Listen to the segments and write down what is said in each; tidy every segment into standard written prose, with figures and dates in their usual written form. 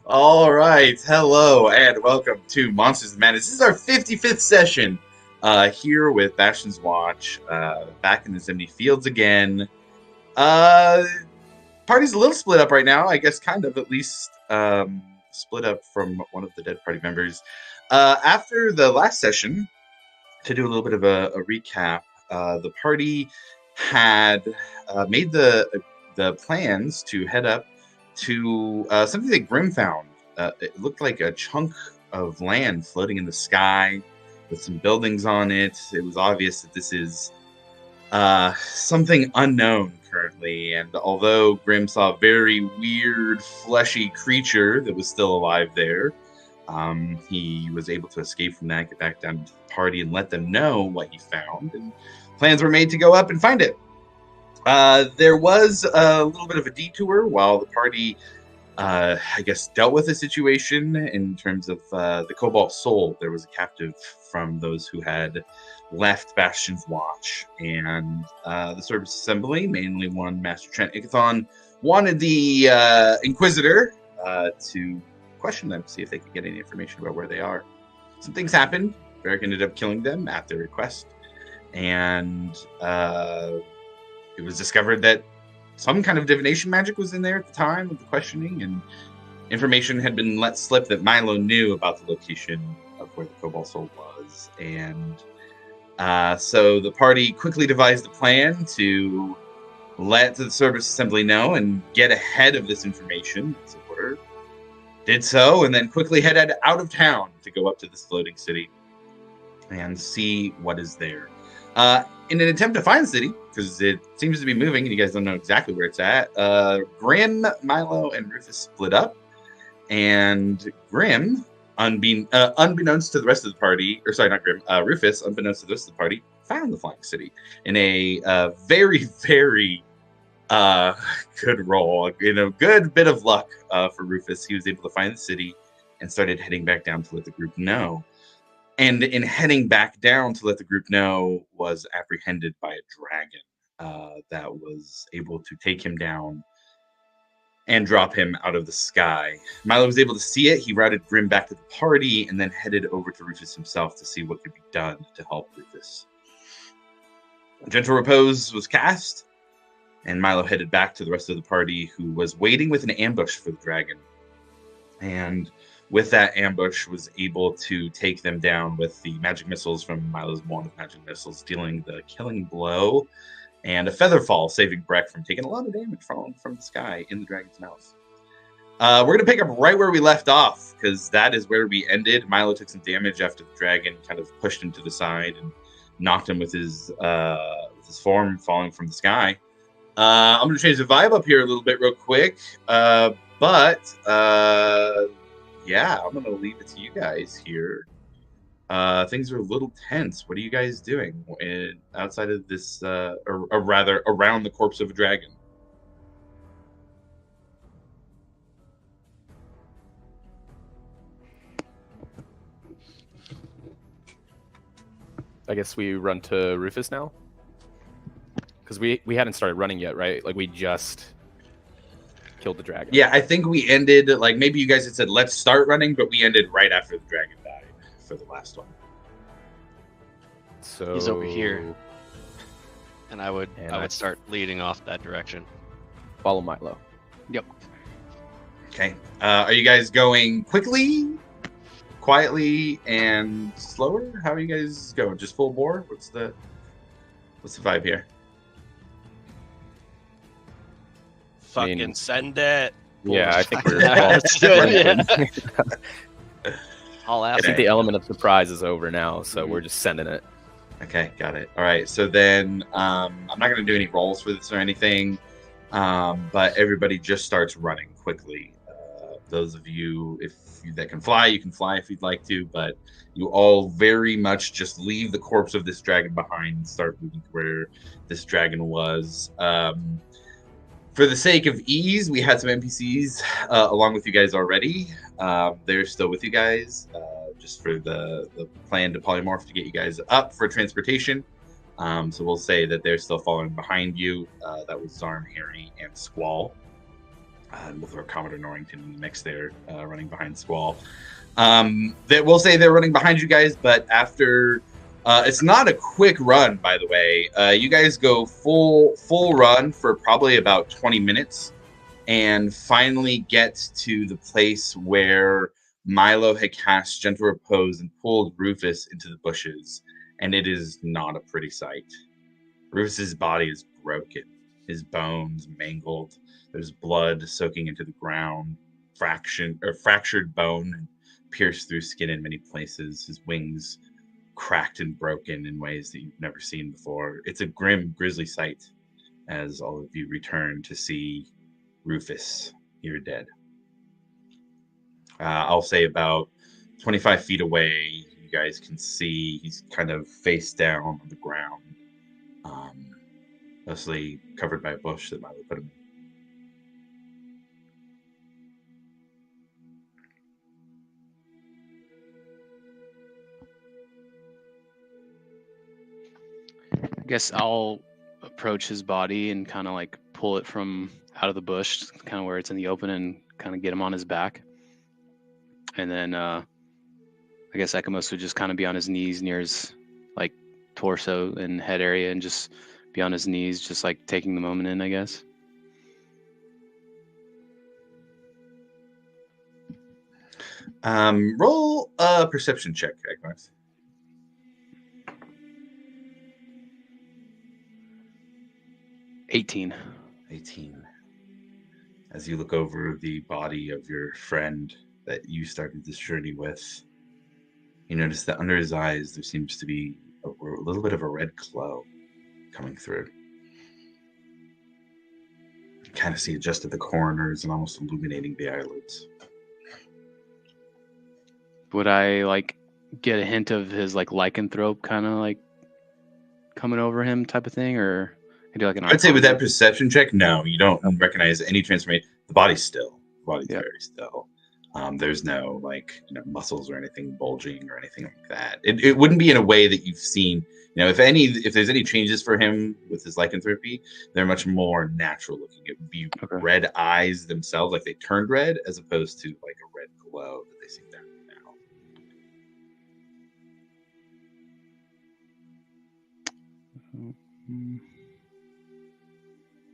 All right, hello and welcome to Monsters and Madness. This is our 55th session here with Bastion's Watch, back in the Zimny Fields again. Party's a little split up right now, I guess, kind of at least split up from one of the dead party members. After the last session, to do a little bit of a recap, the party had made the plans to head up to something that Grim found. It looked like a chunk of land floating in the sky with some buildings on it. It was obvious that this is something unknown currently. And although Grim saw a very weird, fleshy creature that was still alive there, he was able to escape from that, get back down to the party, and let them know what he found. And plans were made to go up and find it. There was a little bit of a detour while the party, I guess, dealt with the situation in terms of the Cobalt Soul. There was a captive from those who had left Bastion's Watch, and the Service Assembly, mainly one Master Trent Ikathon, wanted the Inquisitor to question them, see if they could get any information about where they are. Some things happened. Varric ended up killing them at their request, and it was discovered that some kind of divination magic was in there at the time of the questioning, and information had been let slip that Milo knew about the location of where the Cobalt Soul was. And so the party quickly devised a plan to let the Service Assembly know and get ahead of this information. So did so, and then quickly headed out of town to go up to this floating city and see what is there. In an attempt to find the city, because it seems to be moving and you guys don't know exactly where it's at, Grim, Milo, and Rufus split up. And Grim, unbeknownst to the rest of the party, or sorry, not Grim, Rufus, unbeknownst to the rest of the party, found the flying city in a very, very good roll. Good bit of luck for Rufus. He was able to find the city and started heading back down to let the group know. And in heading back down to let the group know, was apprehended by a dragon that was able to take him down and drop him out of the sky. Milo was able to see it. He routed Grim back to the party and then headed over to Rufus himself to see what could be done to help Rufus. Gentle Repose was cast, and Milo headed back to the rest of the party, who was waiting with an ambush for the dragon. And with that ambush, was able to take them down with the magic missiles from Milo's wand of magic missiles, dealing the killing blow and a feather fall, saving Breck from taking a lot of damage falling from the sky in the dragon's mouth. We're going to pick up right where we left off, because that is where we ended. Milo took some damage after the dragon kind of pushed him to the side and knocked him with his form falling from the sky. I'm going to change the vibe up here a little bit real quick, yeah, I'm going to leave it to you guys here. Things are a little tense. What are you guys doing outside of this, or rather, around the corpse of a dragon? I guess we run to Rufus now? Because we hadn't started running yet, right? Like, we just killed the dragon. Yeah, I think we ended, like, maybe you guys had said, let's start running, but we ended right after the dragon died for the last one. So he's over here. And I would start leading off that direction. Follow Milo. Yep. Okay. Are you guys going quickly, quietly, and slower? How are you guys going? Just full bore? What's the vibe here? Fucking send it. Yeah, I think we're all I think the element of surprise is over now, so we're just sending it. Okay, got it. All right, so then I'm not going to do any rolls for this or anything, but everybody just starts running quickly. Those of you that can fly, you can fly if you'd like to, but you all very much just leave the corpse of this dragon behind and start moving to where this dragon was. For the sake of ease, we had some NPCs along with you guys already. They're still with you guys, just for the plan to polymorph to get you guys up for transportation. So we'll say that they're still following behind you. That was Zarm, Harry, and Squall. We'll throw Commodore Norrington in the mix there, running behind Squall. That will say they're running behind you guys, but after it's not a quick run, by the way. You guys go full run for probably about 20 minutes, and finally get to the place where Milo had cast Gentle Repose and pulled Rufus into the bushes, and it is not a pretty sight. Rufus's body is broken, his bones mangled. There's blood soaking into the ground, fractured bone, and pierced through skin in many places. His wings cracked and broken in ways that you've never seen before. It's a grim, grisly sight as all of you return to see Rufus here dead. I'll say about 25 feet away, you guys can see he's kind of face down on the ground, mostly covered by a bush that Milo put him in. I guess I'll approach his body and kind of like pull it from out of the bush, kind of where it's in the open, and kind of get him on his back. And then I guess Ekamos would just kind of be on his knees near his like torso and head area, and just be on his knees, just like taking the moment in, I guess. Roll a perception check, Ekamos. 18. 18. As you look over the body of your friend that you started this journey with, you notice that under his eyes there seems to be a little bit of a red glow coming through. You kind of see it just at the corners and almost illuminating the eyelids. Would I like get a hint of his like lycanthrope kind of like coming over him type of thing, or I do like an? I'd say with that perception check, no, you don't recognize any transformation. The body's still. The body's very still. There's no like muscles or anything bulging or anything like that. It wouldn't be in a way that you've seen. If there's any changes for him with his lycanthropy, they're much more natural looking. It would be red eyes themselves, like they turned red, as opposed to like a red glow that they seem to have now.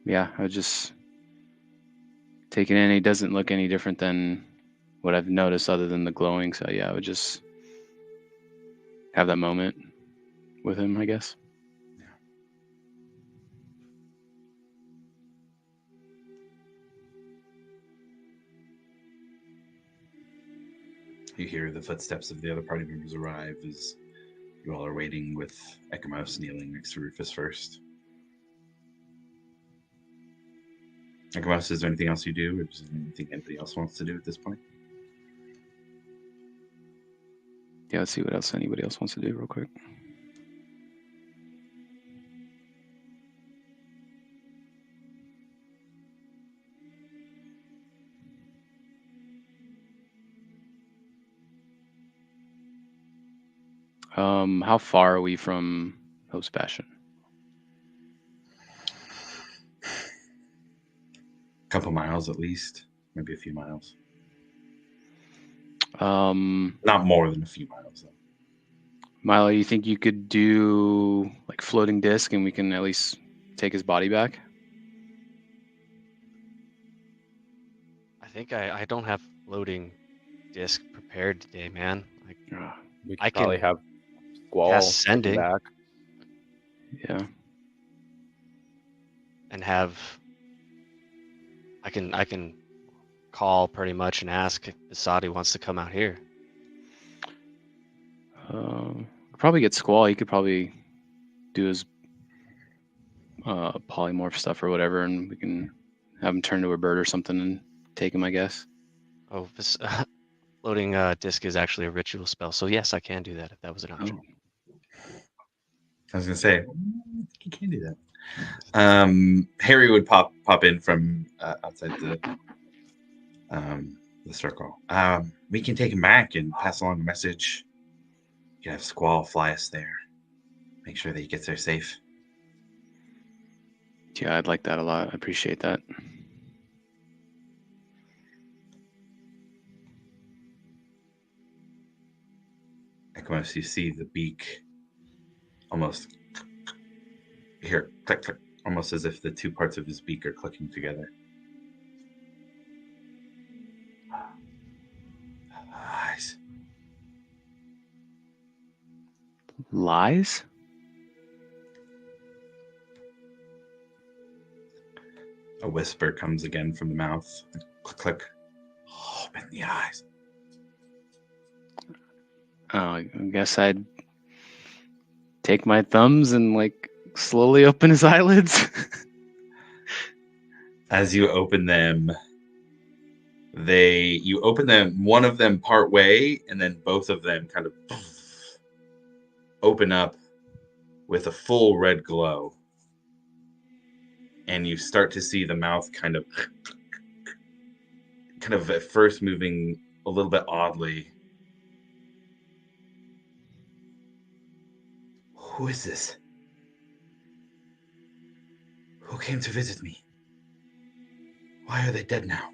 Yeah, I would just take it in. He doesn't look any different than what I've noticed other than the glowing. So yeah, I would just have that moment with him, I guess. Yeah. You hear the footsteps of the other party members arrive as you all are waiting, with Ekamos kneeling next to Rufus first. Ekamos, is there anything else you do, or is there anything anybody else wants to do at this point? Yeah, let's see what else anybody else wants to do real quick. How far are we from Hope's Bastion? A couple miles at least, maybe a few miles. Not more than a few miles, though. Milo, you think you could do like floating disc and we can at least take his body back? I think I don't have floating disc prepared today, man. We I could probably have Squall cast sending back. Yeah. and have I can call pretty much and ask if Asadi wants to come out here. Probably get Squall. He could probably do his polymorph stuff or whatever, and we can have him turn to a bird or something and take him, I guess. Oh, this floating disc is actually a ritual spell, so yes, I can do that if that was an option. I was gonna say you can do that. Harry would pop in from outside the circle. We can take him back and pass along a message. You can have Squall fly us there. Make sure that he gets there safe. Yeah, I'd like that a lot. I appreciate that. Akamos, you see the beak almost here, click, click, almost as if the two parts of his beak are clicking together. Eyes. Lies? A whisper comes again from the mouth. Click, click. Open the eyes. Oh, I guess I'd take my thumbs and like slowly open his eyelids. As you open them, you open them, one of them part way, and then both of them kind of open up with a full red glow. And you start to see the mouth kind of at first moving a little bit oddly. Who is this? Who came to visit me? Why are they dead now?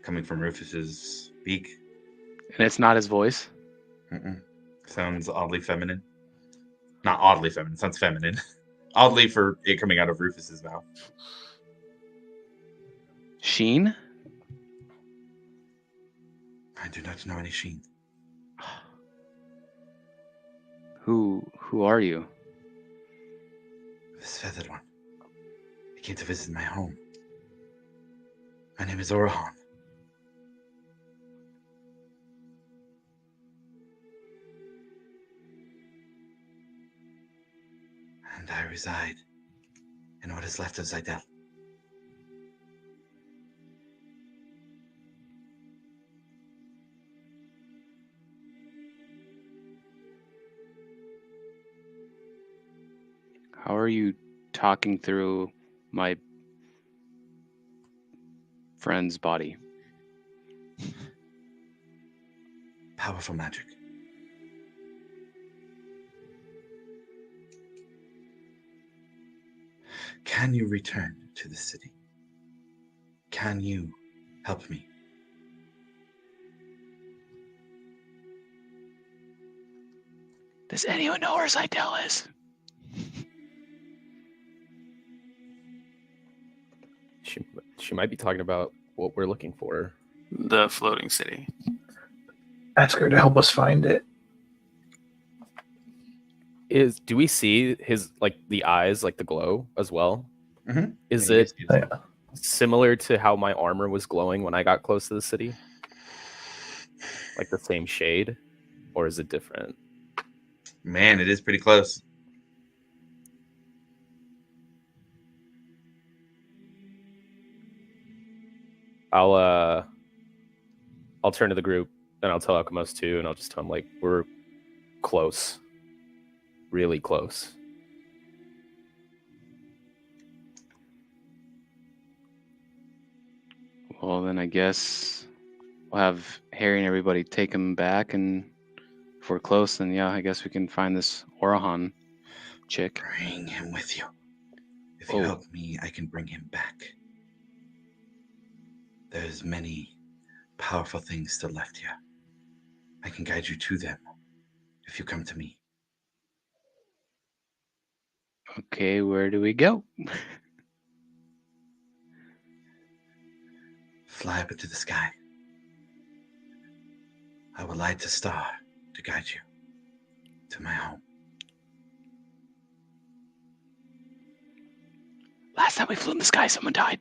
Coming from Rufus's beak. And it's not his voice. Mm-mm. Sounds oddly feminine. Not oddly feminine, sounds feminine. Oddly for it coming out of Rufus's mouth. Sheen? I do not know any Sheen. Who are you? This feathered one. He came to visit my home. My name is Orahan. And I reside in what is left of Zydel. How are you talking through my friend's body? Powerful magic. Can you return to the city? Can you help me? Does anyone know where Zydel is? She might be talking about what we're looking for. The floating city. Ask her to help us find it. Do we see his like the eyes, like the glow as well? Mm-hmm. Is it Yeah. similar to how my armor was glowing when I got close to the city? Like the same shade? Or is it different? Man, it is pretty close. I'll turn to the group and I'll tell Akamos too, and I'll just tell him like we're close. Really close. Well, then I guess we'll have Harry and everybody take him back, and if we're close, then yeah, I guess we can find this Orahan chick. Bring him with you. If you help me, I can bring him back. There's many powerful things still left here. I can guide you to them if you come to me. Okay, where do we go? Fly up into the sky. I will light a star to guide you to my home. Last time we flew in the sky, someone died.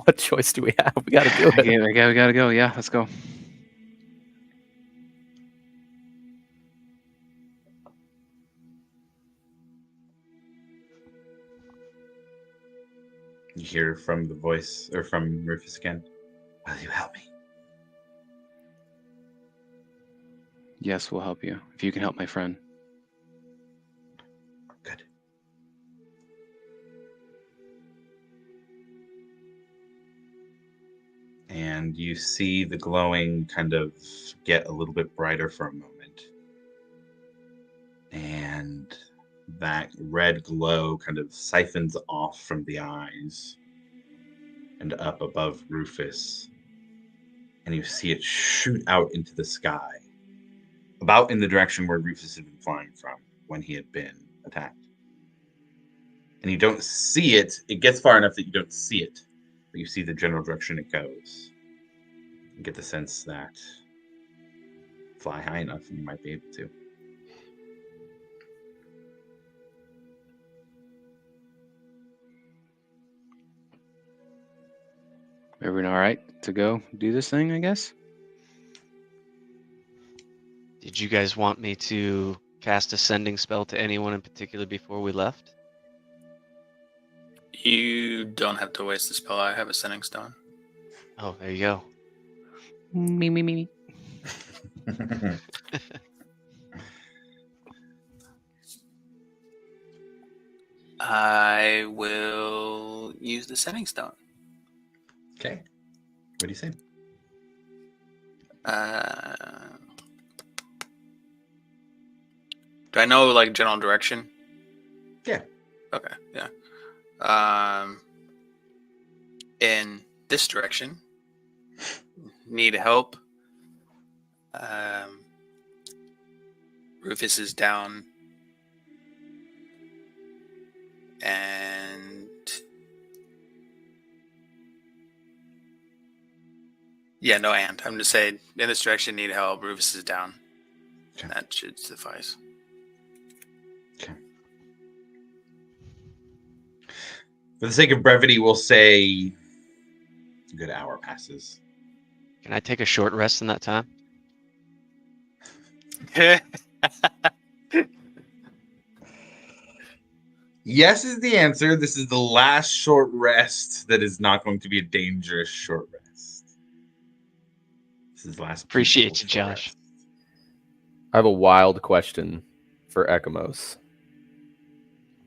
What choice do we have? We gotta do it. Okay, we gotta go. Yeah, let's go. You hear from the voice, or from Rufus again. Will you help me? Yes, we'll help you. If you can help my friend. Good. And you see the glowing kind of get a little bit brighter for a moment. And that red glow kind of siphons off from the eyes and up above Rufus. And you see it shoot out into the sky, about in the direction where Rufus had been flying from when he had been attacked. And you don't see it. It gets far enough that you don't see it, but you see the general direction it goes. You get the sense that fly high enough and you might be able to. Everyone all right to go do this thing, I guess? Did you guys want me to cast a sending spell to anyone in particular before we left? You don't have to waste the spell. I have a sending stone. Oh, there you go. Me. I will use the sending stone. Okay. What do you say? Do I know like general direction? Yeah. Okay. Yeah. In this direction. Need help. Rufus is down. And yeah, no and. I'm just saying in this direction need help. Rufus is down. Okay. That should suffice. Okay. For the sake of brevity, we'll say a good hour passes. Can I take a short rest in that time? Yes is the answer. This is the last short rest that is not going to be a dangerous short rest. This is the last. Appreciate peaceful you, short Josh. rest. I have a wild question for Ekamos.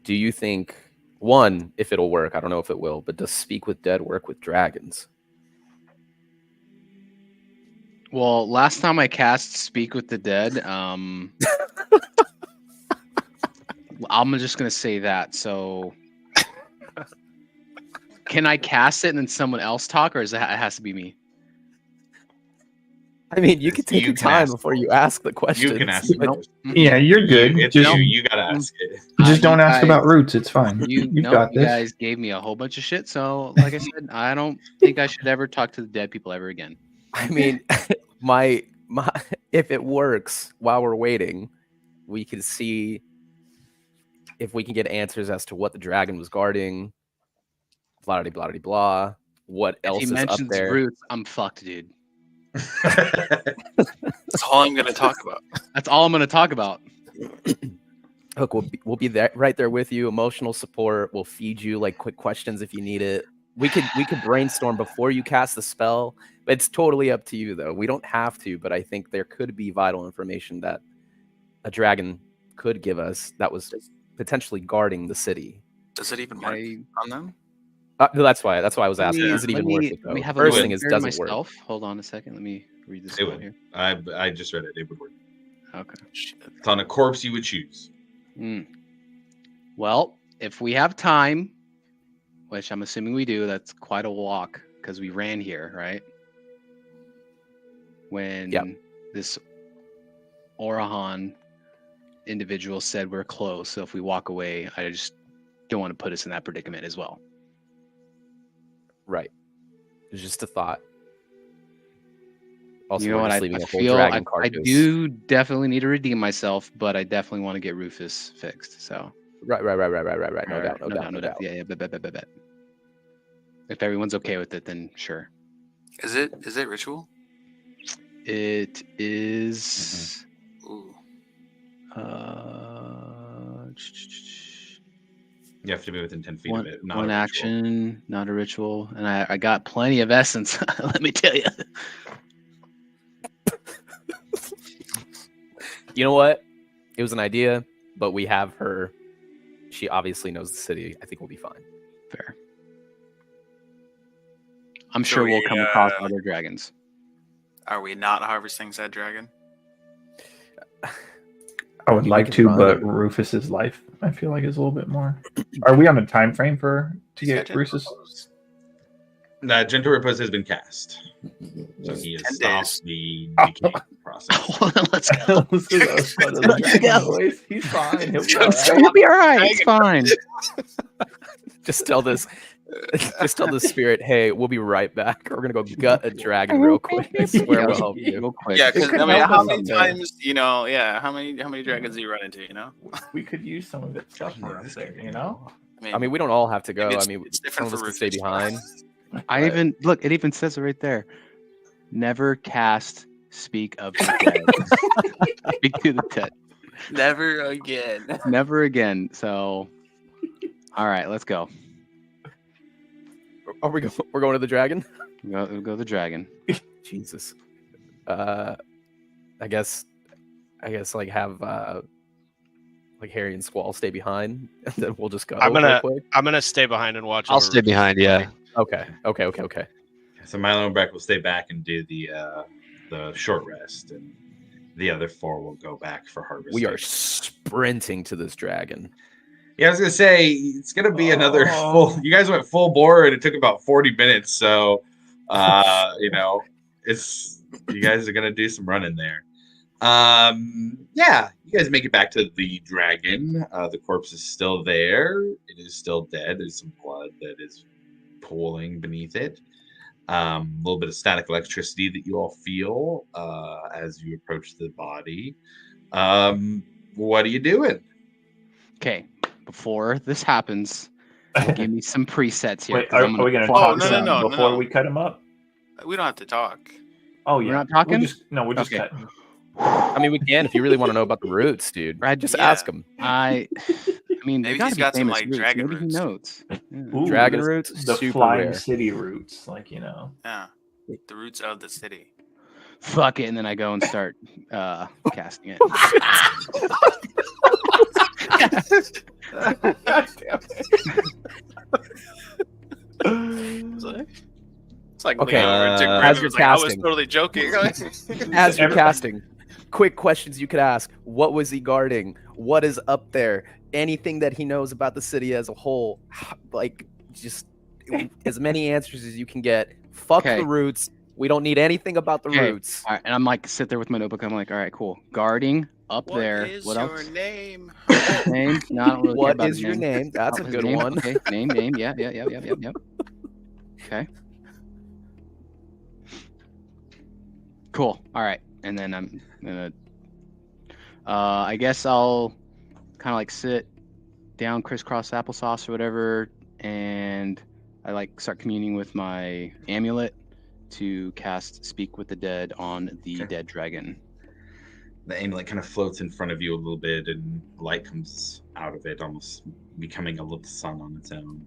Do you think, one, if it'll work, I don't know if it will, but does Speak with Dead work with dragons? Well, last time I cast Speak with the Dead, I'm just gonna say that. So, can I cast it and then someone else talk, or it has to be me? I mean, you could take You your can time ask before the you ask the question. You can ask. the Nope. question. Yeah, you're good. It's Just, you. You gotta ask it. just don't you ask guys- about roots. It's fine. You've got You this. guys gave me a whole bunch of shit. So, like I said, I don't think I should ever talk to the dead people ever again. I mean, my if it works while we're waiting, we can see if we can get answers as to what the dragon was guarding, blah blah blah blah. What If else he is up mentions there? roots, I'm fucked, dude. That's all I'm going to talk about. That's all I'm gonna talk about. Look, we'll be there right there with you. Emotional support. We'll feed you like quick questions if you need it. We could brainstorm before you cast the spell. But it's totally up to you, though. We don't have to, but I think there could be vital information that a dragon could give us that was potentially guarding the city. Does it even work on them? That's why I was asking. Is it even worth it? Let me Though? have First a thing is, look does it work? myself. Hold on a second. Let me read this It one would. here. I just read it. It would work. Okay. It's on a corpse you would choose. Well, if we have time, which I'm assuming we do, that's quite a walk because we ran here, right? When Yep. this Orahan individual said we're close, so if we walk away, I just don't want to put us in that predicament as well. Right. It's just a thought. Also, You know we're what? just I leaving a whole feel dragon I carcass. do definitely need to redeem myself, but I definitely want to get Rufus fixed. So Right. No Alright, doubt. No doubt. Yeah, bet. If everyone's okay with it, then sure. Is it ritual? It is. Ooh. You have to be within 10 feet One, of it. Not one a ritual. action, not a ritual, and I got plenty of essence. Let me tell you. You know what? It was an idea, but we have her. She obviously knows the city. I think we'll be fine. Fair. I'm So sure we'll we, come across other dragons. Are we not harvesting said dragon? I would We like could to, run. but Rufus's life, I feel like, is a little bit more. Are we on a time frame to He's got get 10 Rufus? repose. Gentle Repose has been cast, so he has 10 stopped days. the decaying process. Let's go. Let's go. The dragon voice. He's fine. He'll be all right. He'll be all right. It's fine. Just tell this. Just tell the spirit, hey, we'll be right back. We're gonna go gut a dragon real quick. I swear we'll help you. Real quick. Yeah, It because could I mean, help how us many up there. times, how many dragons do you run into, We could use some of its stuff for us there, I mean, we don't all have to go. Maybe I it's- mean, it's some different of us for can stay Rufus. behind. I even look. It even says it right there. Never cast. Speak of the dead. Speak to the dead. Never again. Never again. So, all right, let's go. Are we we're going to the dragon? We'll go the dragon. Jesus. I guess like have like Harry and Squall stay behind, and then we'll just go. I'm real gonna quick. I'm gonna stay behind and watch. I'll over stay behind. Yeah. Okay. So Milo and Breck will stay back and do the short rest, and the other 4 will go back for harvest. We are sprinting to this dragon. Yeah, I was gonna say it's gonna be another Oh. full. You guys went full bore, and it took about 40 minutes. So, it's you guys are gonna do some running there. Yeah, you guys make it back to the dragon. The corpse is still there. It is still dead. There's some blood that is pooling beneath it. A little bit of static electricity that you all feel as you approach the body. What are you doing? Okay. Before this happens, give me some presets here. Wait, 'cause are I'm we going to plot talk no, to no, them no, before no. we cut him up? We don't have to talk. Oh, We're yeah. not talking? We're just Okay. cutting. I mean, we can if you really want to know about the roots, dude. Brad, Just yeah. ask him. I mean, Maybe they gotta he's be got some, famous like, roots. dragon Maybe roots. he knows. Yeah. Ooh, Dragon the- roots, The super flying rare. city roots, Yeah. The roots of the city. Fuck it, and then I go and start casting it. It's like Okay, leaning over and Dick as Grayson you're was like, I was casting. totally joking. As you're Every- casting, quick questions you could ask. What was he guarding? What is up there? Anything that he knows about the city as a whole. Like, just as many answers as you can get. Fuck Okay. the roots. We don't need anything about the Okay. roots. All right, and I'm like, sit there with my notebook. I'm like, all right, cool. Guarding up What there. is What your else? name? Name? No, I don't really care What about is his your name? That's Oh, a his good name? one. Okay, name. Yeah. Okay. Cool. All right, and then I'm gonna. I guess I'll kind of like sit down, crisscross applesauce or whatever, and I like start communing with my amulet to cast Speak with the Dead on the Okay. dead dragon. The amulet kind of floats in front of you a little bit, and light comes out of it, almost becoming a little sun on its own.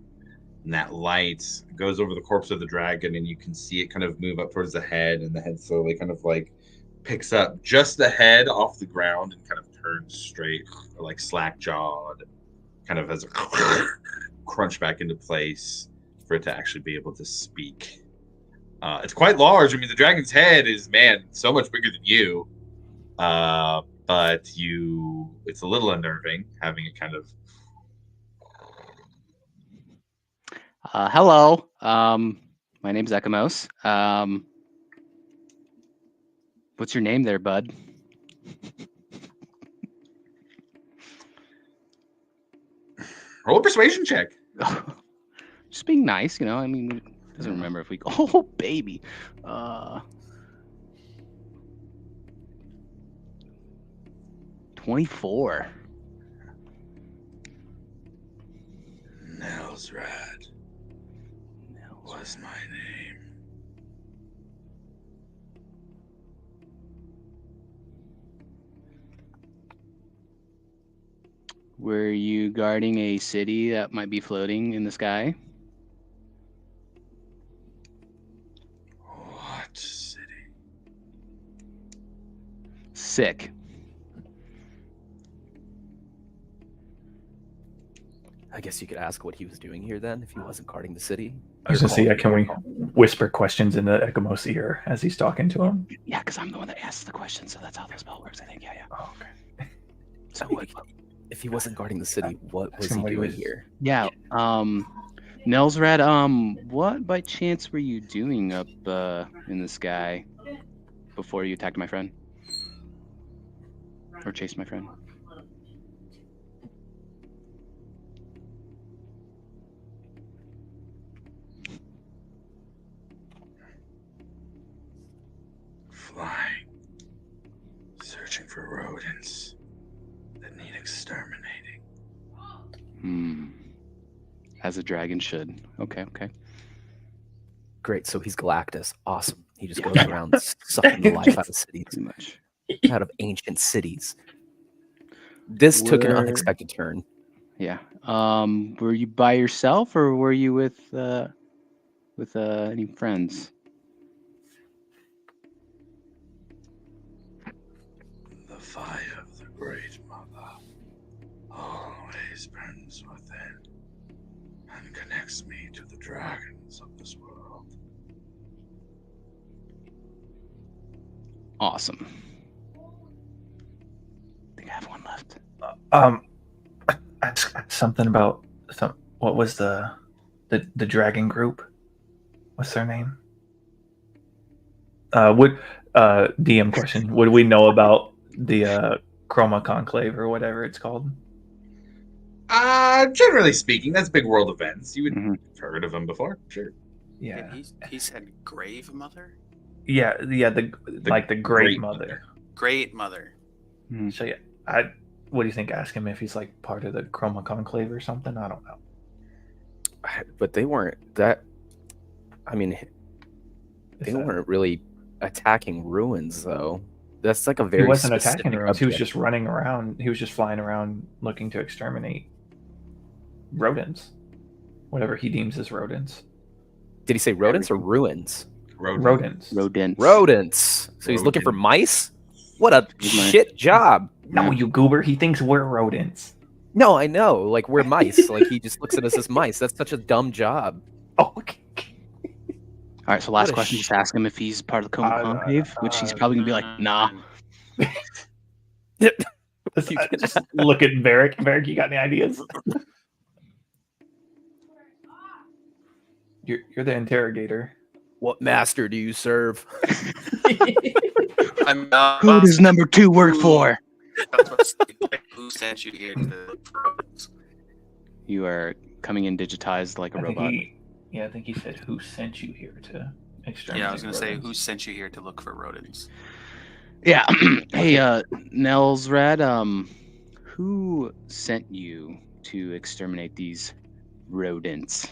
And that light goes over the corpse of the dragon, and you can see it kind of move up towards the head, and the head slowly kind of like picks up just the head off the ground and kind of turns straight, like slack jawed, kind of as a crunch back into place for it to actually be able to speak. It's quite large. I mean, the dragon's head is, man, so much bigger than you. But it's a little unnerving having it kind of. Hello. My name's Ekamos. What's your name there, bud? Roll a persuasion check. Just being nice, you know. I mean, doesn't remember if we. Oh, baby. 24. Nelsrad was my name. Were you guarding a city that might be floating in the sky? What city? Sick. I guess you could ask what he was doing here then, if he wasn't guarding the city. I was gonna say, can we whisper questions into Ekamos' ear as he's talking to him? Yeah, because I'm the one that asks the question, so that's how the spell works. I think. Yeah. Oh, okay. So If he wasn't guarding the city, what was he Somebody doing was- here? Yeah. Nelsrad, what by chance were you doing up in the sky before you attacked my friend? Or chased my friend? Flying. Searching for rodents that need exterminating. As a dragon should. Okay. Great, so he's Galactus. Awesome. He just goes around sucking the life out of cities, Pretty much. out of ancient cities. This took an Where- unexpected turn. Yeah. Were you by yourself or were you with any friends? The fire of the Great Mother always burns within and connects me to the dragons of this world. Awesome. I think I have one left. Something about what was the dragon group? What's their name? DM question. Would we know about the Chroma Conclave or whatever it's called? Generally speaking, that's big world events. You would Mhm. have heard of them before, sure. Yeah. He said Grave Mother? Yeah, the Great Great Mother. Great Mother. So yeah, what do you think? Ask him if he's like part of the Chroma Conclave or something. I don't know. But they weren't that. I mean, they weren't really attacking ruins, though. That's like a very. He wasn't specific attacking ruins. He was object. just running around. He was just flying around looking to exterminate rodents, whatever he deems as rodents. Did he say rodents or ruins? Rodents. Rodents. Rodents. So he's looking for Rodent. mice. What a Good mice. shit job. No, you goober. He thinks we're rodents. No, I know. Like we're mice. Like he just looks at us as mice. That's such a dumb job. Oh, okay. All right, so last What a question, just ask him if he's part of the Coma Conclave, which he's probably gonna be like, nah. Just look at Varric. Varric, you got any ideas? You're the interrogator. What master do you serve? I'm Who does number 2 work for? Who sent you here to rodents? You are coming in digitized like a robot. I think he said, "Who sent you here to exterminate?" Yeah, I was gonna say, rodents?" who sent you here to look for rodents? Yeah. Hey, Nelsrad, who sent you to exterminate these rodents?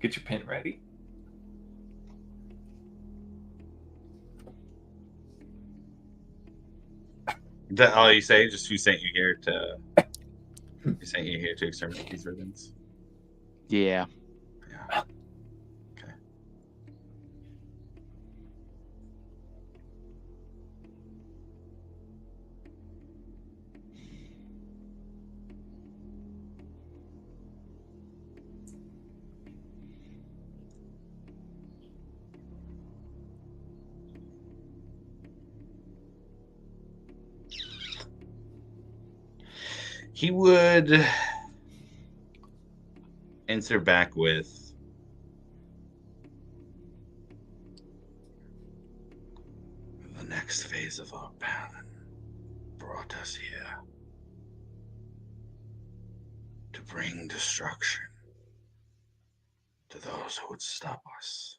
Get your pen ready. Is that all you say? Just who sent you here to? Who sent you here to exterminate these rodents? Yeah. Yeah. Okay. He would answer back with, "The next phase of our plan brought us here to bring destruction to those who would stop us.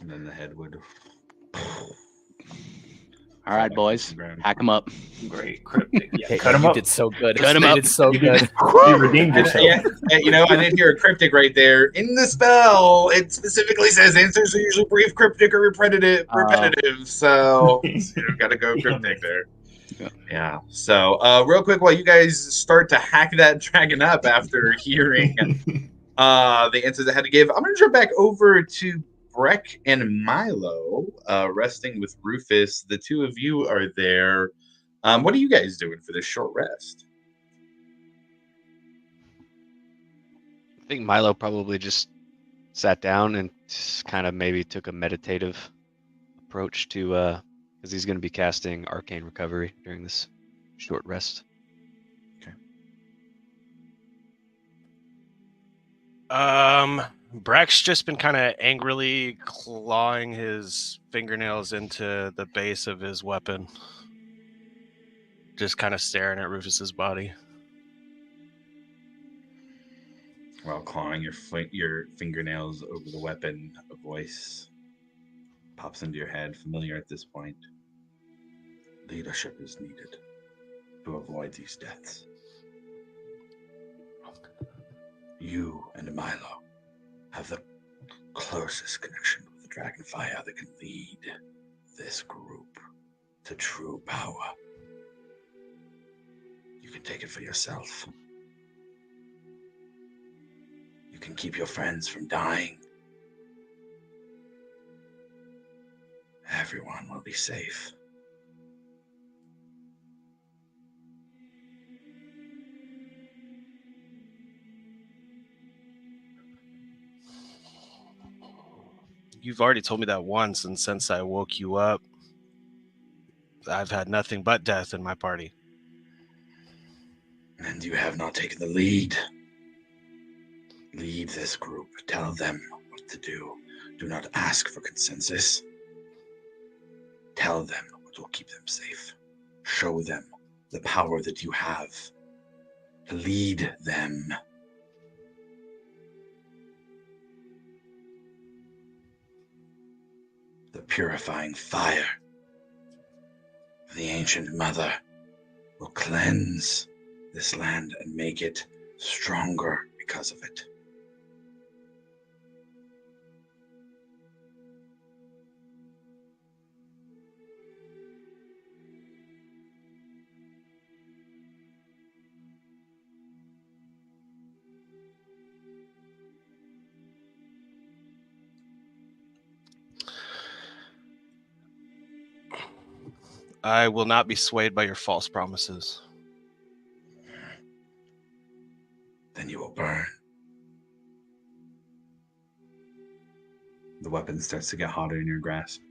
And then the head would. All All right, boys, hack him up. Great cryptic. Yeah, Hey, cut him you up. did so good. Cut him You up. did so You good. did- you redeemed yourself. Yeah, I didn't hear a cryptic right there. In the spell, it specifically says answers are usually brief, cryptic, or repetitive. So you've got to go cryptic there. Yeah. So real quick, while you guys start to hack that dragon up after hearing the answers I had to give, I'm going to jump back over to Breck and Milo, resting with Rufus. The two of you are there. What are you guys doing for this short rest? I think Milo probably just sat down and just kind of maybe took a meditative approach to because he's going to be casting Arcane Recovery during this short rest. Breck's just been kind of angrily clawing his fingernails into the base of his weapon. Just kind of staring at Rufus's body. While clawing your fingernails over the weapon, a voice pops into your head, familiar at this point. Leadership is needed to avoid these deaths. You and Milo have the closest connection with the Dragonfire that can lead this group to true power. You can take it for yourself. You can keep your friends from dying. Everyone will be safe. You've already told me that once, and since I woke you up, I've had nothing but death in my party. And you have not taken the lead. Lead this group. Tell them what to do. Do not ask for consensus. Tell them what will keep them safe. Show them the power that you have. Lead them. The purifying fire of the ancient mother will cleanse this land and make it stronger because of it. I will not be swayed by your false promises. Then you will burn. The weapon starts to get hotter in your grasp.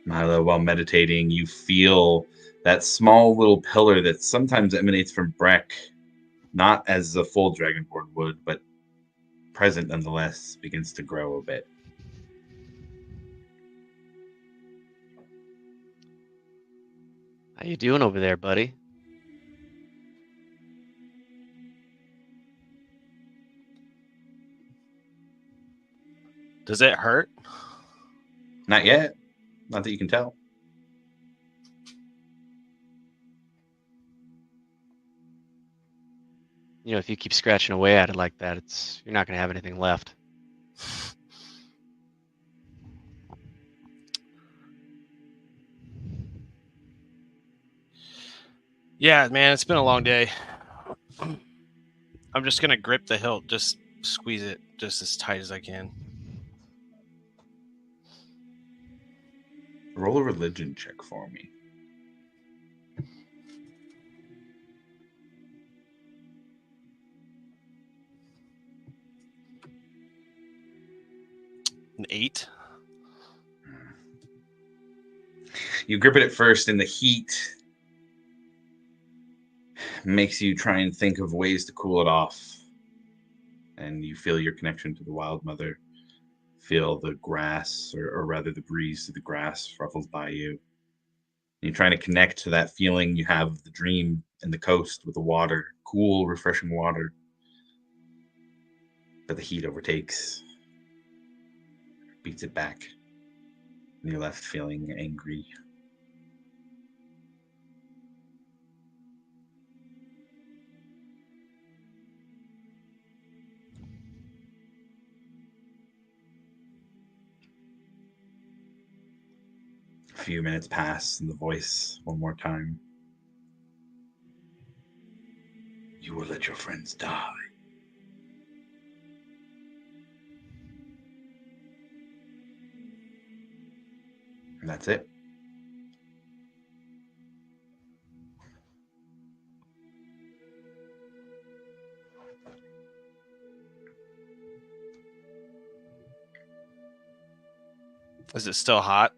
Milo, while meditating, you feel that small little pillar that sometimes emanates from Breck, not as a full Dragonborn would, but present nonetheless, begins to grow a bit. How you doing over there, buddy? Does it hurt? Not yet. Not that you can tell. You know, if you keep scratching away at it like that, you're not going to have anything left. Yeah, man, it's been a long day. I'm just going to grip the hilt, just squeeze it just as tight as I can. Roll a religion check for me. An 8. You grip it at first, and the heat makes you try and think of ways to cool it off. And you feel your connection to the Wild Mother. Feel the grass, or rather the breeze through the grass ruffles by you. And you're trying to connect to that feeling you have of the dream and the coast with the water, cool, refreshing water. But the heat overtakes, beats it back. And you're left feeling angry, few minutes pass, and the voice one more time. You will let your friends die. And that's it. Is it still hot?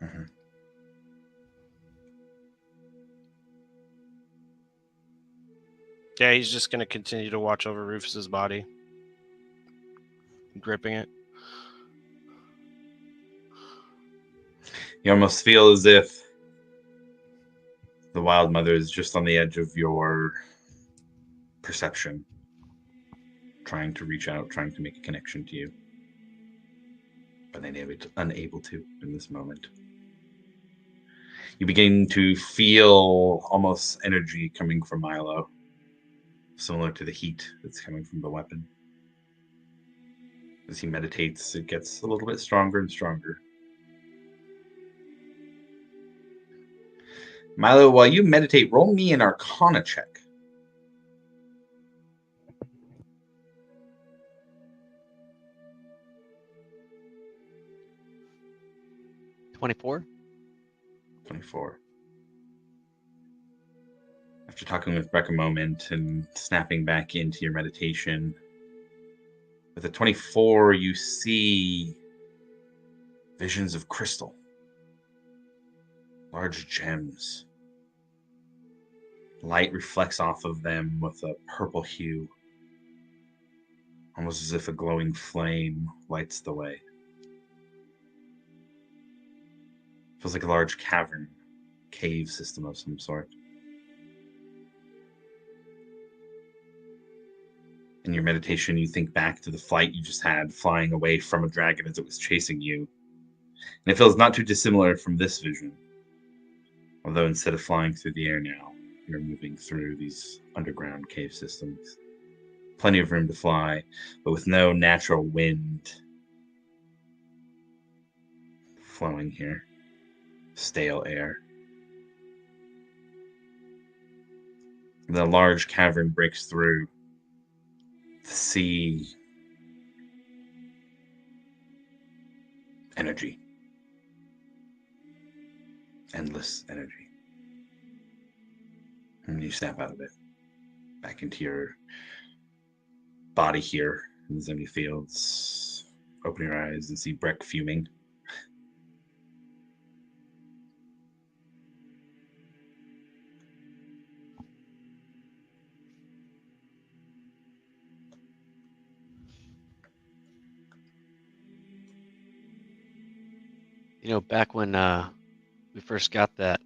Mhm. Yeah, he's just gonna continue to watch over Rufus's body, gripping it. You almost feel as if the Wild Mother is just on the edge of your perception, trying to reach out, trying to make a connection to you, but unable to in this moment. You begin to feel almost energy coming from Milo, similar to the heat that's coming from the weapon. As he meditates, it gets a little bit stronger and stronger. Milo, while you meditate, roll me an Arcana check. 24. 24. After talking with Breck a moment and snapping back into your meditation, with a 24, you see visions of crystal, large gems. Light reflects off of them with a purple hue, almost as if a glowing flame lights the way. Feels like a large cavern, cave system of some sort. In your meditation, you think back to the flight you just had, flying away from a dragon as it was chasing you. And it feels not too dissimilar from this vision. Although instead of flying through the air now, you're moving through these underground cave systems. Plenty of room to fly, but with no natural wind flowing here. Stale air. The large cavern breaks through to see energy. Endless energy. And you snap out of it. Back into your body here in these empty fields. Open your eyes and see Breck fuming. You know, back when we first got that,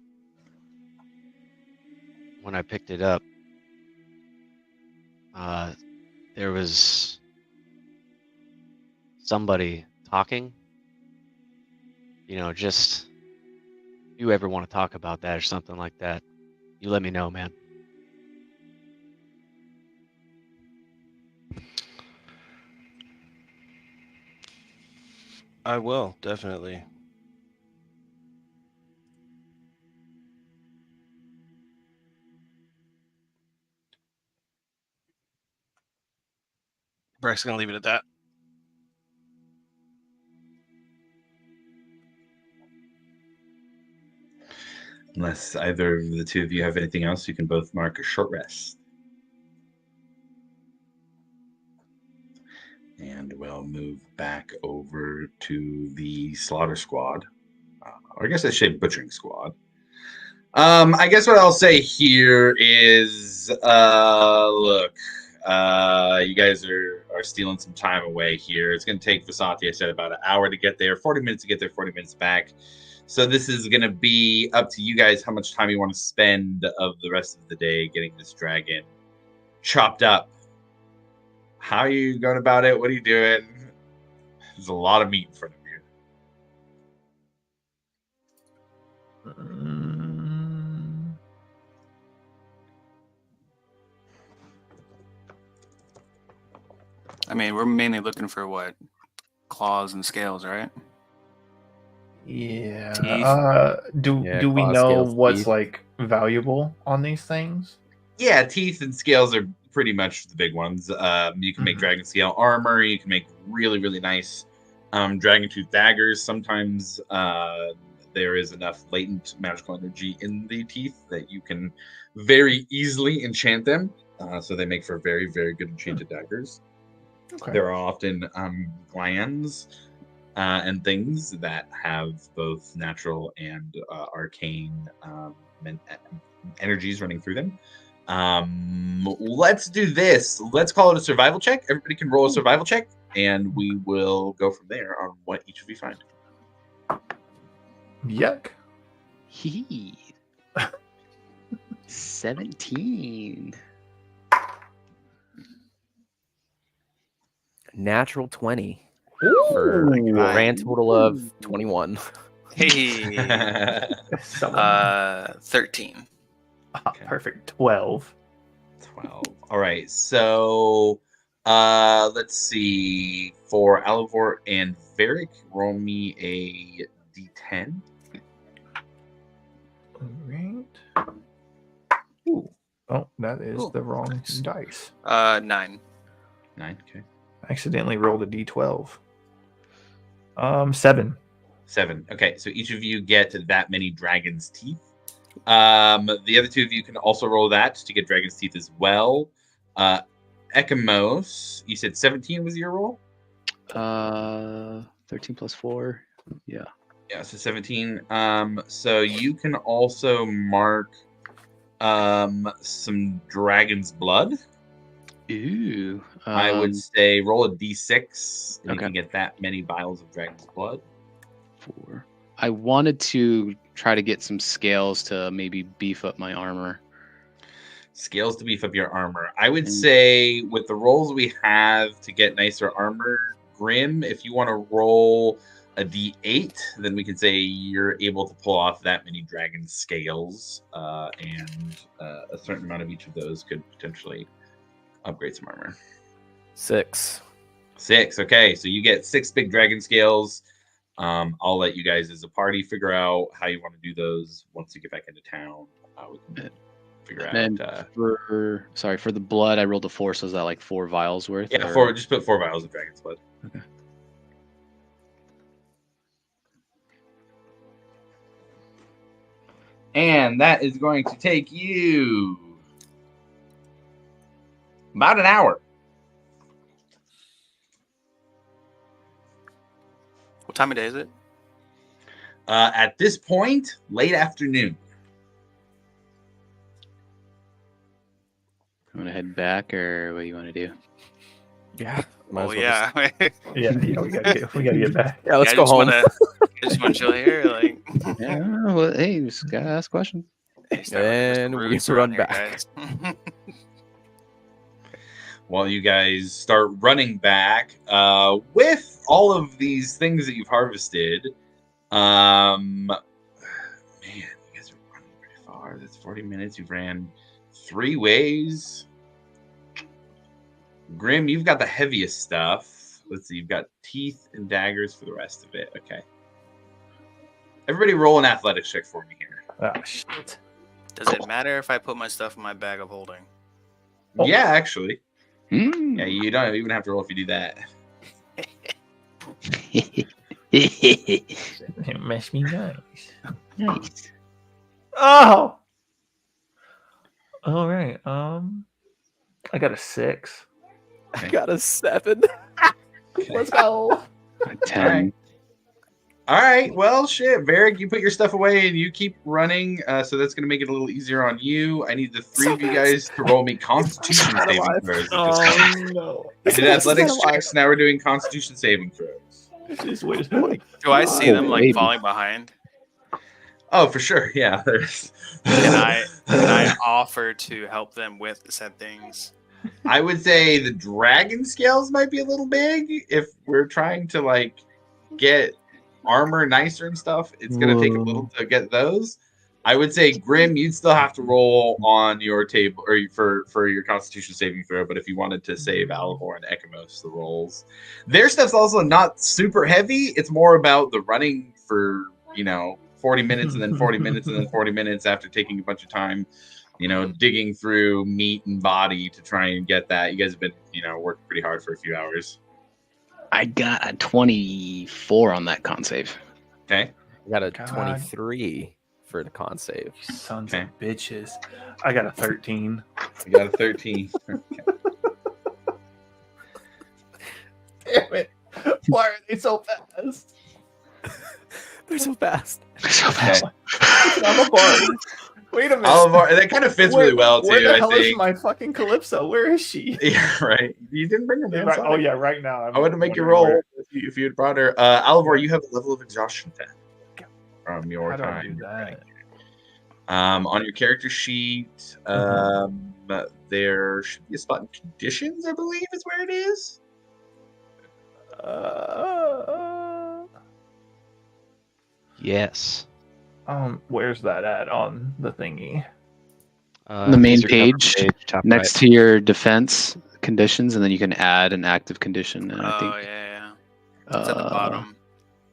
when I picked it up, there was somebody talking. You know, just if you ever want to talk about that or something like that, you let me know, man. I will, definitely. Breck's gonna leave it at that. Unless either of the two of you have anything else, you can both mark a short rest. And we'll move back over to the slaughter squad. Or I guess I should say butchering squad. I guess what I'll say here is, look, you guys are stealing some time away here. It's going to take Vasati, I said, about an hour to get there, 40 minutes to get there, 40 minutes back. So this is going to be up to you guys how much time you want to spend of the rest of the day getting this dragon chopped up. How are you going about it? What are you doing? There's a lot of meat in front of you. I mean, we're mainly looking for what? Claws and scales, right? Yeah. Teeth. Do Yeah, do we claw, know scales, what's teeth. like valuable on these things? Yeah, teeth and scales are pretty much the big ones. You can make Mhm. dragon scale armor. You can make really, really nice dragon tooth daggers. Sometimes there is enough latent magical energy in the teeth that you can very easily enchant them. So they make for very, very good enchanted daggers. Okay. There are often glands and things that have both natural and arcane energies running through them. Let's do this. Let's call it a survival check. Everybody can roll a survival check, and we will go from there on what each of you find. Yuck. Hee. 17. Natural 20 Ooh. for a God. grand total of 21. Hey. Someone. 13. Perfect. 12. 12. All right. So let's see. For Alivor and Varric, roll me a d10. All right. Ooh. Oh, that is Cool. the wrong Nice. dice. 9. 9. Okay. I accidentally rolled a d12. 7. 7. Okay. So each of you get that many dragon's teeth. The other two of you can also roll that to get dragon's teeth as well. Ekamos, you said 17 was your roll? 13 plus 4. Yeah. Yeah, so 17. So you can also mark some dragon's blood. Ooh. I would say roll a d6 and you okay. can get that many vials of dragon's blood. 4. I wanted to try to get some scales to maybe beef up my armor. Scales to beef up your armor. I would say with the rolls we have to get nicer armor, Grim, if you want to roll a d8, then we can say you're able to pull off that many dragon scales, and a certain amount of each of those could potentially upgrade some armor. 6. 6. Okay, so you get 6 big dragon scales. I'll let you guys as a party figure out how you want to do those once you get back into town. We can figure And out. for the blood, I rolled a 4, so is that like 4 vials worth? Yeah, or- just put 4 vials of dragon's blood. Okay. And that is going to take you about an hour. What time of day is it? At this point, late afternoon. You want to head back, or what do you want to do? Yeah. Might Oh as well just- yeah. Yeah, we gotta get back. Yeah, let's I go just home. Just want to chill here. Like, Yeah. Well, hey, just gotta ask questions. hey, start with And Mr. we Roots run around here, back. guys. While you guys start running back, with all of these things that you've harvested, man, you guys are running pretty far. That's 40 minutes. You've ran 3 ways. Grim, you've got the heaviest stuff. Let's see, you've got teeth and daggers for the rest of it. Okay. Everybody roll an athletics check for me here. Ah, shit. Does it matter if I put my stuff in my bag of holding? Oh. Yeah, actually. Mm. Yeah, you don't even have to roll if you do that. It must be nice. Nice. Oh. All right. I got a 6. I got a 7. Let's go. 10. All right. Well, shit, Varric, you put your stuff away and you keep running. So that's going to make it a little easier on you. I need the 3 of you guys to roll me Constitution Not saving alive. throws. Oh no. I did athletics checks. Now we're doing Constitution saving throws. This is what Do I see them like baby. falling behind? Oh, for sure. Yeah. There's. Can I offer to help them with said things? I would say the dragon scales might be a little big if we're trying to like get armor nicer and stuff. It's gonna take a little to get those. I would say Grim, you'd still have to roll on your table or for your Constitution saving throw. But if you wanted to save Alivor and Ekamos the rolls, their stuff's also not super heavy. It's more about the running for 40 minutes and then 40 minutes and then 40 minutes after taking a bunch of time, digging through meat and body to try and get that. You guys have been, working pretty hard for a few hours. I got a 24 on that con save. Okay. I got a God. 23 for the con save. You sons Okay. of bitches. I got a 13. You got a 13. Damn it. Why are they so fast? They're so fast. Okay. Alavar. Wait a minute. Oliver, that kind of fits really well too, Where the hell I is think. my fucking Calypso? Where is she? Yeah, right. You didn't bring her down. Right, oh yeah, right now. I want to make you roll if you had brought her. Alvor, you have a level of exhaustion from your How do I time. do that? On your character sheet, there should be a spot in conditions, I believe is where it is. Yes. Where's that at on the thingy? The main these are covered page, top Next to your defense conditions, and then you can add an active condition. And I Oh, think yeah. It's at the bottom.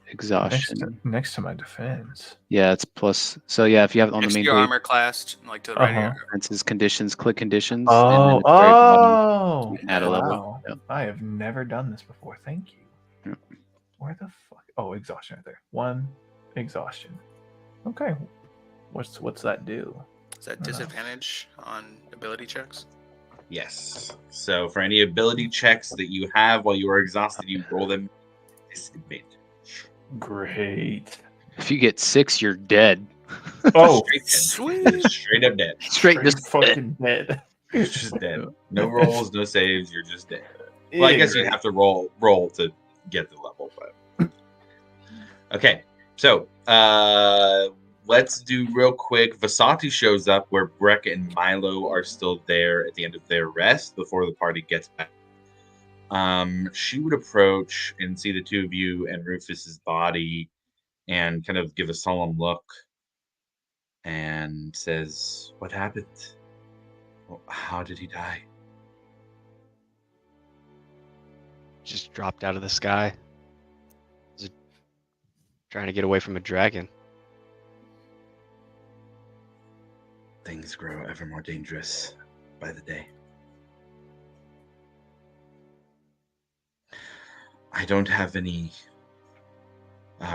exhaustion. Next to my defense. Yeah, it's plus. So yeah, if you have it on Next the to main your page, armor class, like to the right Uh-huh. here. defenses, conditions, click conditions. Oh, and then at the very bottom, oh! you can add a level. Wow. Yep. I have never done this before. Thank you. Yep. Where the fuck? Oh, exhaustion right there. 1 exhaustion. Okay. What's that do? Is that disadvantage on ability checks? Yes. So for any ability checks that you have while you are exhausted, you roll them disadvantage. Great. If you get 6, you're dead. Oh, Straight dead. Straight up dead. Straight just fucking dead. You're just dead. No rolls, no saves. You're just dead. Well, I guess you'd have to roll to get the level, but okay. So let's do real quick. Vasati shows up where Breck and Milo are still there at the end of their rest before the party gets back. She would approach and see the two of you and Rufus's body and kind of give a solemn look and says, "What happened? How did he die?" Just dropped out of the sky. Was it trying to get away from a dragon? Things grow ever more dangerous by the day. I don't have any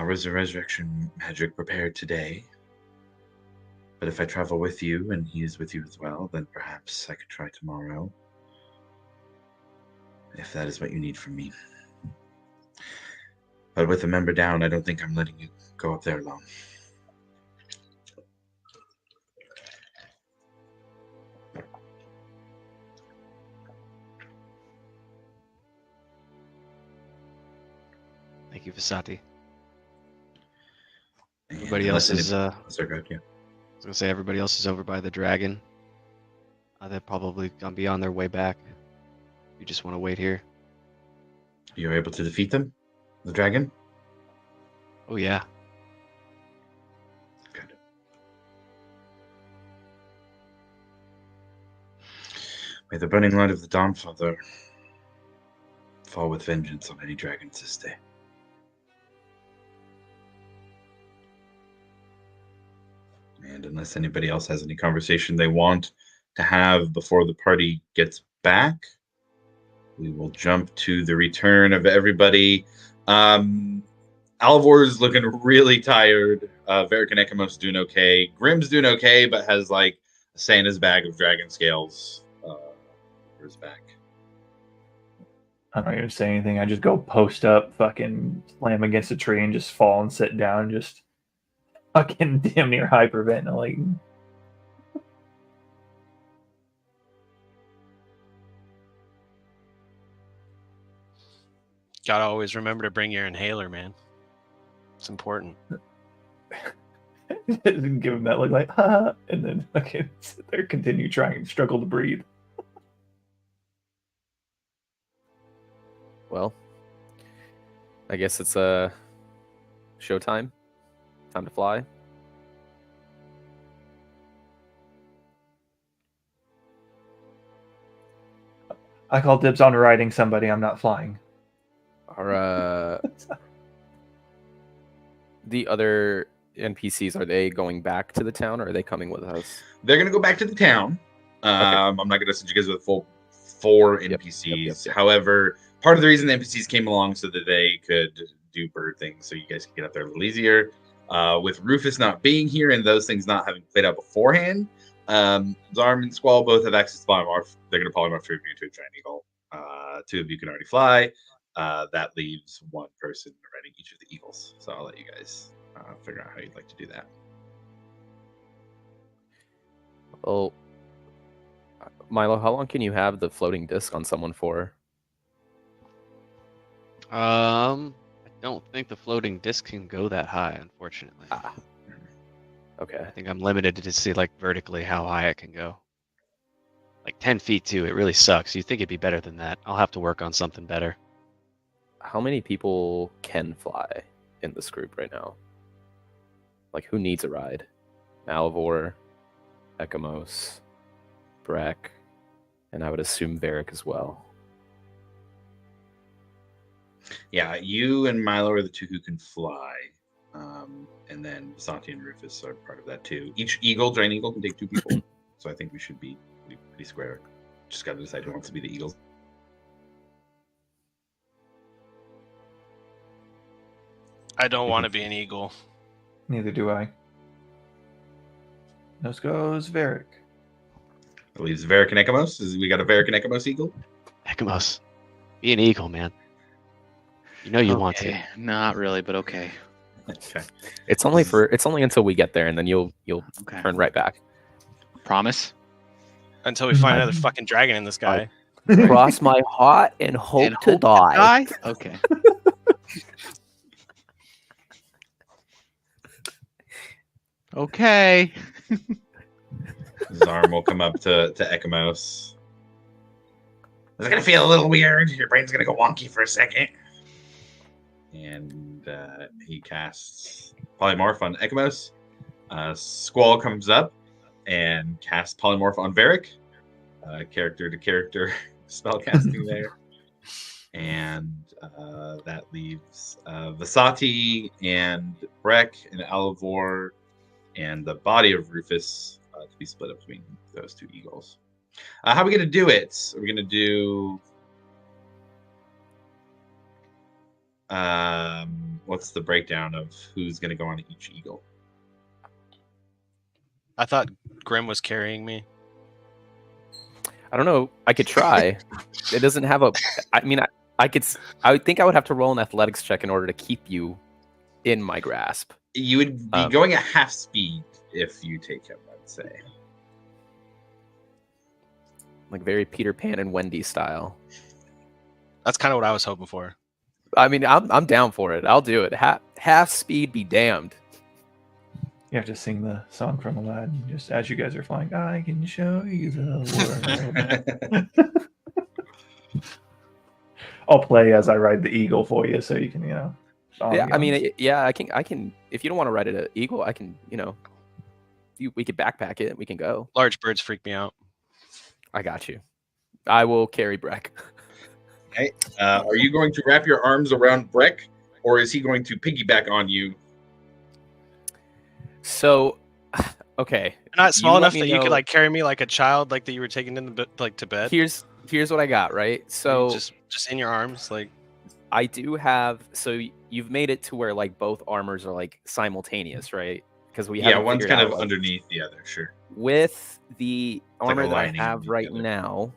resurrection magic prepared today. But if I travel with you and he is with you as well, then perhaps I could try tomorrow. If that is what you need from me. But with the member down, I don't think I'm letting you go up there alone. Thank you, Vasati. And Everybody unless else is. any- Sorry, go ahead, yeah. I was gonna say everybody else is over by the dragon. They're probably gonna be on their way back. You just want to wait here. You're able to defeat them? The dragon? Oh yeah. Good. May the burning light of the Dawnfather fall with vengeance on any dragons this day. And unless anybody else has any conversation they want to have before the party gets back, we will jump to the return of everybody. Alvor is looking really tired. Varric and Ekamos doing okay. Grim's doing okay, but has like a Santa's bag of dragon scales for his back. I don't even say anything. I just go post up, fucking slam against a tree, and just fall and sit down, just fucking damn near hyperventilating. Gotta always remember to bring your inhaler, man. It's important. Give him that look like, ha, and then fucking sit there, continue trying to struggle to breathe. Well, I guess it's showtime. Time to fly. I call dibs on riding somebody. I'm not flying. Our the other NPCs, are they going back to the town or are they coming with us? They're gonna go back to the town. I'm not gonna send you guys with full 4 Yep, NPCs. yep. However, part of the reason the NPCs came along so that they could do bird things, so you guys could get up there a little easier. With Rufus not being here and those things not having played out beforehand, Zarm and Squall both have access to polymorph. They're gonna polymorph 3 of you into a giant eagle. 2 of you can already fly. That leaves 1 person riding each of the eagles. So I'll let you guys figure out how you'd like to do that. Well, Milo, how long can you have the floating disc on someone for? I don't think the floating disc can go that high, unfortunately. Okay. I think I'm limited to see like vertically how high it can go. Like 10 feet too. It really sucks. You'd think it'd be better than that. I'll have to work on something better. How many people can fly in this group right now? Like, who needs a ride? Malivore, Ekamos, Breck, and I would assume Varric as well. Yeah, you and Milo are the 2 who can fly. And then Santi and Rufus are part of that too. Each giant eagle can take 2 people. So I think we should be pretty square. Just got to decide who wants to be the eagles. I don't want to be an eagle. Neither do I. Those goes Varric. It leaves Varric and Ekamos. We got a Varric and Ekamos eagle. Ekamos, be an eagle, man. You know you want to. Okay, not really, but okay. Okay. It's only until we get there, and then you'll Okay. turn right back. Promise. Until we find another fucking dragon in the sky. Cross my heart and hope And to die. Okay. Okay. Zarm will come up to Ekamos. It's gonna feel a little weird. Your brain's gonna go wonky for a second. And he casts Polymorph on Ekamos. Squall comes up and casts Polymorph on Varric. Character to character spell casting there. And that leaves Vasati and Breck and Alivor and the body of Rufus to be split up between those 2 eagles. How are we going to do it? Are we going to do... what's the breakdown of who's going to go on each eagle? I thought Grim was carrying me. I don't know. I could try. It doesn't have a. I mean, I would think I would have to roll an athletics check in order to keep you in my grasp. You would be going at half speed if you take him, I'd say. Like very Peter Pan and Wendy style. That's kind of what I was hoping for. I mean, I'm down for it. I'll do it. Half speed be damned. You have to sing the song from Aladdin just as you guys are flying. I can show you the world. I'll play as I ride the eagle for you, so you can, Yeah, I mean, yeah, I can. If you don't want to ride it at Eagle, I can. We could backpack it. We can go. Large birds freak me out. I got you. I will carry Breck. Okay. Are you going to wrap your arms around Breck, or is he going to piggyback on you? So, okay. You're not small let enough me that you could know- like carry me like a child, like that you were taking in the like to bed. Here's what I got. Right. So just in your arms, like. I do have. So you've made it to where like both armors are like simultaneous, right? Because we haven't one's figured kind out, of like, underneath the other. Sure. with the like armor that I aligning have right together. now.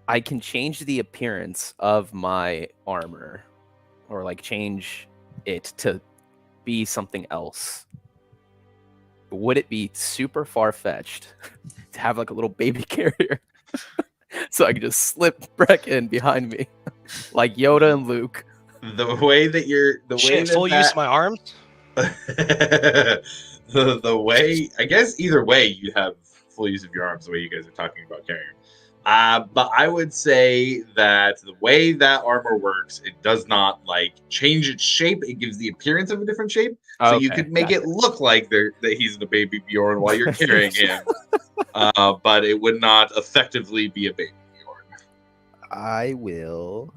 I can change the appearance of my armor, or like change it to be something else. Would it be super far-fetched to have like a little baby carrier so I can just slip Breck in behind me like Yoda and Luke? The way that you're Shit, full use of my arms. the way, I guess either way you have full use of your arms, the way you guys are talking about carrying. But I would say that the way that armor works, it does not like change its shape. It gives the appearance of a different shape. So you Okay, could make gotcha. it look like that he's in a baby Bjorn while you're carrying him. But it would not effectively be a baby Bjorn. I will.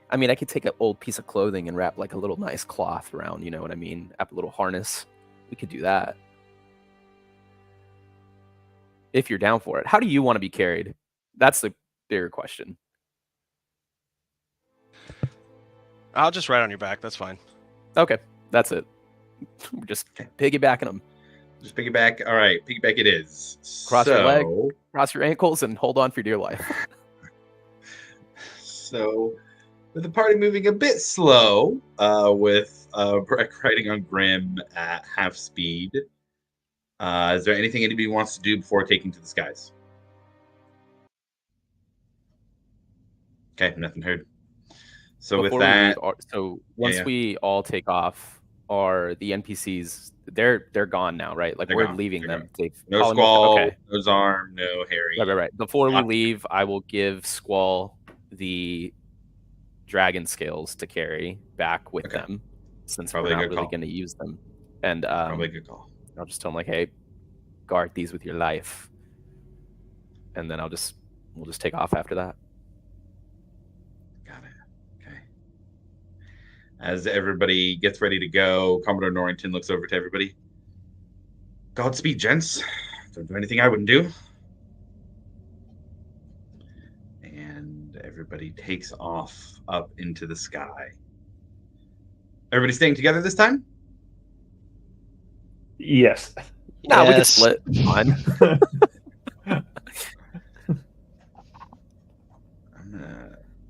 I mean, I could take an old piece of clothing and wrap like a little nice cloth around, you know what I mean? Wrap a little harness. We could do that. If you're down for it. How do you want to be carried? That's the bigger question. I'll just ride on your back. That's fine. Okay, that's it. We're just piggybacking them. Just piggyback. All right, piggyback it is. Cross your leg, cross your ankles, and hold on for dear life. So, with the party moving a bit slow, with Breck riding on Grim at half speed, is there anything anybody wants to do before taking to the skies? Okay, nothing heard. So Before with that, once we all take off, are the NPCs they're gone now, right? Like They're we're gone. leaving They're them. no Colin, Squall, okay. no Zarm, no Harry. Right. Before we leave, I will give Squall the dragon scales to carry back with them, since Probably we're a not good really call. going to use them. And Probably a good call. I'll just tell them like, hey, guard these with your life, and then we'll just take off after that. Got it. Okay. As everybody gets ready to go, Commodore Norrington looks over to everybody. Godspeed, gents. Don't do anything I wouldn't do. And everybody takes off up into the sky. Everybody staying together this time? Yes. No, we can Yes. split. Fine.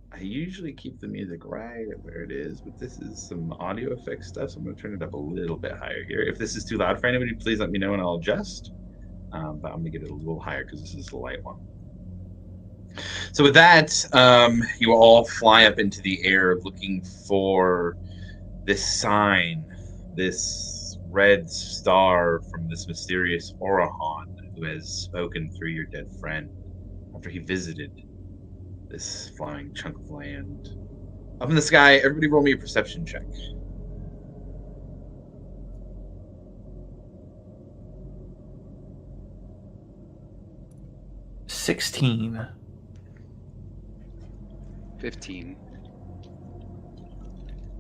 I usually keep the music right at where it is, but this is some audio effects stuff, so I'm going to turn it up a little bit higher here. If this is too loud for anybody, please let me know and I'll adjust. But I'm going to get it a little higher because this is the light one. So with that, you all fly up into the air looking for this sign, this red star from this mysterious Orahan who has spoken through your dead friend after he visited this flying chunk of land. Up in the sky, everybody roll me a perception check. $16. 15.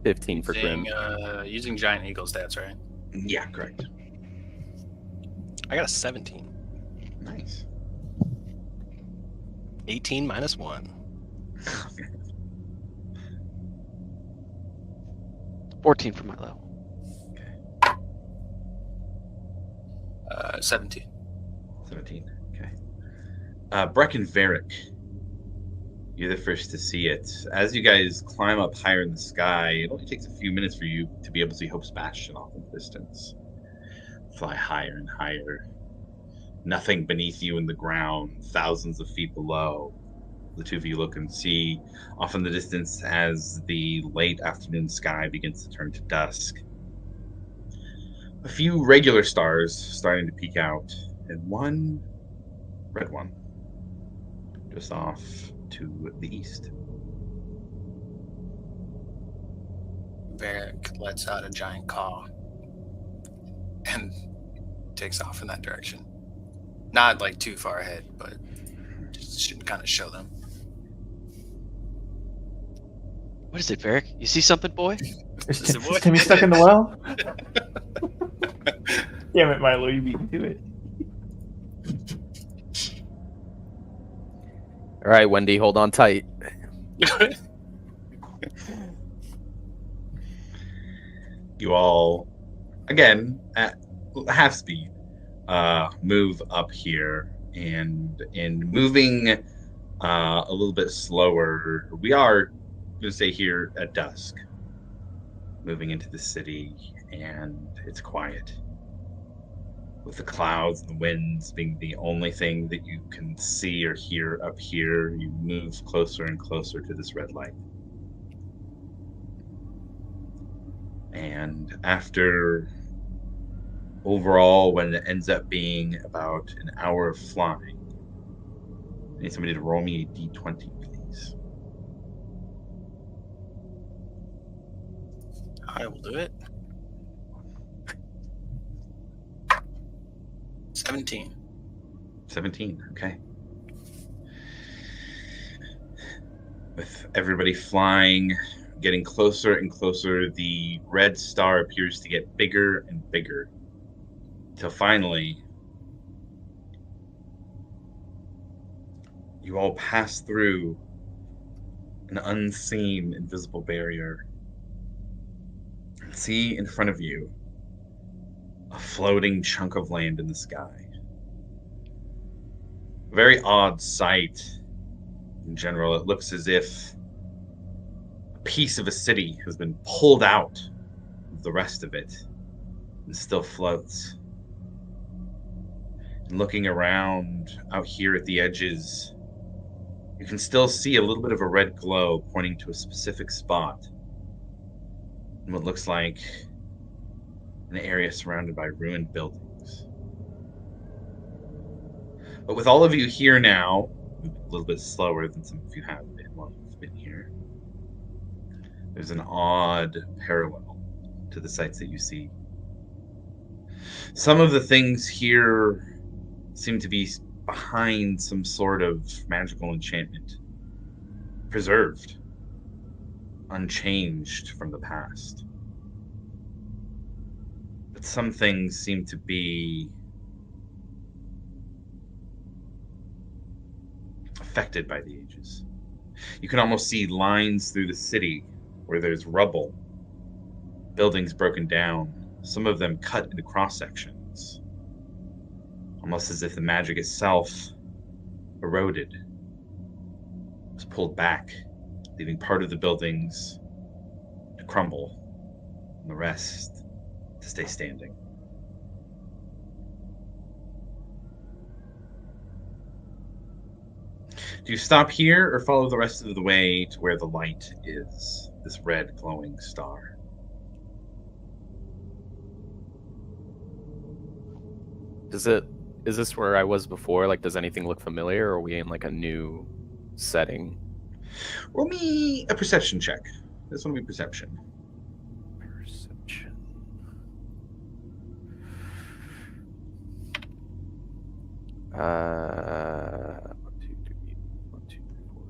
15 for Grim. Using giant eagle stats, right? Yeah, correct. I got a 17. Nice. 18 minus 1. 14 for Milo. 17. 17. Okay. Breck and Varric, you're the first to see it. As you guys climb up higher in the sky, it only takes a few minutes for you to be able to see Hope's Bastion off in the distance. Fly higher and higher. Nothing beneath you in the ground, thousands of feet below. The two of you look and see off in the distance as the late afternoon sky begins to turn to dusk. A few regular stars starting to peek out, and one red one just off to the east. Varric lets out a giant caw and takes off in that direction. Not like too far ahead, but just should kind of show them. What is it, Varric? You see something, boy? Is Is it what? Timmy stuck in the well? Damn it, Milo, you beat me to it. All right, Wendy, hold on tight. You all, again, at half speed, move up here, and in moving a little bit slower, we are going to stay here at dusk, moving into the city, and it's quiet. With the clouds and the winds being the only thing that you can see or hear up here, you move closer and closer to this red light. And after overall, when it ends up being about an hour of flying, I need somebody to roll me a d20, please. I will do it. 17. 17, okay. With everybody flying, getting closer and closer, the red star appears to get bigger and bigger. Till finally, you all pass through an unseen, invisible barrier and see in front of you a floating chunk of land in the sky. A very odd sight in general. It looks as if a piece of a city has been pulled out of the rest of it and still floats. And looking around out here at the edges, you can still see a little bit of a red glow pointing to a specific spot in what looks like an area surrounded by ruined buildings. But with all of you here now, a little bit slower than some of you have been while you've been here, there's an odd parallel to the sights that you see. Some of the things here seem to be behind some sort of magical enchantment, preserved, unchanged from the past. But some things seem to be affected by the ages. You can almost see lines through the city where there's rubble, buildings broken down, some of them cut into cross sections, almost as if the magic itself eroded, was pulled back, leaving part of the buildings to crumble and the rest to stay standing. Do you stop here or follow the rest of the way to where the light is, this red glowing star? Is this where I was before? Like, does anything look familiar, or are we in like a new setting? Roll me a perception check. This one will be perception. Perception.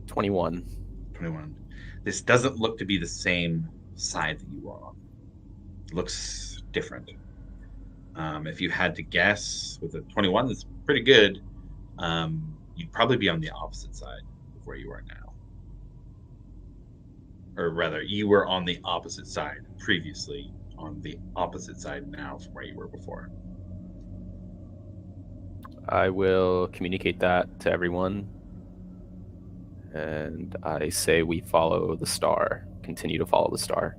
21. 21. This doesn't look to be the same side that you are on. It looks different. If you had to guess, with a 21, that's pretty good. You'd probably be on the opposite side of where you are now. Or rather, you were on the opposite side previously, on the opposite side now from where you were before. I will communicate that to everyone. And I say we follow the star. Continue to follow the star.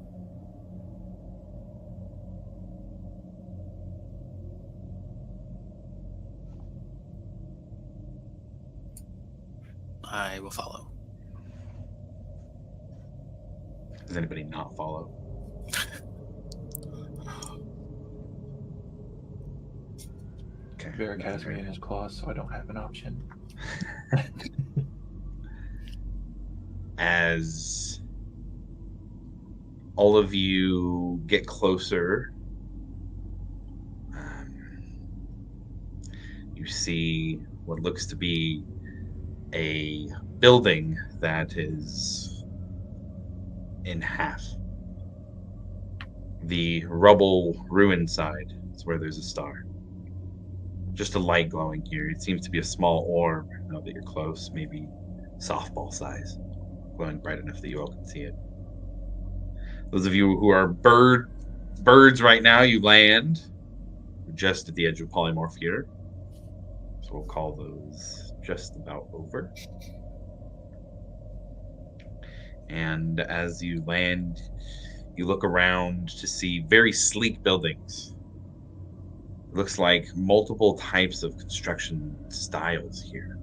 I will follow. Does anybody not follow? Okay. Varric has me in his claws, so I don't have an option. As all of you get closer, you see what looks to be a building that is in half. The rubble ruin side is where there's a star. Just a light glowing here. It seems to be a small orb now that you're close, maybe softball size, glowing bright enough that you all can see it. Those of you who are birds right now, you land just at the edge of polymorph here. So we'll call those just about over. And as you land, you look around to see very sleek buildings. It looks like multiple types of construction styles here.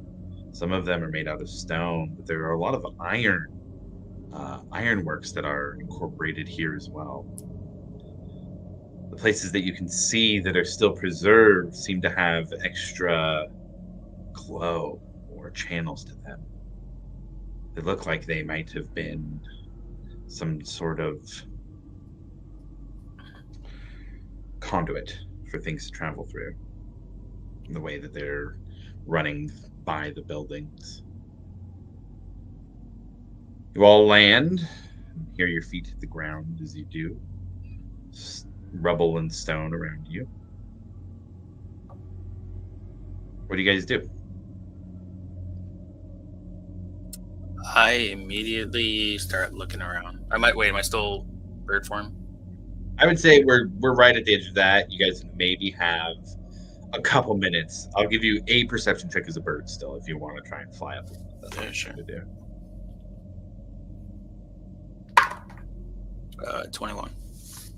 Some of them are made out of stone, but there are a lot of ironworks that are incorporated here as well. The places that you can see that are still preserved seem to have extra glow or channels to them. They look like they might have been some sort of conduit for things to travel through, in the way that they're running by the buildings. You all land. Hear your feet hit the ground as you do. Rubble and stone around you. What do you guys do? I immediately start looking around. Am I still bird form? I would say we're right at the edge of that. You guys maybe have a couple minutes. I'll give you a perception check as a bird still if you want to try and fly up. That's Yeah, sure. to do. 21.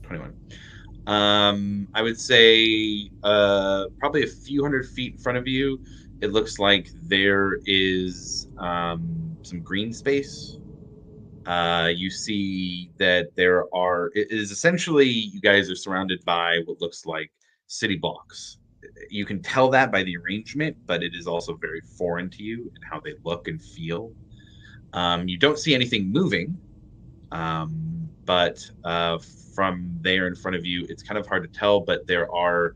21. I would say probably a few hundred feet in front of you. It looks like there is some green space. You see that it is essentially, you guys are surrounded by what looks like city blocks. You can tell that by the arrangement, but it is also very foreign to you and how they look and feel. You don't see anything moving, but from there in front of you, it's kind of hard to tell, but there are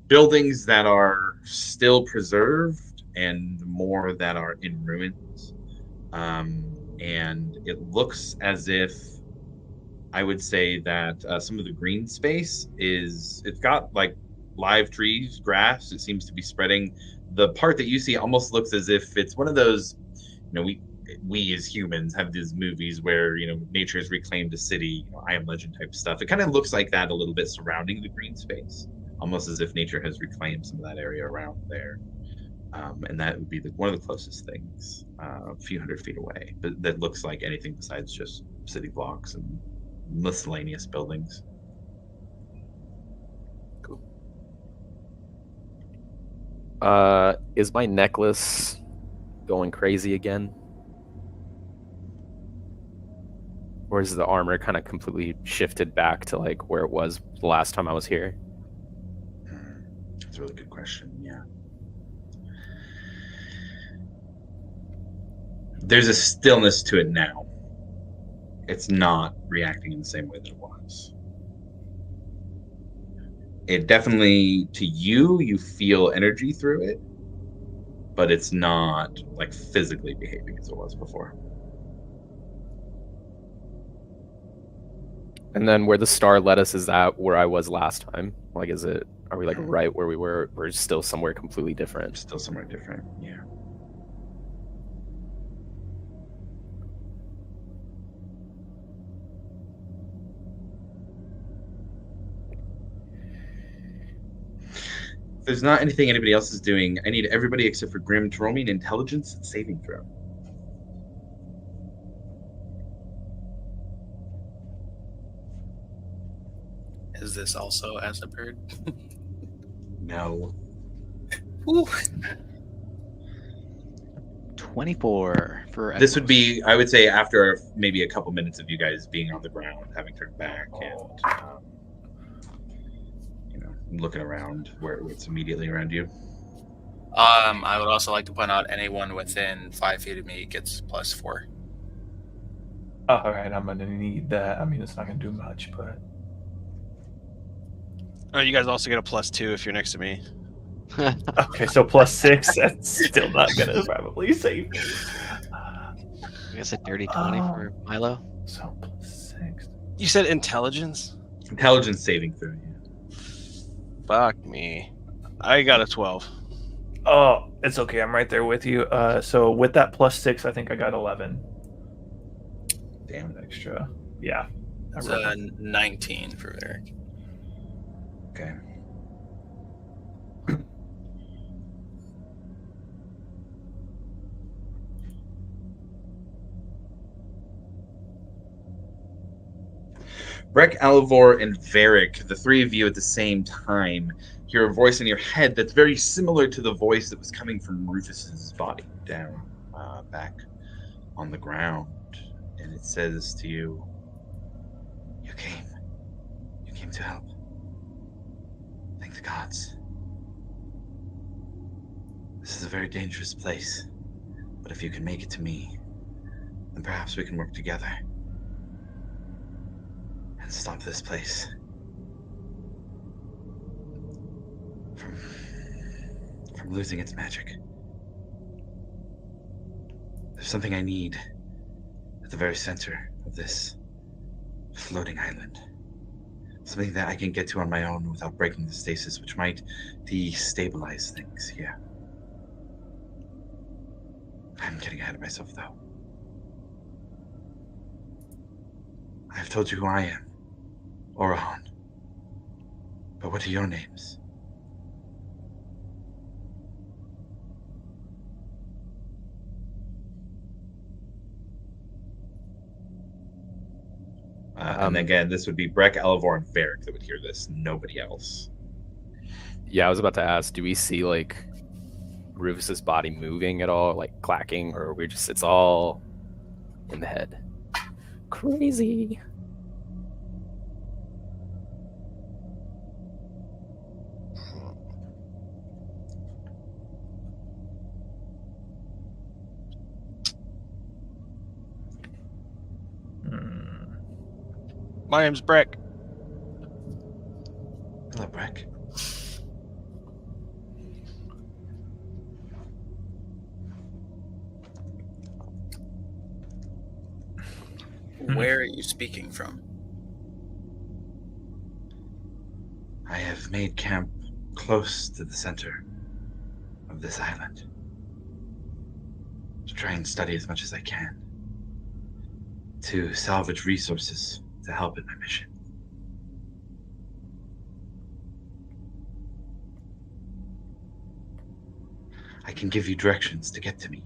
buildings that are still preserved and more that are in ruins. And it looks as if, I would say that some of the green space it's got like live trees, grass. It seems to be spreading. The part that you see almost looks as if it's one of those, we as humans have these movies where, nature has reclaimed a city, I Am Legend type stuff. It kind of looks like that a little bit surrounding the green space, almost as if nature has reclaimed some of that area around there. And that would be one of the closest things, a few hundred feet away, but that looks like anything besides just city blocks and miscellaneous buildings. Cool. Is my necklace going crazy again? Or is the armor kind of completely shifted back to like where it was the last time I was here? That's a really good question. Yeah. There's a stillness to it now. It's not reacting in the same way that it was. It definitely, to you feel energy through it, but it's not like physically behaving as it was before. And then where the star led us, is that where I was last time? Like, are we like right where we were? We're still somewhere completely different. Still somewhere different, yeah. If there's not anything anybody else is doing, I need everybody except for Grim to roll me an intelligence saving throw. Is this also as a bird? No. Ooh. 24 for This would Equus. be, I would say, after maybe a couple minutes of you guys being on the ground, having turned back, and looking around where it's immediately around you. I would also like to point out anyone within 5 feet of me gets +4. Oh, all right, I'm gonna need that. I mean, it's not gonna do much, but Oh, you guys also get a +2 if you're next to me. okay. So +6. That's still not gonna probably save me. I guess a dirty 20 for Milo. So +6. You said intelligence? Intelligence saving throw. Yeah. Fuck me. I got a 12. Oh, it's okay. I'm right there with you. So with that +6, I think I got 11. Damn. Extra. Yeah. It's a 19 for Eric. Okay. Breck, Alivor, and Varric, the three of you at the same time, hear a voice in your head that's very similar to the voice that was coming from Rufus's body down back on the ground. And it says to you, You came to help. Thank the gods. This is a very dangerous place, but if you can make it to me, then perhaps we can work together and stop this place from losing its magic. There's something I need that the very center of this floating island. Something that I can get to on my own without breaking the stasis, which might destabilize things here. I'm getting ahead of myself, though. I've told you who I am, Orahan. But what are your names? And again, this would be Breck, Elivor, and Varric that would hear this. Nobody else. Yeah, I was about to ask, do we see like Rufus's body moving at all, like clacking, or we just it's all in the head? Crazy. My name's Breck. Hello, Breck. Where are you speaking from? I have made camp close to the center of this island to try and study as much as I can, to salvage resources to help in my mission. I can give you directions to get to me,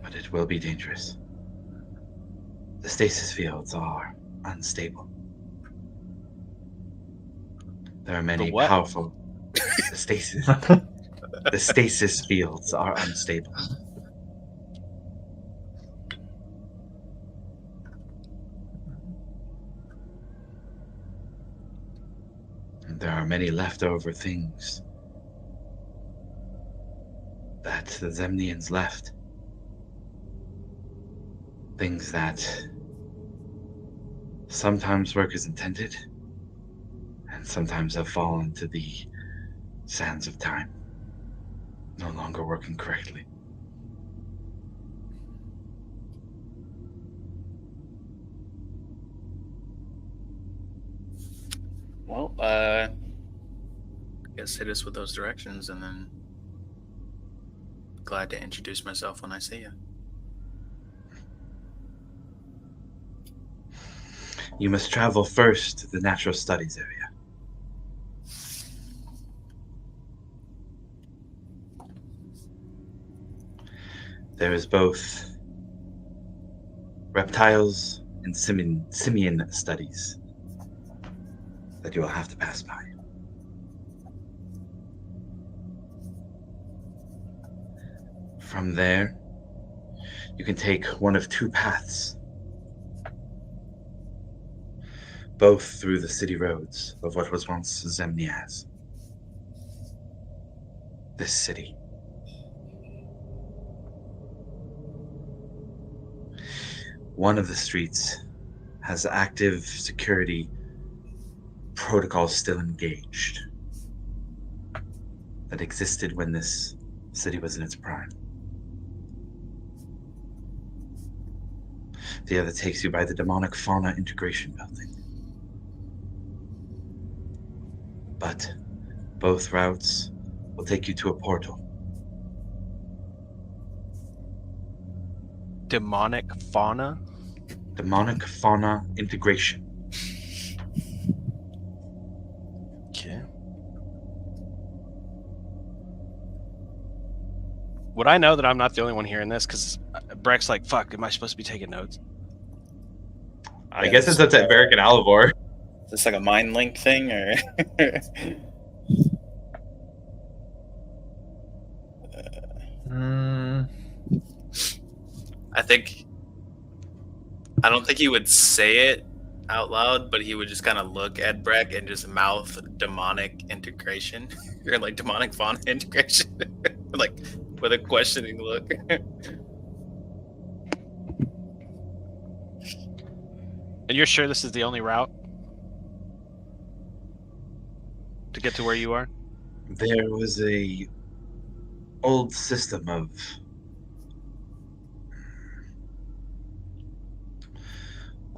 but it will be dangerous. The stasis fields are unstable. There are many what? powerful. The stasis fields are unstable. And there are many leftover things that the Zemnians left. Things that sometimes work as intended, and sometimes have fallen to the sands of time, no longer working correctly. Well, guess hit us with those directions, and then glad to introduce myself when I see you. You must travel first to the natural studies area. There is both reptiles and simian studies that you will have to pass by. From there, you can take one of two paths, both through the city roads of what was once Zemniaz. This city. One of the streets has active security protocols still engaged that existed when this city was in its prime. The other takes you by the Demonic Fauna Integration Building. But both routes will take you to a portal. Demonic fauna? Demonic Fauna Integration. Okay. Would I know that I'm not the only one hearing this? Because Breck's like, fuck, am I supposed to be taking notes? I guess it's up to Varric and Alivor. Is this like a mind link thing, or? I don't think he would say it out loud, but he would just kind of look at Breck and just mouth demonic integration, or like demonic fauna integration, like with a questioning look. And you're sure this is the only route to get to where you are? There was a old system of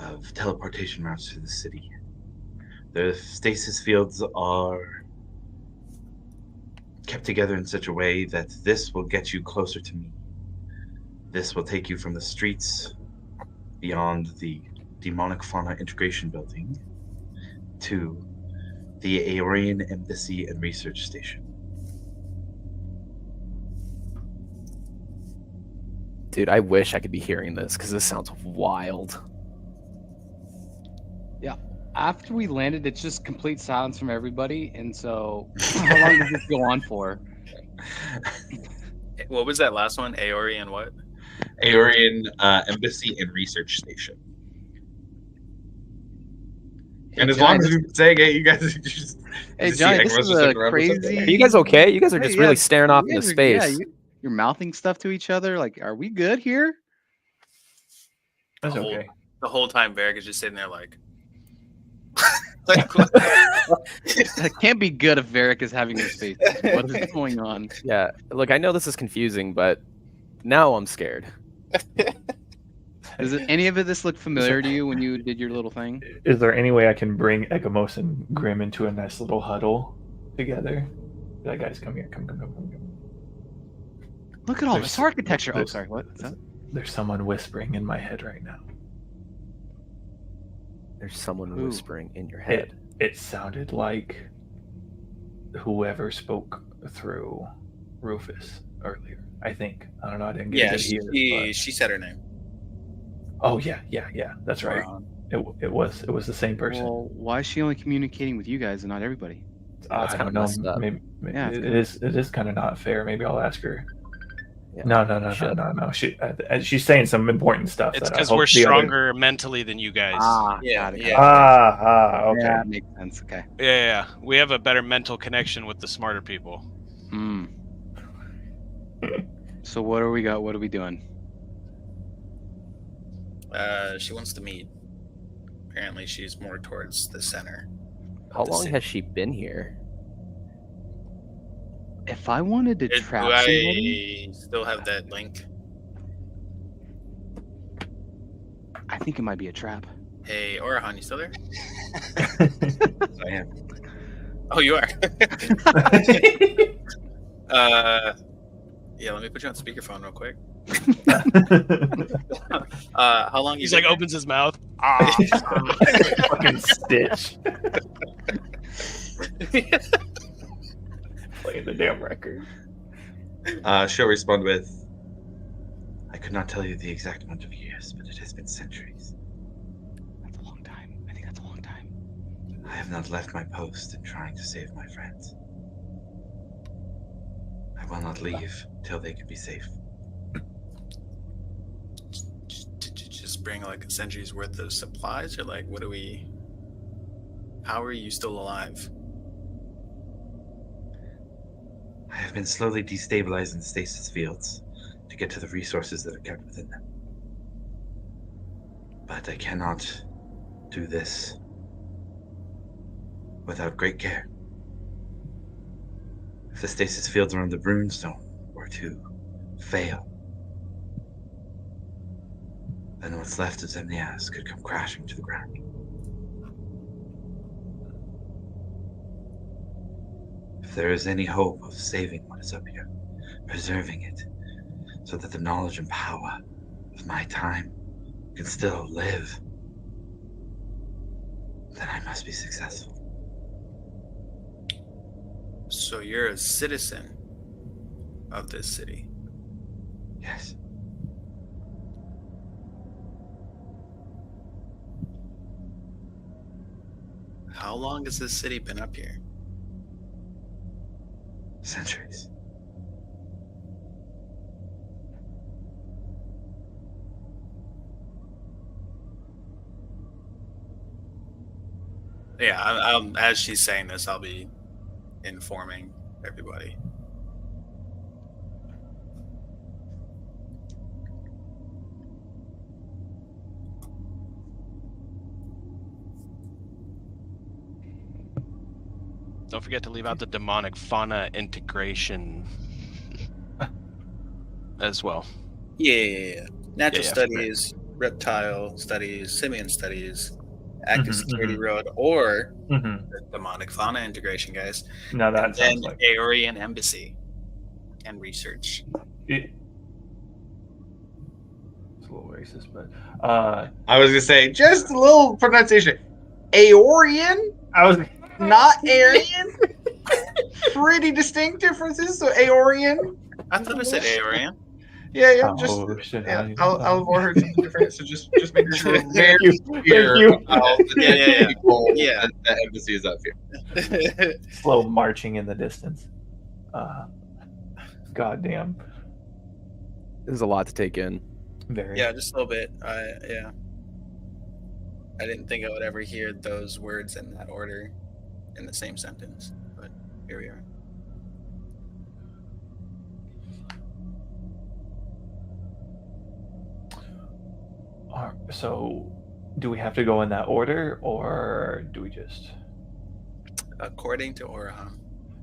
of teleportation routes to the city. The stasis fields are kept together in such a way that this will get you closer to me. This will take you from the streets beyond the Demonic Fauna Integration Building to the Aeorian Embassy and Research Station. Dude, I wish I could be hearing this because this sounds wild. After we landed, it's just complete silence from everybody. And so, how long does this go on for? What was that last one? Aeorian what? Aeorian Embassy and Research Station. And as long as you're saying it, you guys are just. Hey, Johnny, this is a crazy. Are you guys okay? You guys are just really staring off into space. You're mouthing stuff to each other. Like, are we good here? That's The whole- okay. The whole time, Varric is just sitting there like. That can't be good if Varric is having his face. What is going on? Yeah, look, I know this is confusing, but now I'm scared. Does any of this look familiar to you when you did your little thing? Is there any way I can bring Egamos and Grim into a nice little huddle together? Like, guys, come here. Come. Look at all There's- this architecture. Oh, there's- sorry. What? Is that? There's someone whispering in my head right now. There's someone Who? whispering in your head. It sounded like whoever spoke through Rufus earlier. I think. I don't know. I didn't get Yeah, to hear. she said her name. Oh yeah. That's right. It was the same person. Well, why is she only communicating with you guys and not everybody? That's I kinda don't know. messed up. Maybe Yeah, it's it is kind of not fair. Maybe I'll ask her. Yeah. No. She's saying some important stuff. It's that I because hope we're the other- stronger mentally than you guys. Yeah, got it. yeah. Okay. Yeah, that makes sense. Okay. Yeah. We have a better mental connection with the smarter people. Hmm. So what do we got? What are we doing? She wants to meet. Apparently, she's more towards the center. How the long city. has she been here? If I wanted to Do trap somebody, I still have that link? I think it might be a trap. Hey, Orahan, you still there? I am. Oh, you are. Yeah, let me put you on speakerphone real quick. How long? He's you like been opens his mouth. Fucking Stitch. Playing the damn record. She'll respond with, I could not tell you the exact amount of years, but it has been centuries. That's a long time. I think that's a long time. I have not left my post in trying to save my friends. I will not leave till they can be safe. Did you just bring like a century's worth of supplies, or like what do we? How are you still alive? I have been slowly destabilizing the stasis fields to get to the resources that are kept within them. But I cannot do this without great care. If the stasis fields around the runestone were to fail, then what's left of Zemnias could come crashing to the ground. If there is any hope of saving what is up here, preserving it, so that the knowledge and power of my time can still live, then I must be successful. So you're a citizen of this city. Yes. How long has this city been up here? Centuries. Yeah, I'm, as she's saying this, I'll be informing everybody. Don't forget to leave out the demonic fauna integration as well. Yeah. Natural Yeah, studies, reptile studies, simian studies, active Mhm, security mhm. road, or Mm-hmm. the demonic fauna integration, guys. Now that And then sounds like Aeorian embassy and research. it. It's a little racist, but I was gonna say just a little pronunciation. Aeorian, I was not Aryan. Pretty distinct differences. So Aeorian. I thought it said Aeorian. Yeah, just Oh, shit, yeah. I- Alvor heard something different, so just making sure we're very Thank you. clear Thank you. about the Yeah. people Yeah. that embassy is up here. slow marching in the distance. Goddamn. There's a lot to take in. Very. Yeah, just a little bit. Yeah. I didn't think I would ever hear those words in that order in the same sentence, but here we are. So, do we have to go in that order, or do we just According to Orahan.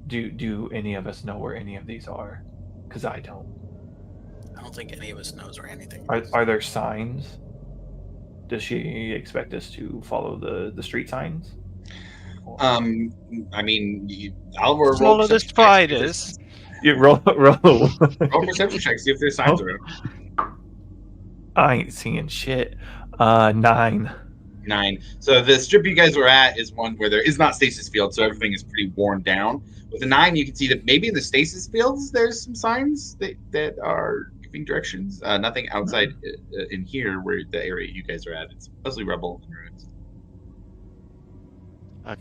do any of us know where any of these are? Because I don't. I don't think any of us knows where anything is. Are there signs? Does she expect us to follow the street signs? I mean, Alvor Follow roll the perception check, see if spiders. You roll. Roll perception check. See if there's signs Oh. around. I ain't seeing shit. 9. 9. So the strip you guys were at is one where there is not stasis field, so everything is pretty worn down. With the 9, you can see that maybe in the stasis fields there's some signs that are giving directions. Nothing outside in here where the area you guys are at. It's mostly rubble and ruins.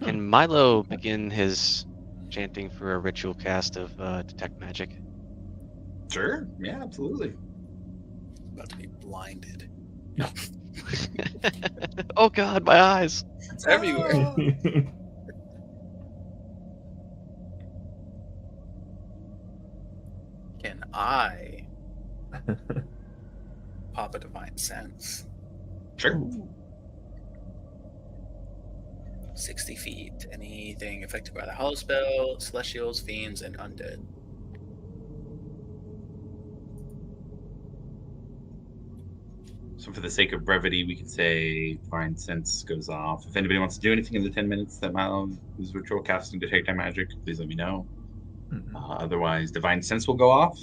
Can Milo begin his chanting for a ritual cast of detect magic? Sure. Yeah, absolutely. About to be blinded. Oh God, my eyes! It's everywhere. Can I pop a divine sense? Sure. 60 feet. Anything affected by the hollow spell, celestials, fiends, and undead. So for the sake of brevity, we could say Divine Sense goes off. If anybody wants to do anything in the 10 minutes that Milo is ritual casting Detect Magic, please let me know. Otherwise, Divine Sense will go off.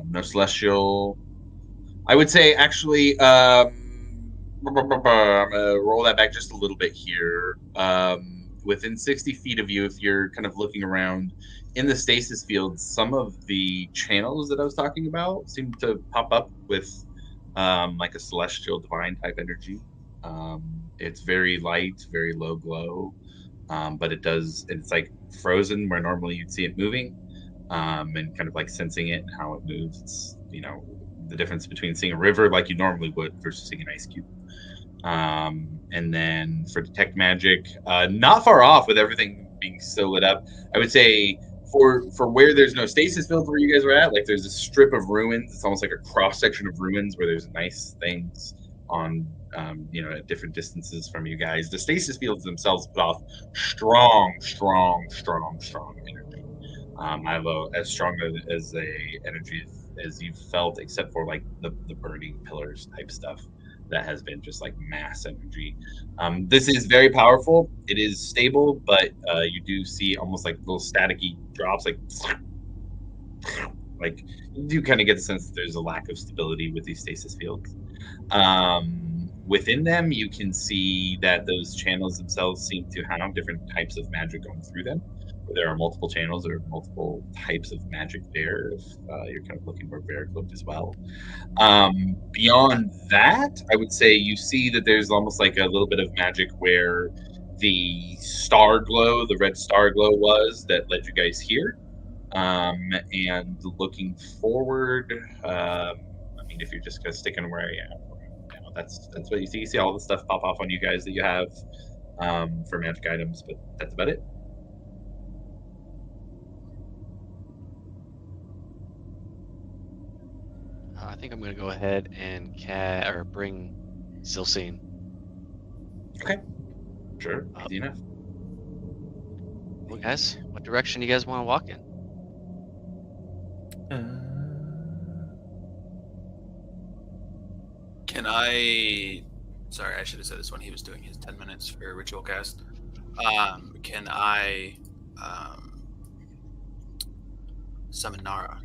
No Celestial. I would say, actually, I'm going to roll that back just a little bit here. Within 60 feet of you, if you're kind of looking around in the stasis field, some of the channels that I was talking about seem to pop up with like a celestial divine type energy. It's very light, very low glow, but it's like frozen where normally you'd see it moving, and kind of like sensing it and how it moves. It's, the difference between seeing a river like you normally would versus seeing an ice cube. And then for detect magic, not far off with everything being so lit up, I would say for where there's no stasis field where you guys were at, like there's a strip of ruins. It's almost like a cross section of ruins where there's nice things on, at different distances from you guys. The stasis fields themselves put off strong energy. I have as strong as a energy as you've felt, except for like the burning pillars type stuff. That has been just like mass energy. This is very powerful. It is stable, but you do see almost like little staticky drops, like you do kind of get the sense that there's a lack of stability with these stasis fields. Within them, you can see that those channels themselves seem to have different types of magic going through them. There are multiple channels, there are multiple types of magic there, if you're kind of looking where Varric looked as well. Beyond that, I would say you see that there's almost like a little bit of magic where the star glow, the red star glow was that led you guys here. And looking forward, if you're just kind of sticking where I am, that's what you see. You see all the stuff pop off on you guys that you have for magic items, but that's about it. I think I'm gonna go ahead and bring Silsine. Okay. Sure. Easy enough. Well, guys, what direction do you guys want to walk in? Can I? Sorry, I should have said this when he was doing his 10 minutes for ritual cast. Can I summon Nara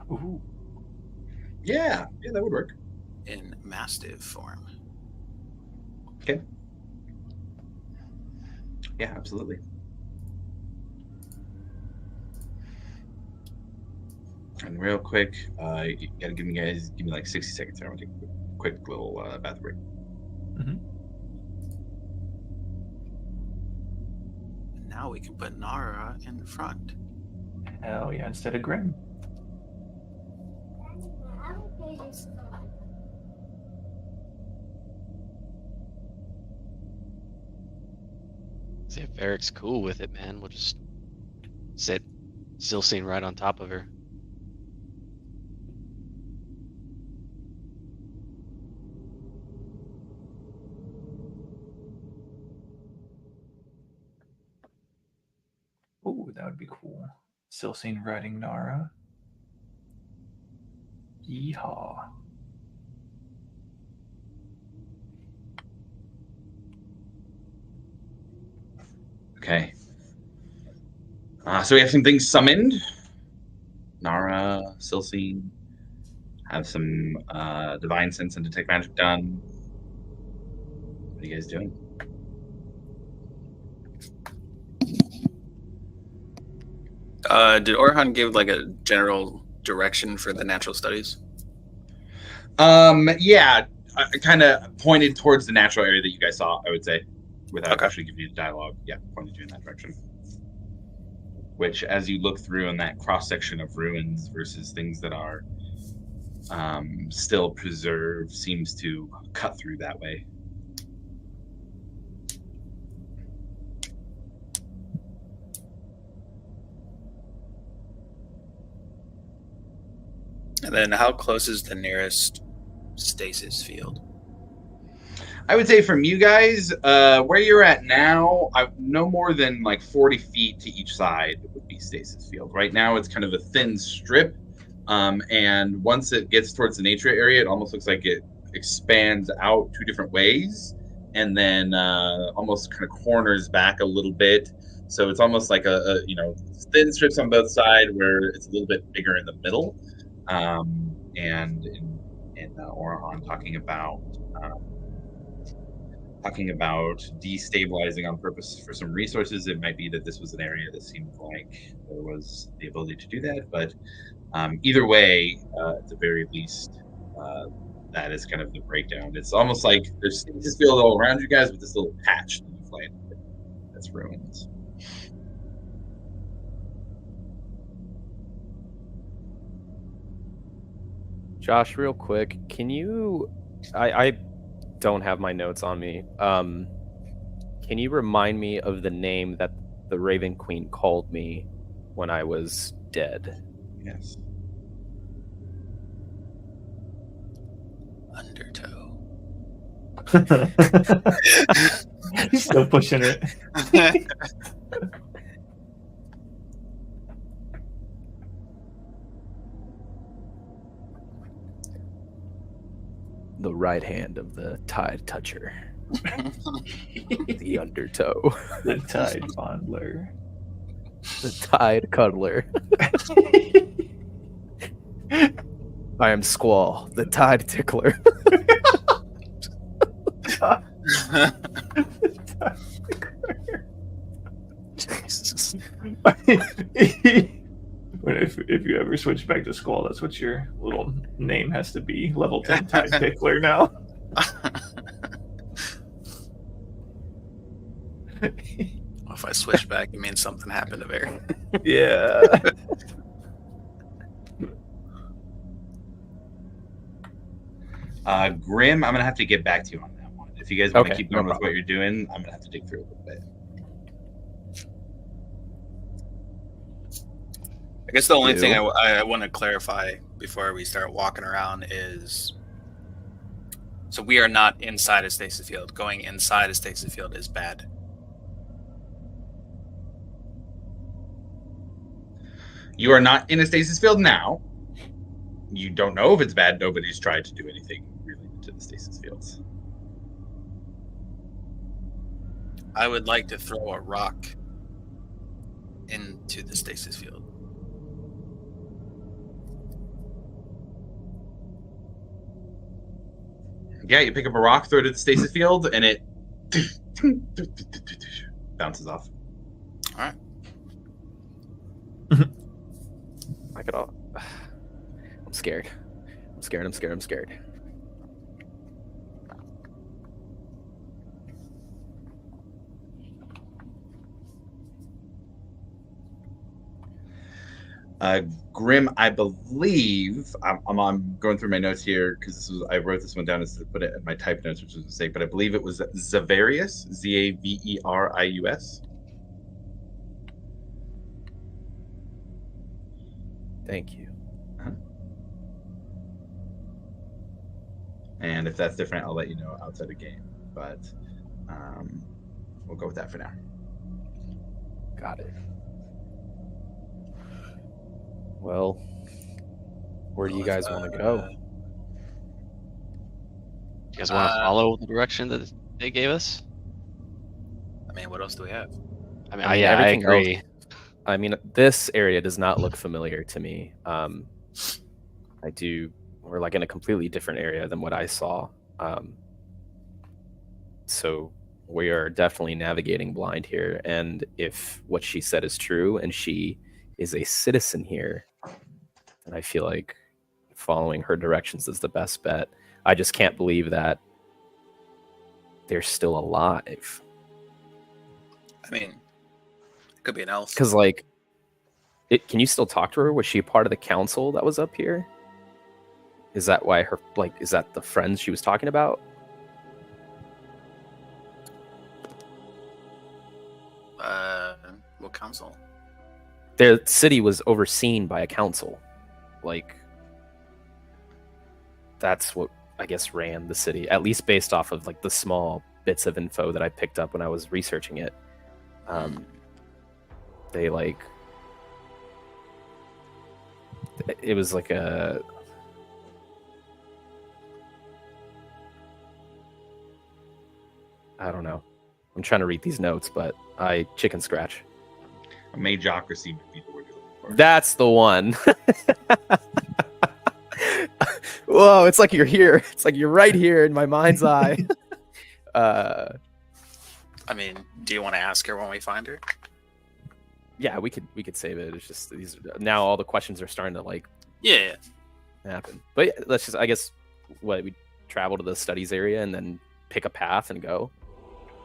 Ooh. Yeah, that would work. in mastiff form? Okay. Yeah, absolutely. And real quick, you gotta give me like 60 seconds. I want to take a quick little bath break. Now we can put Nara in the front. Hell yeah, instead of Grim. See if Eric's cool with it, man. We'll just sit Silsine right on top of her. Ooh, that would be cool. Silsine riding Nara. Yeehaw. Okay. So we have some things summoned. Nara, Silsine. Have some divine sense and detect magic done. What are you guys doing? Did Orhan give like a general direction for the natural studies? Yeah, I kind of pointed towards the natural area that you guys saw, I would say, without actually giving you the dialogue. Yeah, pointed you in that direction. Which, as you look through in that cross-section of ruins versus things that are still preserved, seems to cut through that way. And then how close is the nearest stasis field? I would say from you guys, where you're at now, no more than like 40 feet to each side would be stasis field. Right now, it's kind of a thin strip, and once it gets towards the nature area, it almost looks like it expands out two different ways, and then almost kind of corners back a little bit. So it's almost like a thin strips on both sides where it's a little bit bigger in the middle. And in Orhan talking about destabilizing on purpose for some resources. It might be that this was an area that seemed like there was the ability to do that, but either way, at the very least, that is kind of the breakdown. It's almost like there's stasis field all around you guys with this little patch that you've landed. That's ruins. Josh, real quick, can you? I don't have my notes on me. Can you remind me of the name that the Raven Queen called me when I was dead? Yes. Undertow. He's still pushing it. The right hand of the Tide Toucher. The Undertow. The Tide Fondler. The Tide Cuddler. I am Squall, the Tide Tickler. Jesus. If you ever switch back to Squall, that's what your little name has to be. Level 10 Tide Tickler now. If I switch back, it means something happened to Bear. Yeah. Grim, I'm gonna have to get back to you on that one. If you guys want to Okay, keep going no with what you're doing, I'm gonna have to dig through a little bit. I guess the only thing I want to clarify before we start walking around is, so we are not inside a stasis field. Going inside a stasis field is bad. You are not in a stasis field now. You don't know if it's bad. Nobody's tried to do anything the stasis fields. I would like to throw a rock into the stasis field. Yeah, you pick up a rock, throw it at the stasis field, and it bounces off. All right. I could all. I'm scared. I'm scared. I'm scared. I'm scared. Grim, I believe I'm going through my notes here because I wrote this one down as to put it in my type notes, which was a mistake. But I believe it was Zaverius, Zaverius. Thank you. And if that's different, I'll let you know outside the game. But we'll go with that for now. Got it. Well, where do you guys want to go? You guys want to follow the direction that they gave us? I mean, what else do we have? I mean, yeah, I everything agree. else- I mean, this area does not look familiar to me. We're like in a completely different area than what I saw. So we are definitely navigating blind here. And if what she said is true and she is a citizen here, then I feel like following her directions is the best bet. I just can't believe that they're still alive. I mean, it could be an elf. Because, can you still talk to her? Was she a part of the council that was up here? Is that why is that the friends she was talking about? What council? The city was overseen by a council. That's what I guess ran the city, at least based off of the small bits of info that I picked up when I was researching it. They it was like a I don't know. I'm trying to read these notes, but I chicken scratch. A mageocracy would be the word you're looking for. That's the one. Whoa, it's like you're here. It's like you're right here in my mind's eye. I mean, do you want to ask her when we find her? Yeah, we could save it. It's just now all the questions are starting to Yeah. happen. But yeah, let's just, I guess, we travel to the studies area and then pick a path and go.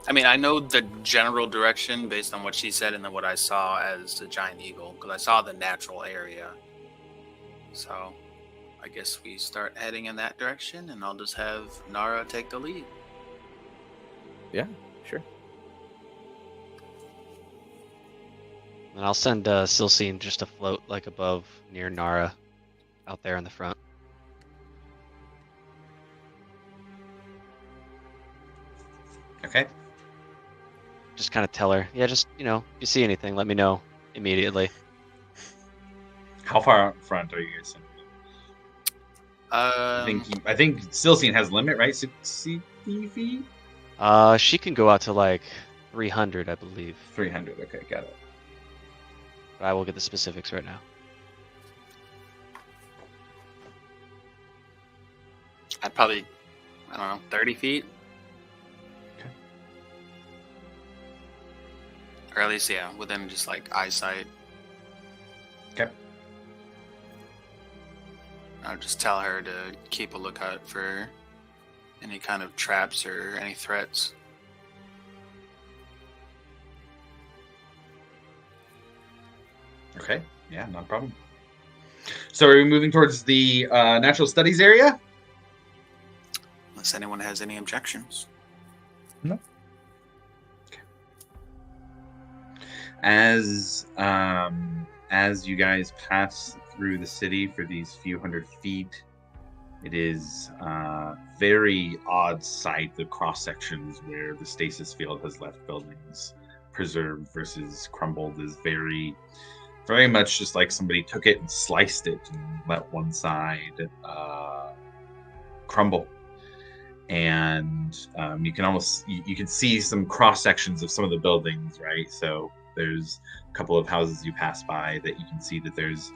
I mean, I know the general direction based on what she said and then what I saw as the giant eagle, because I saw the natural area. So I guess we start heading in that direction, and I'll just have Nara take the lead. Yeah, sure. And I'll send Silcine just to float above near Nara, out there in the front. Okay. Just kind of tell her, yeah, just if you see anything, let me know immediately. How far out in front are you guys sending? I think Silcine has a limit, right? 60 feet? She can go out to 300, I believe. 300. Okay, got it. But I will get the specifics right now. I'd probably, 30 feet. Okay. Or at least, yeah, within just eyesight. Okay. I'll just tell her to keep a lookout for any kind of traps or any threats. Okay. Yeah, no problem. So are we moving towards the natural studies area? Unless anyone has any objections. No. Okay. As you guys pass through the city for these few hundred feet, it is very odd sight, the cross sections where the stasis field has left buildings preserved versus crumbled is very much just like somebody took it and sliced it and let one side crumble. and you can almost you can see some cross sections of some of the buildings, right? So there's a couple of houses you pass by that you can see that there's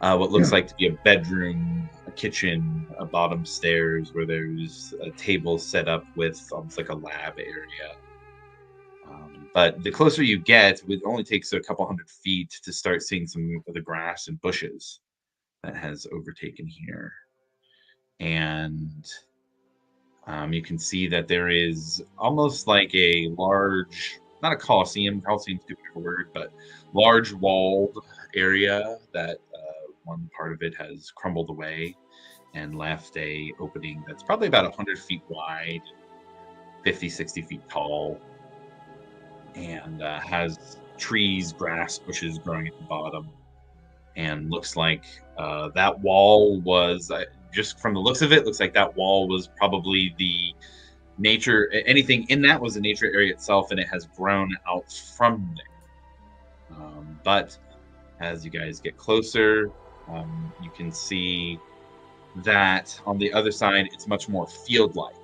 what looks like to be a bedroom, a kitchen, a bottom stairs where there's a table set up with almost like a lab area. But the closer you get, it only takes a couple hundred feet to start seeing some of the grass and bushes that has overtaken here. And you can see that there is almost like a large, not a coliseum's too big a word, but large walled area that one part of it has crumbled away and left a opening that's probably about 100 feet wide, 50, 60 feet tall, and has trees, grass, bushes growing at the bottom. And looks like that wall was, just from the looks of it, looks like that wall was probably the nature, anything in that was the nature area itself, and it has grown out from there. But as you guys get closer, you can see that on the other side, it's much more field-like,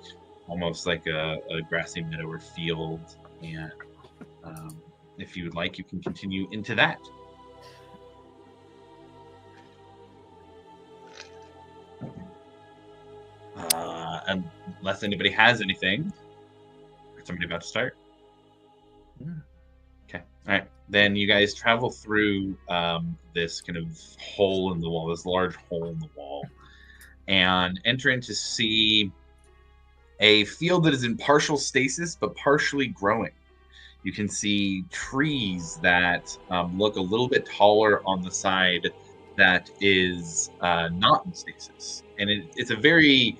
almost like a grassy meadow or field. And if you would like, you can continue into that. Unless anybody has anything. Is somebody about to start? Yeah. Okay. All right. Then you guys travel through this kind of hole in the wall, this large hole in the wall, and enter in to see a field that is in partial stasis but partially growing. You can see trees that look a little bit taller on the side that is not in stasis. And it's a very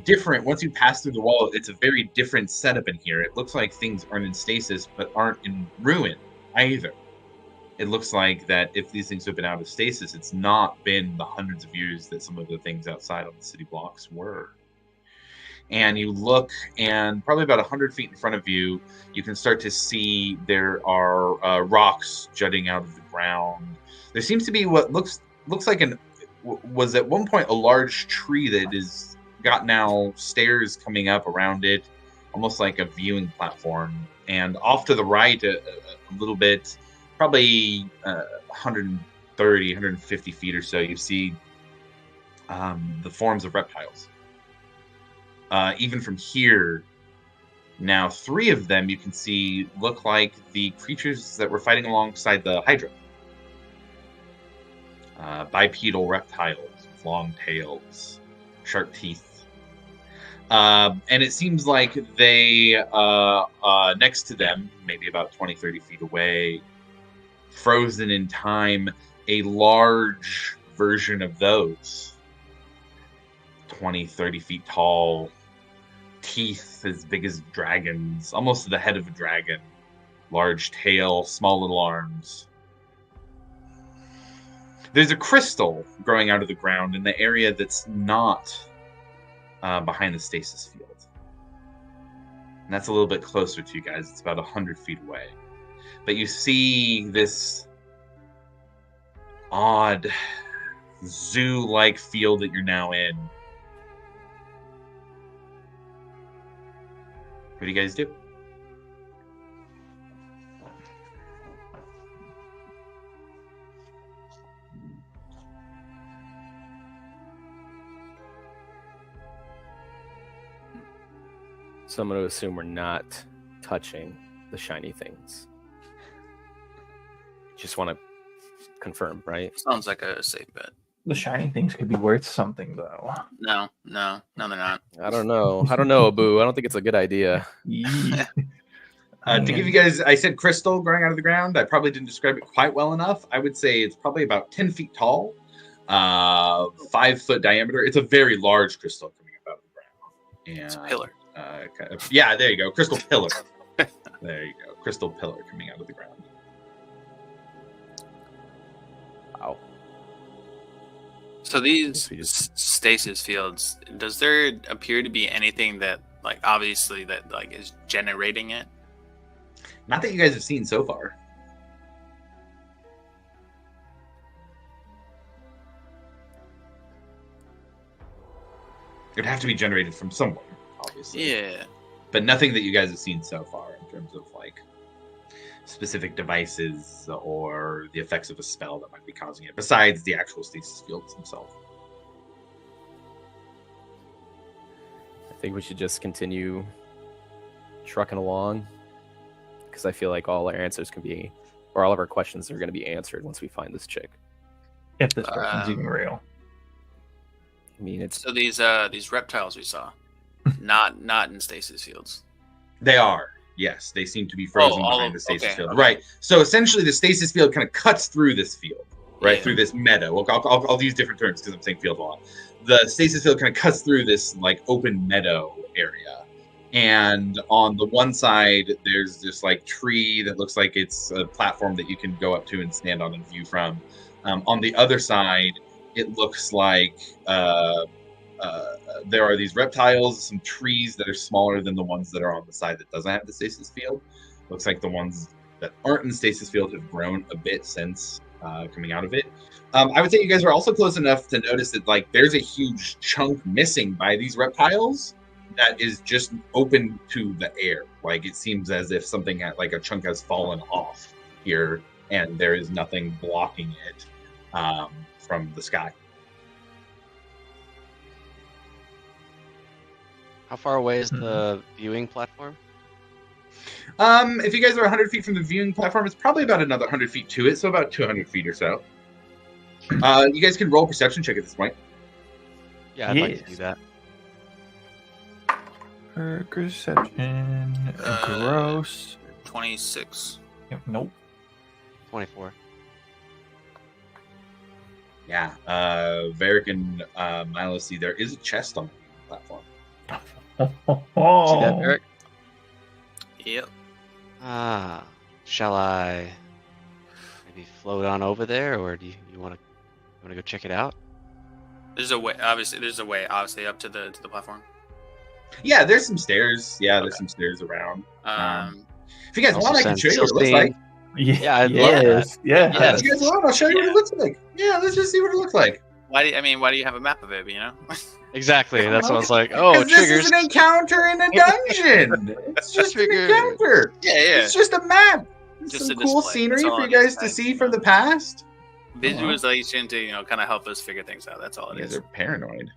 different, once you pass through the wall, it's a very different setup in here. It looks like things aren't in stasis but aren't in ruin either. It looks like that if these things have been out of stasis, it's not been the hundreds of years that some of the things outside on the city blocks were. And you look, and probably about 100 feet in front of you, you can start to see there are rocks jutting out of the ground. There seems to be what looks like was at one point a large tree that is got now stairs coming up around it, almost like a viewing platform. And off to the right, a little bit, probably 130, 150 feet or so, you see the forms of reptiles. Even from here, now 3 of them you can see look like the creatures that were fighting alongside the Hydra. Bipedal reptiles with long tails, sharp teeth. And it seems like they, next to them, maybe about 20, 30 feet away, frozen in time, a large version of those. 20, 30 feet tall, teeth as big as dragons, almost the head of a dragon, large tail, small little arms. There's a crystal growing out of the ground in the area that's not behind the stasis field. And that's a little bit closer to you guys. It's about 100 feet away. But you see this odd zoo-like field that you're now in. What do you guys do? So I'm going to assume we're not touching the shiny things. Just want to confirm, right? Sounds like a safe bet. The shiny things could be worth something, though. No, they're not. I don't know, Abu. I don't think it's a good idea. To give you guys, I said crystal growing out of the ground. I probably didn't describe it quite well enough. I would say it's probably about 10 feet tall, 5 foot diameter. It's a very large crystal coming up out of the ground. And, It's a pillar. Yeah, there you go. Crystal pillar. There you go. Crystal pillar coming out of the ground. Wow. So these So you just- stasis fields, does there appear to be anything that, like, obviously that like is generating it? Not that you guys have seen so far. It'd have to be generated from somewhere, obviously. Yeah. But nothing that you guys have seen so far in terms of like specific devices or the effects of a spell that might be causing it, besides the actual stasis fields themselves. I think we should just continue trucking along, because I feel like all our answers can be, or all of our questions are going to be answered once we find this chick. If this person's even real. I mean, it's So these reptiles we saw, not in stasis fields. They are. Yes, they seem to be frozen all behind of- the stasis okay, field. okay. Right. So essentially, the stasis field kind of cuts through this field, right? Yeah. Through this meadow. I'll use different terms because I'm saying field a lot. The stasis field kind of cuts through this like open meadow area. And on the one side, there's this like tree that looks like it's a platform that you can go up to and stand on and view from. On the other side, it looks like there are these reptiles, some trees that are smaller than the ones that are on the side that doesn't have the stasis field. Looks like the ones that aren't in the stasis field have grown a bit since coming out of it. I would say you guys are also close enough to notice that like there's a huge chunk missing by these reptiles that is just open to the air. Like it seems as if something like a chunk has fallen off here, and there is nothing blocking it from the sky. How far away is the viewing platform? If you guys are 100 feet from the viewing platform, it's probably about another 100 feet to it, so about 200 feet or so. You guys can roll a perception check at this point. Yeah, I'd like to Yes. do that. Perception. Gross. 26. Yep, nope. 24. Yeah, Varric and Milo see there is a chest on the platform. See that, Eric? Yep. Shall I maybe float on over there, or do you want to go check it out? There's a way. Obviously, up to the platform. Yeah, there's some stairs. Yeah, there's some stairs around. If you guys Also want, I can sense show you what it looks Sylvain. like. Yeah, I'd love that. Yes. Yeah. Yeah. If you guys want, I'll show you what it looks like. Yeah, let's just see what it looks like. Why do you have a map of it? You know. Exactly. That's what I was like. Oh, 'Cause this triggers. is an encounter in a dungeon. It's just an Trigger. encounter. Yeah. It's just a map. It's Just some a cool display. scenery That's all for you it is, guys to right? see from the past. Visualization to kind of help us figure things out. That's all it You guys is. are paranoid.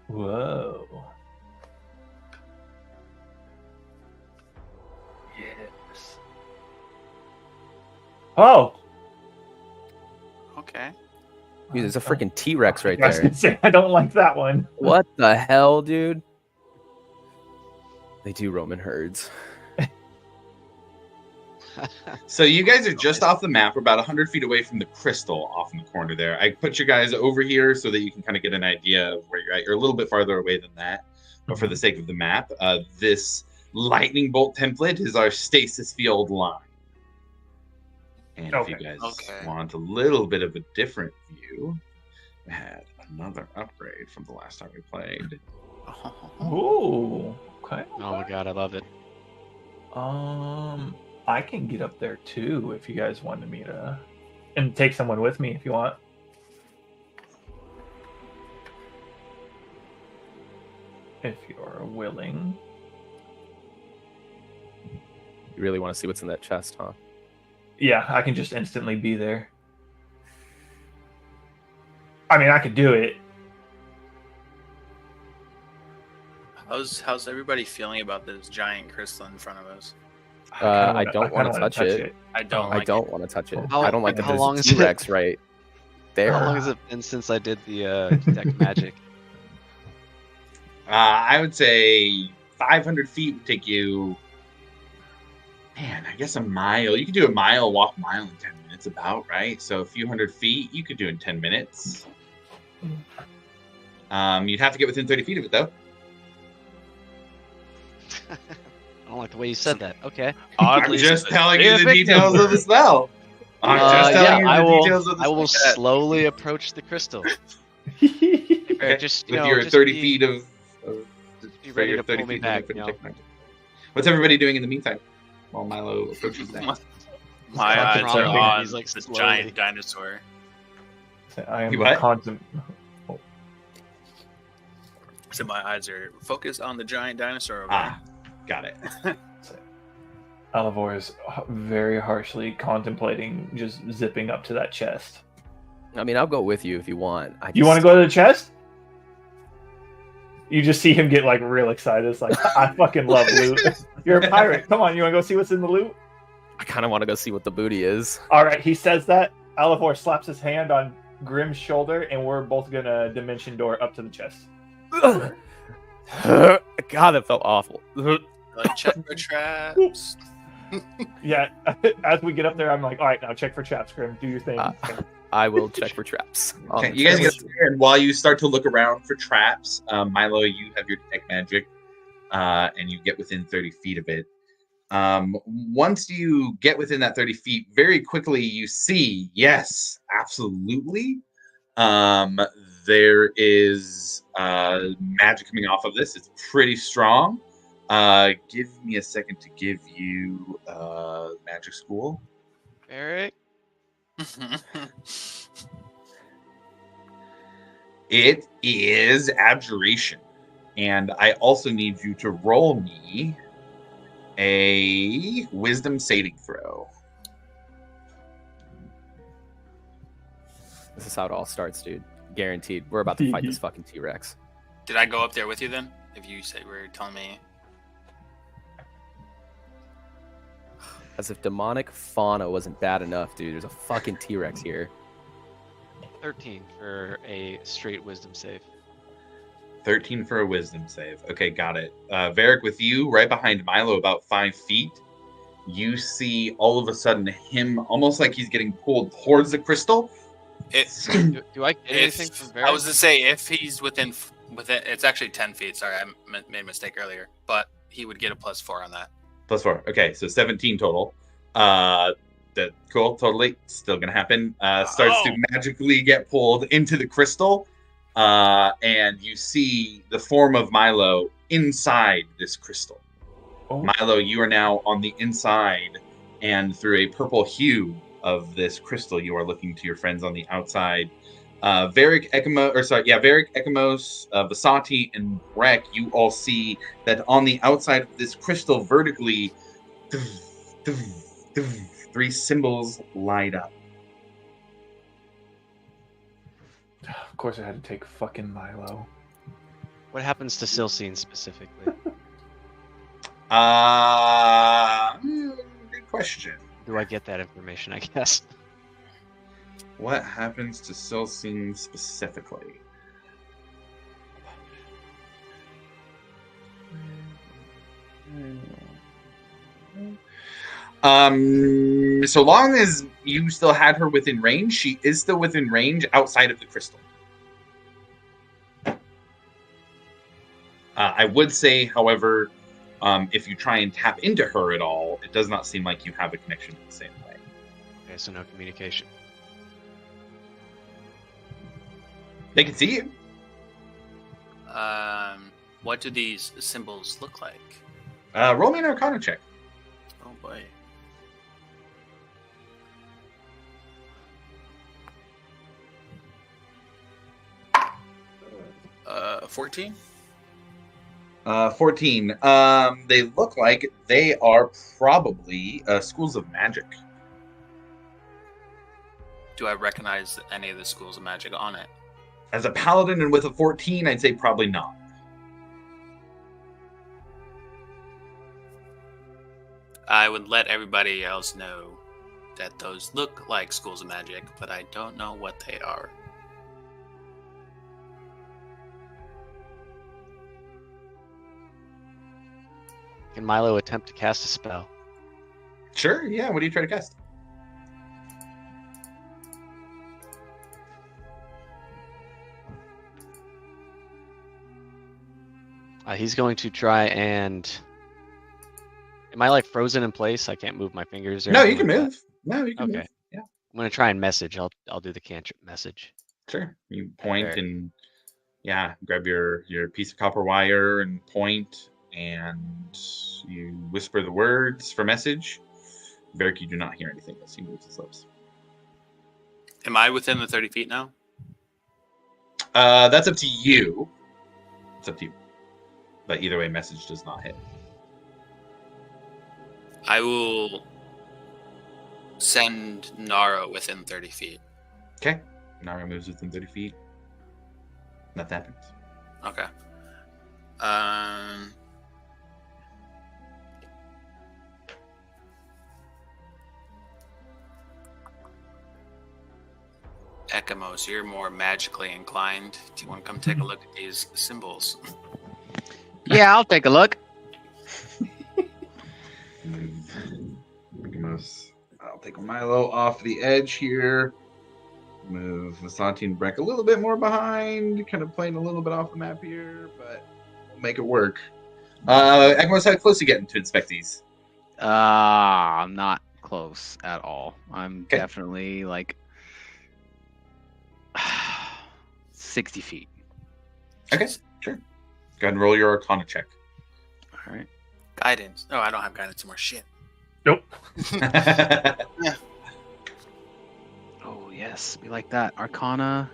Whoa. Yes. Oh, Okay. dude, there's a freaking T-Rex right I was there. gonna say I don't like that one. What the hell, dude? They do roam in herds. So you guys are just off the map. We're about 100 feet away from the crystal off in the corner there. I put you guys over here so that you can kind of get an idea of where you're at. You're a little bit farther away than that, but for the sake of the map, this lightning bolt template is our stasis field line. And if you Okay. guys Okay. want a little bit of a different view, we had another upgrade from the last time we played. Ooh. Okay. Oh my god, I love it. I can get up there too if you guys wanted me to, and take someone with me if you want. If you're willing. You really want to see what's in that chest, huh? Yeah, I can just instantly be there. I mean, I could do it. How's everybody feeling about this giant crystal in front of us? I don't want to touch it. I don't. I Like don't want to touch it. How- I don't like that how there's long a is it? T-Rex right there. How long has it been since I did the detect magic? I would say 500 feet would take you. Man, I guess a mile. You could do a mile, walk a mile in 10 minutes, about right. So a few hundred feet, you could do in 10 minutes. You'd have to get within 30 feet of it, though. I don't like the way you said that. Okay. I'm just telling you the Effective. details of the spell. I'm just telling I you the will. details of the I will spell. slowly approach the crystal. Okay. Just With know, your just 30 be- feet of be for ready your to 30 pull me feet back. of You know? detect magic. What's everybody doing in the meantime while Milo approaches that? my Fucking eyes are wrong. on He's, like, the slowly. giant dinosaur. I am You what? So my eyes are focused on the giant dinosaur over Ah, got it. Alivor is very harshly contemplating just zipping up to that chest. I mean, I'll go with you if you want. You want to go to the chest? You just see him get like real excited. It's like, I fucking love loot. You're a pirate. Come on, you want to go see what's in the loot? I kind of want to go see what the booty is. All right, he says that. Alivor slaps his hand on Grimm's shoulder, and we're both gonna dimension door up to the chest. God, that felt awful. like check for traps. Yeah, as we get up there, I'm like, all right, now check for traps, Grim. Do your thing. I will check for traps. Okay, you guys get up there, and while you start to look around for traps, Milo, you have your detect magic, and you get within 30 feet of it. Once you get within that 30 feet, very quickly you see, yes, absolutely. There is magic coming off of this. It's pretty strong. Give me a second to give you magic school. Eric. It is abjuration, and I also need you to roll me a wisdom saving throw. This is how it all starts, dude. Guaranteed. We're about to fight this fucking T-Rex. Did I go up there with you then? If you said were telling me. As if demonic fauna wasn't bad enough, dude. There's a fucking T-Rex here. 13 for a straight wisdom save. 13 for a wisdom save. Okay, got it. Varric, with you, right behind Milo, about 5 feet, you see all of a sudden him almost like he's getting pulled towards the crystal. Do I get anything from Varric? I was to say if he's within, it's actually 10 feet. Sorry, I made a mistake earlier. But he would get a +4 on that. +4. Okay, so 17 total. Cool, totally. Still gonna happen. Starts to magically get pulled into the crystal. And you see the form of Milo inside this crystal. Oh. Milo, you are now on the inside, and through a purple hue of this crystal, you are looking to your friends on the outside. Varric, Ekimos, Vasati, and Breck, you all see that on the outside of this crystal, vertically, 3 symbols light up. Of course, I had to take fucking Milo. What happens to Silcine specifically? Good question. Do I get that information, I guess? What happens to Silcine specifically? So long as you still had her within range, she is still within range outside of the crystal. I would say, however, if you try and tap into her at all, it does not seem like you have a connection in the same way. Okay, so no communication. They can see you. What do these symbols look like? Roll me an Arcana check. Oh boy. 14. 14. They look like they are probably schools of magic. Do I recognize any of the schools of magic on it? As a paladin and with a 14, I'd say probably not. I would let everybody else know that those look like schools of magic, but I don't know what they are. Can Milo attempt to cast a spell? Sure. Yeah. What do you try to cast? He's going to try and. Am I like frozen in place? I can't move my fingers. Or No, you anything can like move. No, you can Okay. move. Yeah. I'm gonna try and message. I'll do the cantrip message. Sure. You point Okay. and grab your piece of copper wire and point, and you whisper the words for message. Varric, you do not hear anything as he moves his lips. Am I within the 30 feet now? That's up to you. It's up to you. But either way, message does not hit. I will send Nara within 30 feet. Okay. Nara moves within 30 feet. Nothing happens. Okay. Ekamos, you're more magically inclined. Do you want to come take a look at these symbols? Yeah, I'll take a look. I'll take Milo off the edge here. Move Vasanti and Breck a little bit more behind, kind of playing a little bit off the map here, but we'll make it work. Ekamos, how close are you getting to inspect these? I'm not close at all. I'm Okay. definitely like 60 feet. Okay, sure. Go ahead and roll your Arcana check. All right. Guidance. Oh, I don't have guidance anymore. Shit. Nope. Oh, yes. We like that. Arcana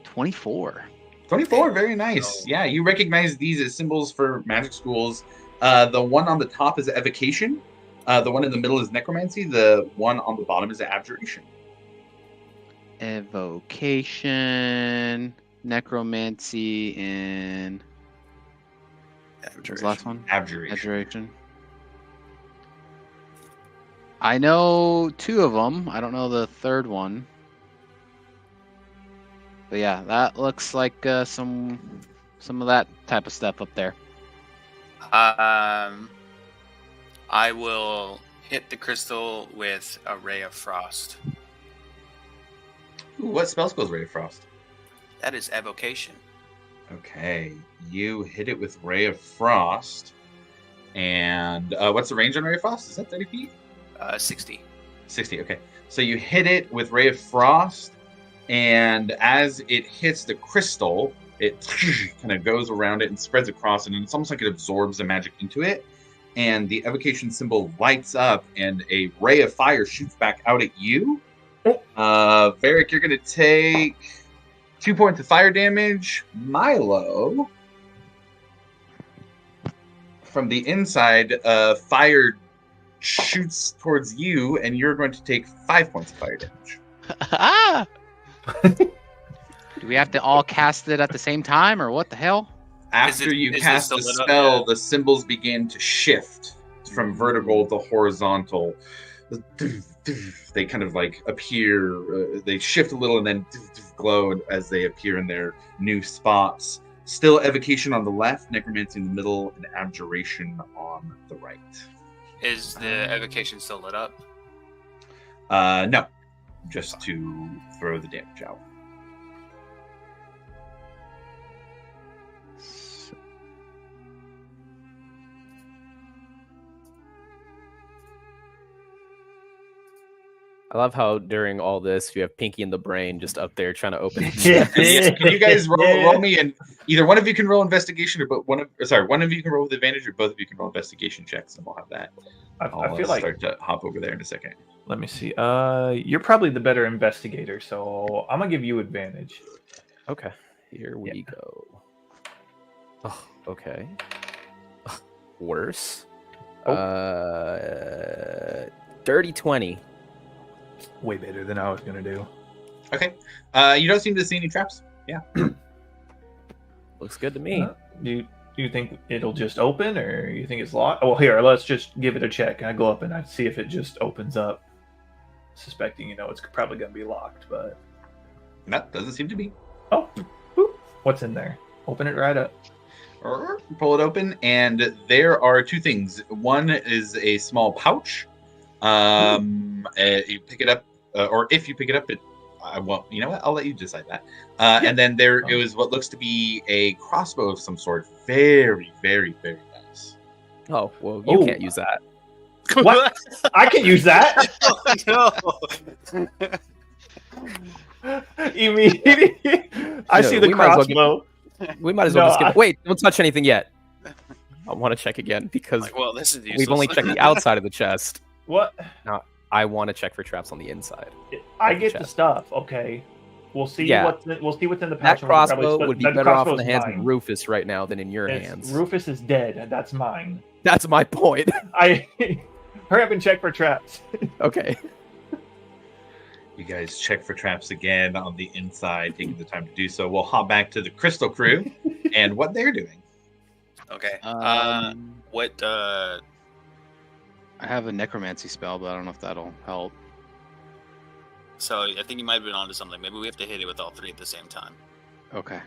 24. 24, very nice. Yeah, you recognize these as symbols for magic schools. The one on the top is evocation. The one in the middle is necromancy. The one on the bottom is abjuration. Evocation, necromancy, and what was the last one? Abjuration. Abjuration. I know 2 of them. I don't know the third one. But yeah, that looks like some of that type of stuff up there. I will hit the crystal with a ray of frost. Ooh, what spell goes Ray of Frost? That is evocation. Okay, you hit it with Ray of Frost. And what's the range on Ray of Frost? Is that 30 feet? 60. 60, okay. So you hit it with Ray of Frost, and as it hits the crystal, it kind of goes around it and spreads across, and it's almost like it absorbs the magic into it. And the evocation symbol lights up, and a ray of fire shoots back out at you. Varric, you're going to take 2 points of fire damage. Milo, from the inside, fire shoots towards you, and you're going to take 5 points of fire damage. Ah! Do we have to all cast it at the same time, or what the hell? After you is cast this the still lit up? spell, Yeah. the symbols begin to shift from vertical to horizontal. They kind of like appear, they shift a little and then glow as they appear in their new spots. Still evocation on the left, necromancy in the middle, and abjuration on the right. Is the evocation still lit up? No, just to throw the damage out. I love how during all this you have Pinky in the brain just up there trying to open. Yeah. Can you guys roll me, and either one of you can roll investigation, or one of you can roll with advantage, or both of you can roll investigation checks, and we'll have that. I I'll feel like, start to hop over there in a second. let me see. You're probably the better investigator, so I'm gonna give you advantage. Okay, here we go. Oh, okay. Worse. Dirty 20. Way better than I was gonna do. Okay. You don't seem to see any traps. Yeah. Looks good to me. You Do you think it'll just open, or you think it's locked? Well, here, let's just give it a check. I go up and I see if it just opens up, suspecting it's probably going to be locked. But That doesn't seem to be. oh, boop. What's in there? Open it right up. Pull it open, and there are two things. One is a small pouch. You pick it up, or if you pick it up, I won't. You know what? I'll let you decide that. And then there it was what looks to be a crossbow of some sort. Very, very, very nice. Oh well, you can't use that. What? I can use that. Immediately, I see the we might as well crossbow. We might as well just give. Wait, don't touch anything yet. I want to check again because Like, well, this is useless. we've only checked the outside of the chest. What? I want to check for traps on the inside. I of the get the chest. stuff. Okay, we'll see. Yeah. We'll see what's in the pouch. That and we'll probably crossbow split- would be that better off in the crossbow's hands mine. of Rufus right now than in your hands. Rufus is dead, and that's mine. That's my point. I hurry up and check for traps. Okay. You guys check for traps again on the inside, taking the time to do so. We'll hop back to the Crystal Crew and what they're doing. Okay. What? I have a necromancy spell, but I don't know if that'll help. So I think you might have been onto something. Maybe we have to hit it with all three at the same time. Okay.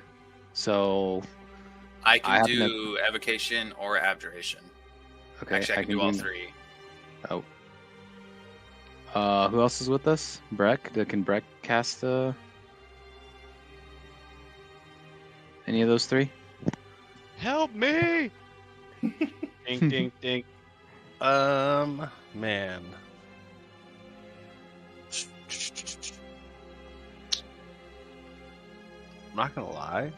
So I I can have do evocation or abjuration. okay, Actually, I can do all three. Oh. Who else is with us? Breck. Can Breck cast any of those three? Help me! Ding, ding, ding. Man. I'm not gonna lie.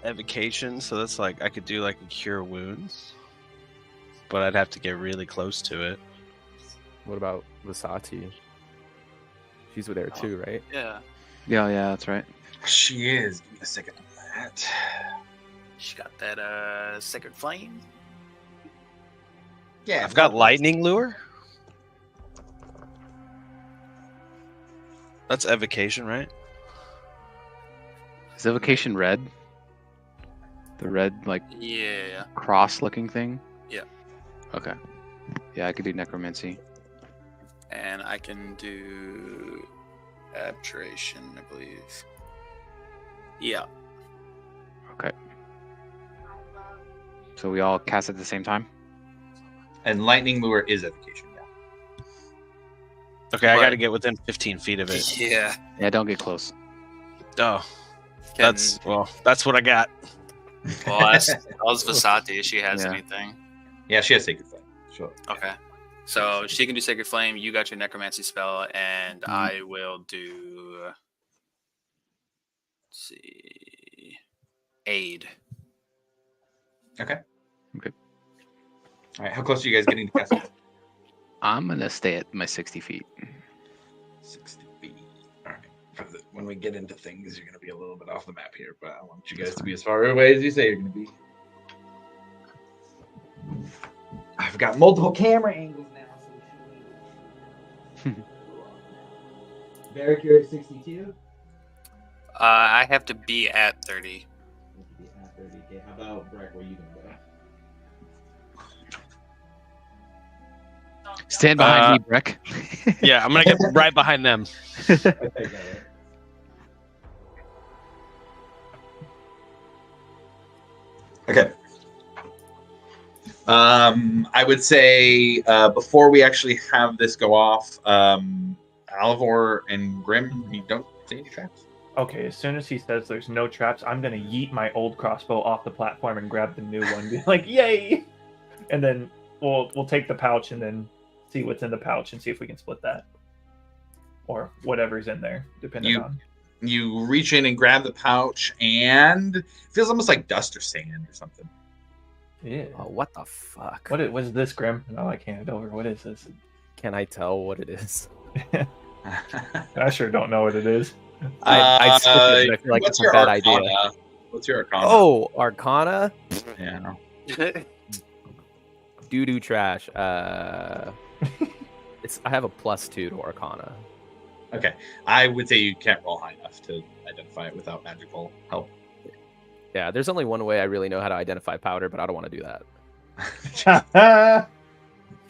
Evocation, so that's like I could do like a cure wounds, but I'd have to get really close to it. What about Vasati? She's there too, right? Yeah. Yeah, that's right. She is. Give me a second on that. She got that sacred flame. Yeah, I've got lightning lure. That's evocation, right? Is evocation red? The red like Yeah. cross-looking thing? Yeah. Okay. Yeah, I could do necromancy. And I can do abjuration, I believe. Yeah. Okay. So we all cast at the same time? And lightning lure is evocation. Yeah. Okay, I But- got to get within 15 feet of it. Yeah. Yeah, don't get close. Oh, Can, that's what I got. well, ask Vasati if she has Yeah. anything. Yeah, she has sacred flame. Sure. Okay. So she can do Sacred Flame. You got your Necromancy spell, and I will do. Let's see. Aid. Okay. Okay. All right. How close are you guys getting to castle? I'm gonna stay at my 60 feet. 60 feet. All right. When we get into things, you're going to be a little bit off the map here, but I want you guys to be as far away as you say you're going to be. I've got multiple camera angles now. Varric, you're at 62? I have to be at 30. At 30. Okay, how about Breck, where you gonna go? Stand behind me, Breck. Yeah, I'm gonna get right behind them. I take that, right? Okay. I would say before we actually have this go off, Alivor and Grim, you don't see any traps? Okay, as soon as he says there's no traps, I'm gonna yeet my old crossbow off the platform and grab the new one. Be like, yay! And then we'll take the pouch and then see what's in the pouch and see if we can split that, or whatever's in there, depending on. You reach in and grab the pouch, and it feels almost like dust or sand or something. Yeah. Oh, what the fuck? What is this, Grim? No, I can't. Over. What is this? Can I tell what it is? I sure don't know what it is. I skip it, but I feel like what's it's a your bad Arcana? idea. What's your Arcana? Oh, Arcana? Yeah. Doo-doo trash. I have a +2 to Arcana. Okay, I would say you can't roll high enough to identify it without magical help. Yeah, there's only one way I really know how to identify powder, but I don't want to do that.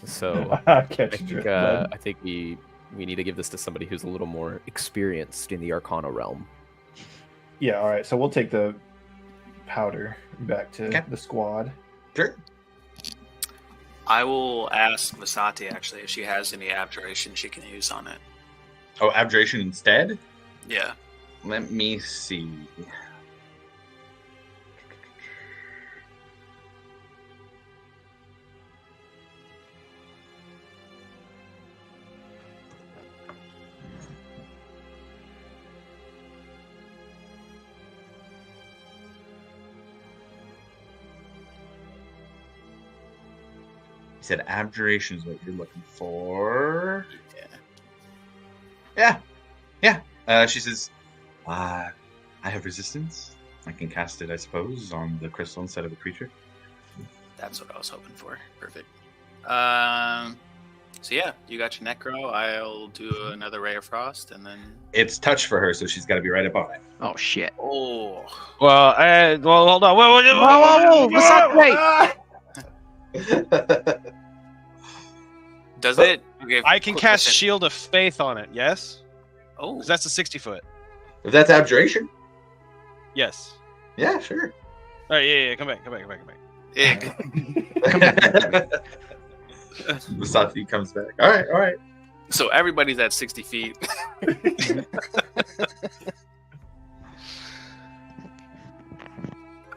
So I think we need to give this to somebody who's a little more experienced in the Arcana realm. Yeah, all right. So we'll take the powder back to the squad. Sure. I will ask Masati actually if she has any abjuration she can use on it. Oh, abjuration instead? Yeah. Let me see. You said abjuration is what you're looking for. Yeah. She says, I have resistance. I can cast it, I suppose, on the crystal instead of a creature. That's what I was hoping for. Perfect. So yeah, you got your Necro. I'll do another Ray of Frost, and then... It's touch for her, so she's got to be right up on it. Oh, shit. Oh. Well, hold on. Whoa. What's up? Wait. Does it? Okay, I can quick cast question. Shield of Faith on it, yes? Oh. Because that's a 60-foot. If that's abjuration? Yes. Yeah, sure. All right, yeah. Come back. Masati comes back. All right. So everybody's at 60 feet.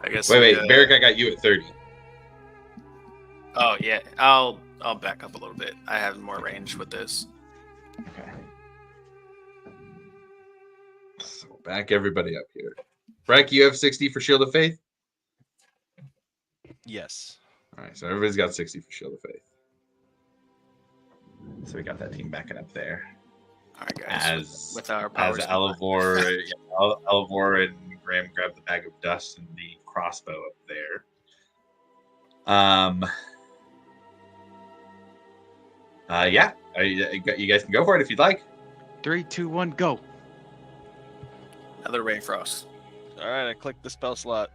I guess. Wait, Barrick, I got you at 30. Oh yeah, I'll back up a little bit. I have more range with this. Okay. So back everybody up here. Breck, you have 60 for Shield of Faith? Yes. All right, so everybody's got 60 for Shield of Faith. So we got that team backing up there. All right, guys. With our as powers. Elivor, Elivor and Graham grab the bag of dust and the crossbow up there. Yeah, you guys can go for it if you'd like. 3, 2, 1, go. Another Ray of Frost. All right, I clicked the spell slot.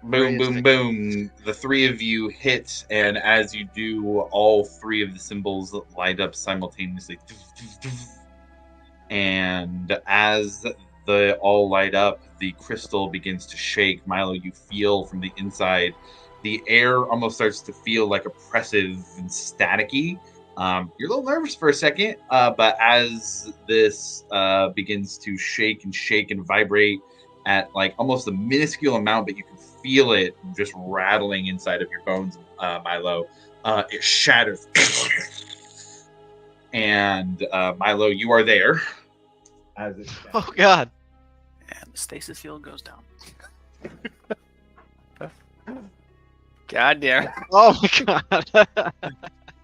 Boom, boom, boom. The three of you hit, and as you do, all three of the symbols light up simultaneously. And as they all light up, the crystal begins to shake. Milo, you feel from the inside, the air almost starts to feel like oppressive and staticky. You're a little nervous for a second, but as this begins to shake and vibrate at like almost a minuscule amount, but you can feel it just rattling inside of your bones, Milo. It shatters. And Milo, you are there. As it shatters. Oh God! And the stasis field goes down. God damn. Oh my God!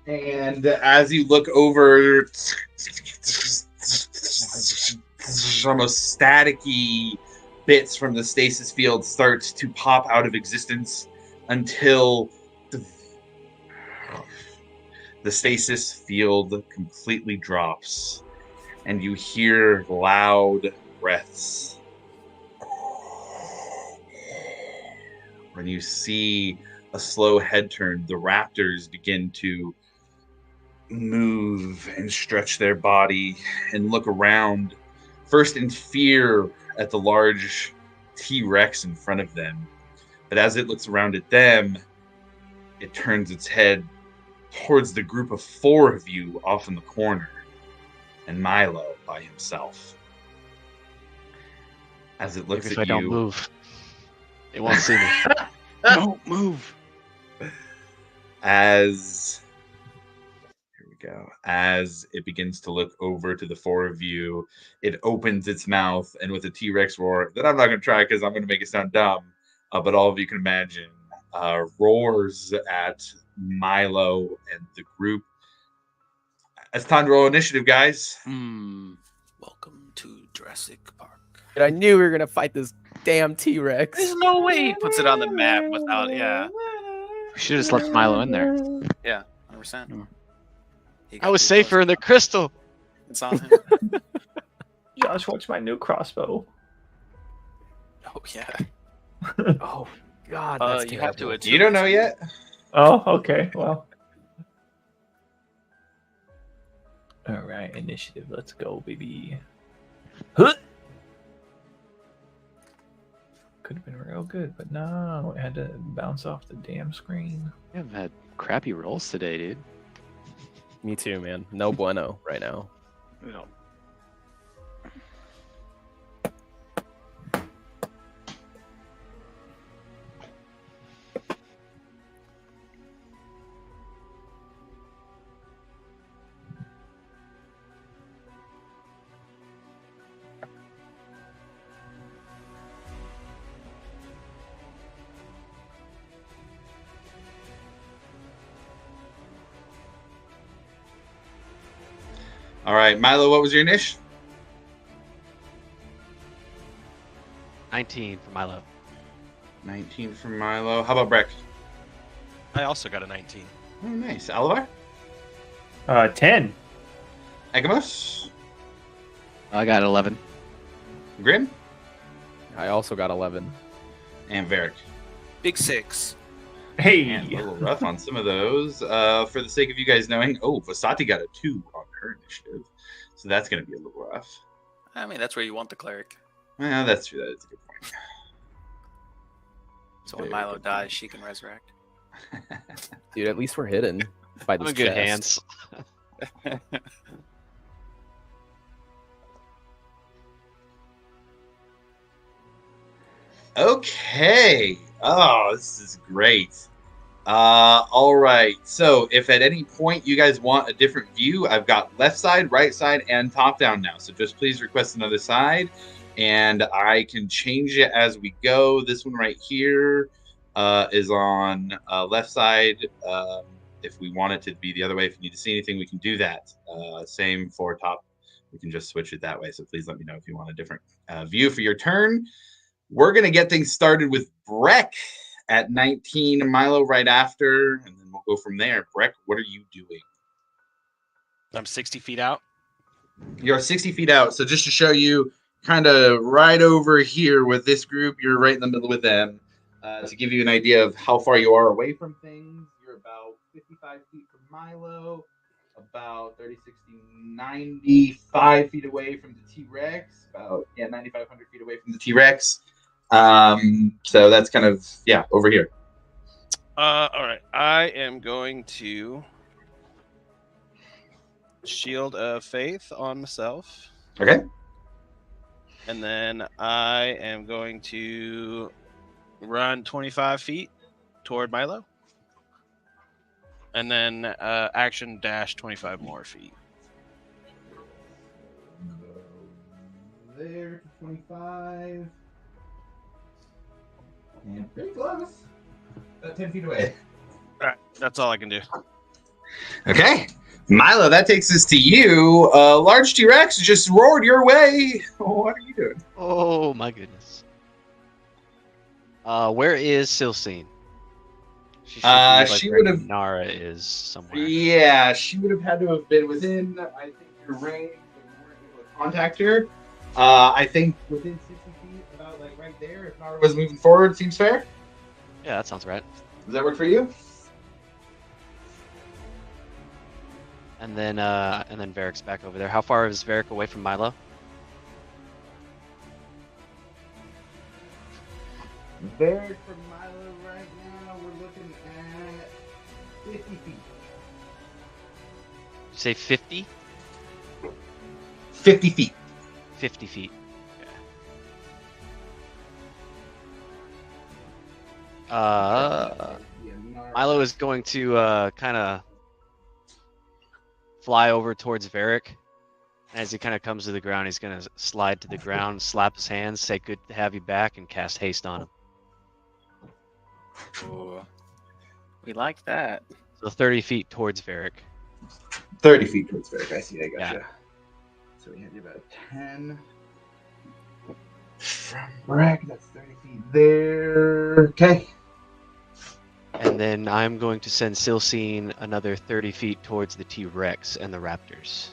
And as you look over, almost staticky bits from the stasis field start to pop out of existence until the stasis field completely drops, and you hear loud breaths. When you see a slow head turn, the raptors begin to move and stretch their body and look around, first in fear at the large T-Rex in front of them. But as it looks around at them, it turns its head towards the group of four of you off in the corner, and Milo by himself. As it looks Maybe if at I don't you, move, it won't see me. Don't move. As it begins to look over to the four of you, it opens its mouth, and with a T-Rex roar that I'm not going to try because I'm going to make it sound dumb, but all of you can imagine, roars at Milo and the group. It's time to roll initiative, guys. Welcome to Jurassic Park. And I knew we were gonna fight this damn T-Rex. There's no way he puts it on the map without, yeah. We should have just left Milo in there. Yeah, 100%. I was safer in the crystal. It's on him. Josh, watch my new crossbow. Oh yeah. Oh God, that's You have to. terrible. You don't know yet? Oh, okay. Well. All right, initiative. Let's go, baby. Huh. Could have been real good, but no, it had to bounce off the damn screen. I've had crappy rolls today, dude. Me too, man. No bueno right now. No. All right, Milo, what was your niche? 19 for Milo. 19 for Milo. How about Breck? I also got a 19. Oh, nice. Alavar? 10. Agamos? I got 11. Grim? I also got 11. And Varric. Big 6. Hey. Man, a little rough on some of those. For the sake of you guys knowing, Vasati got a 2 on her initiative. So that's going to be a little rough. I mean, that's where you want the cleric. Well, that's true. That is a good point. So when Very Milo good dies, point. she can resurrect. Dude, at least we're hidden by I'm this in good chest. hands. Okay. Oh, this is great. All right. So if at any point you guys want a different view, I've got left side, right side, and top down now. So just please request another side, and I can change it as we go. This one right here is on left side. If we want it to be the other way, if you need to see anything, we can do that. Same for top. We can just switch it that way. So please let me know if you want a different view for your turn. We're going to get things started with Breck at 19, Milo right after, and then we'll go from there. Breck, what are you doing? I'm 60 feet out. You're 60 feet out. So just to show you, kind of right over here with this group, you're right in the middle with them. To give you an idea of how far you are away from things, you're about 55 feet from Milo, about 30, 60, 95 feet away from the T-Rex, about 9,500 feet away from the T-Rex. So that's kind of, over here. All right. I am going to Shield of Faith on myself. Okay. And then I am going to run 25 feet toward Milo. And then action dash 25 more feet. There to 25. And pretty close. About 10 feet away. All right. That's all I can do. Okay. Milo, that takes us to you. Large T-Rex just roared your way. What are you doing? Oh my goodness. Where is Silsine? She she would have. Nara is somewhere. Yeah, she would have had to have been within, I think, your range, but you weren't able to contact her. I think within 60 feet, about like right there. If Nara was moving forward, seems fair. Yeah, that sounds right. Does that work for you? And then Varric's back over there. How far is Varric away from Milo? There from Milo right now, we're looking at 50 feet. Did you say 50? 50 feet. 50 feet. Milo is going to kind of fly over towards Varric. As he kind of comes to the ground, he's going to slide to the ground, slap his hands, say good to have you back, and cast haste on him. Ooh. We like that. So 30 feet towards Varric. 30 feet towards Varric. I see. I gotcha. Yeah. So we had you about 10. From Breck, that's 30 feet there. Okay. And then I'm going to send Silsine another 30 feet towards the T-Rex and the Raptors.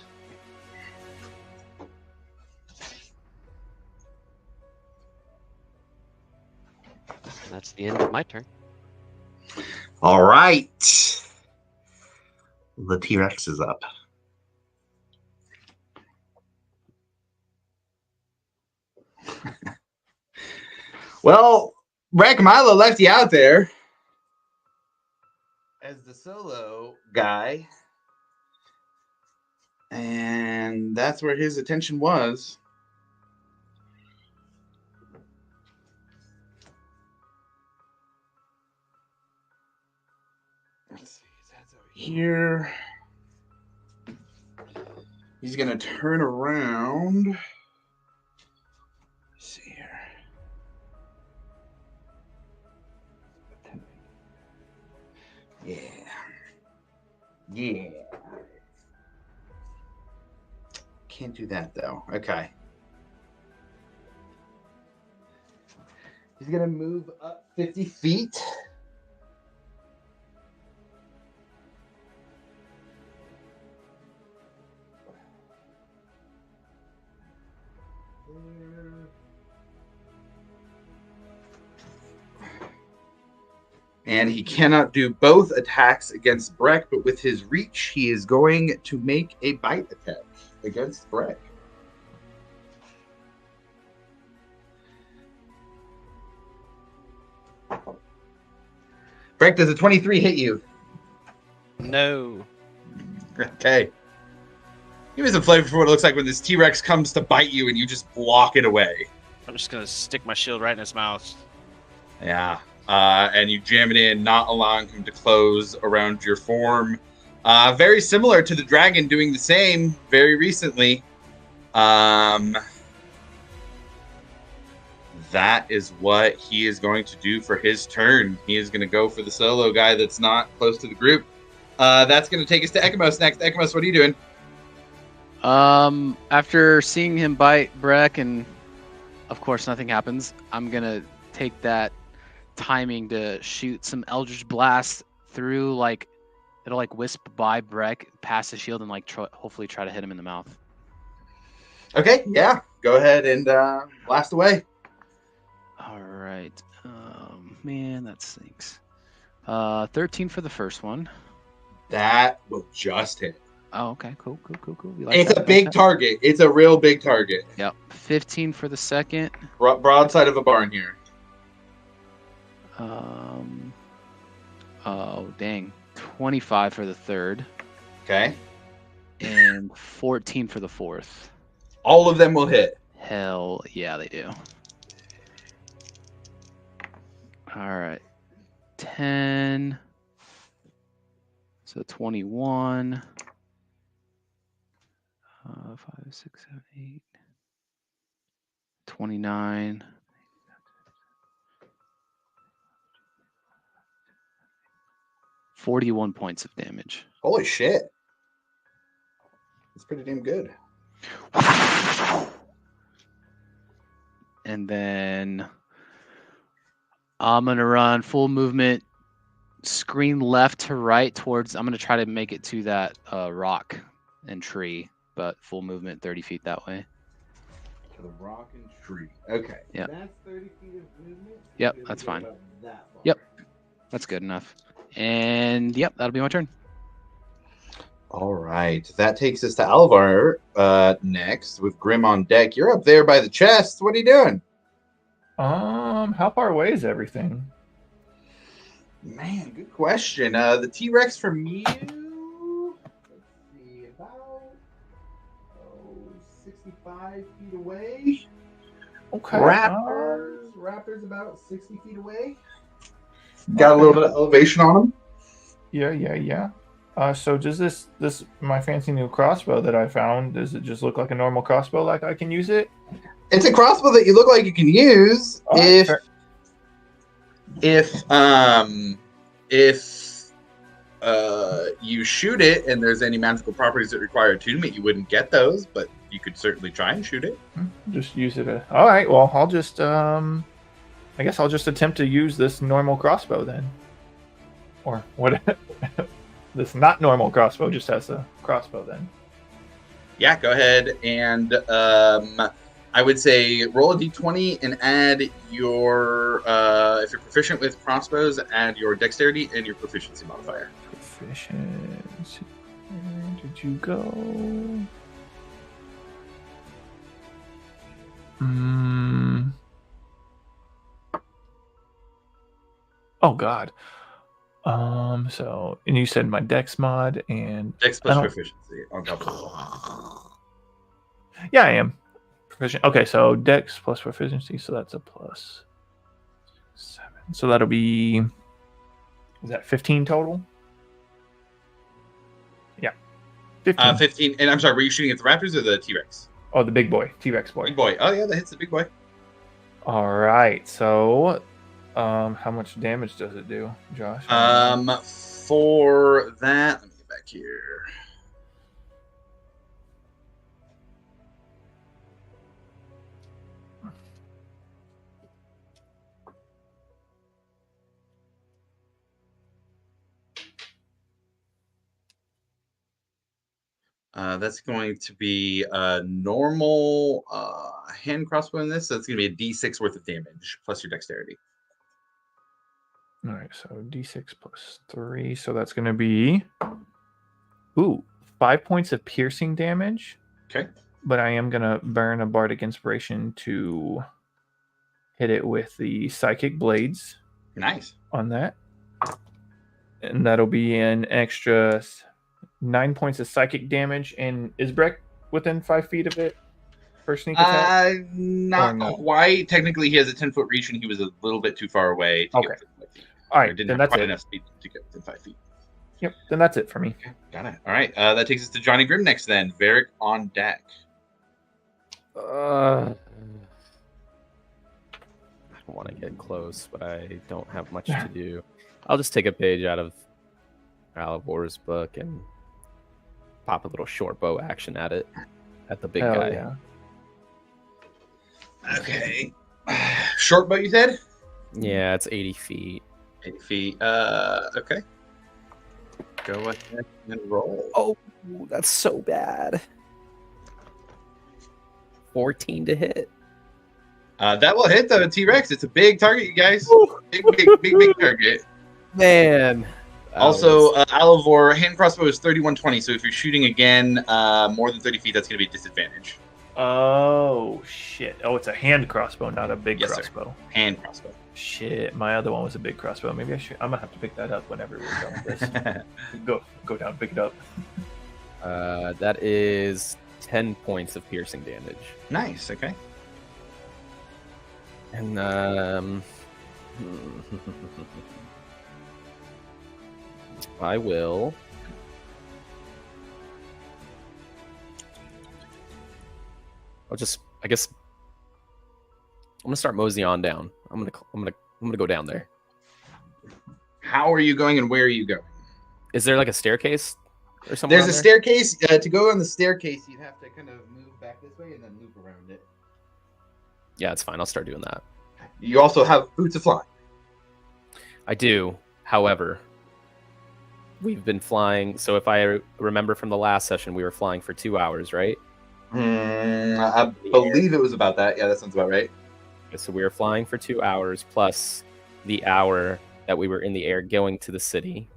That's the end of my turn. All right. The T-Rex is up. Well, Breck Milo left you out there as the solo guy. And that's where his attention was. Let's see, that's over here. He's going to turn around. Let's see here. Yeah. Yeah. Can't do that though. Okay. He's gonna move up 50 feet. And he cannot do both attacks against Breck, but with his reach, he is going to make a bite attack against Breck. Breck, does a 23 hit you? No. Okay. Give me some flavor for what it looks like when this T-Rex comes to bite you and you just block it away. I'm just gonna stick my shield right in his mouth. Yeah. And you jam it in, not allowing him to close around your form. Very similar to the dragon doing the same very recently. That is what he is going to do for his turn. He is going to go for the solo guy that's not close to the group. That's going to take us to Ekamos next. Ekamos, what are you doing? After seeing him bite Breck and of course nothing happens, I'm gonna take that timing to shoot some Eldritch Blast through, like it'll like wisp by Breck past the shield and like hopefully try to hit him in the mouth. Okay, yeah. Go ahead and blast away. All right. Man, that stinks. 13 for the first one. That will just hit. Oh, okay. Cool. We like It's that, a big target. It's a real big target. Yep. 15 for the second. Broadside of a barn here. Oh, dang. 25 for the third. Okay. And 14 for the fourth. All of them will hit. Hell yeah, they do. All right. 10. So 21. 5, 6, 7, 8. 29. 41 points of damage. Holy shit. That's pretty damn good. And then I'm going to run full movement, screen left to right towards, I'm going to try to make it to that rock and tree, but full movement 30 feet that way. To the rock and tree. Okay. Yep. That's 30 feet of movement. Yep, that's fine. Yep. That's good enough. And yep, that'll be my turn. All right. That takes us to Alvar next with Grim on deck. You're up there by the chest. What are you doing? How far away is everything? Man, good question. The T-Rex from you, let's see, about 65 feet away. Okay. Raptors about 60 feet away. Got a little bit of elevation on them. Yeah. So does this my fancy new crossbow that I found, does it just look like a normal crossbow, like I can use it? It's a crossbow that you look like you can use if you shoot it and there's any magical properties that require attunement, you wouldn't get those, but you could certainly try and shoot it. Just use it. All right. Well, I'll just I guess I'll just attempt to use this normal crossbow then, or what? This not normal crossbow just has a crossbow then. Yeah, go ahead and I would say roll a d20 and add your, if you're proficient with crossbows, add your dexterity and your proficiency modifier. Proficiency. Where did you go? Oh God. So, and you said my dex mod and Dex I plus don't- proficiency on top of Yeah, I am proficient. Okay, so dex plus proficiency, so that's a plus 7. So that'll be, is that 15 total? Yeah, 15. 15. And I'm sorry, were you shooting at the Raptors or the T-Rex? Oh, the big boy, T-Rex boy. Big boy. Oh yeah, that hits the big boy. All right. So, how much damage does it do, Josh? For that, let me get back here. That's going to be a normal hand crossbow in this. So it's going to be a d6 worth of damage plus your dexterity. All right. So d6 plus 3. So that's going to be, 5 points of piercing damage. Okay. But I am going to burn a bardic inspiration to hit it with the psychic blades. Nice. On that. And that'll be an extra 9 points of psychic damage. And is Breck within 5 feet of it for sneak attack? Not no? quite. Technically, he has a 10-foot reach, and he was a little bit too far away to Okay. get within 5 feet. All Or right, didn't then have that's quite it. enough speed to get within 5 feet. Yep, then that's it for me. Okay, got it. All right, that takes us to Johnny Grimm next. Then Varric on deck. I want to get close, but I don't have much to do. I'll just take a page out of Alivor's book and pop a little short bow action at it, at the big Hell guy. yeah. Okay. Short bow, you said? Yeah, it's 80 feet. 80 feet. Okay. Go ahead and roll. Oh, that's so bad. 14 to hit. That will hit the T-Rex. It's a big target, you guys. Big target. Man. Also, Alivor, hand crossbow is 3120, so if you're shooting again more than 30 feet, that's going to be a disadvantage. Oh, shit. Oh, it's a hand crossbow, not a big Yes, sir. crossbow. Hand crossbow. Shit, my other one was a big crossbow. Maybe I'm gonna have to pick that up whenever we're done with this. go down, pick it up. That is 10 points of piercing damage. Nice, okay. And I will. I guess I'm gonna start moseying on down. I'm gonna go down there. How are you going and where are you going? Is there like a staircase or something? There's a staircase. To go on the staircase, you'd have to kind of move back this way and then loop around it. Yeah, it's fine. I'll start doing that. You also have boots of flying. I do. However, we've been flying. So if I remember from the last session, we were flying for 2 hours, right? I believe it was about that. Yeah, that sounds about right. So we were flying for 2 hours plus the hour that we were in the air going to the city.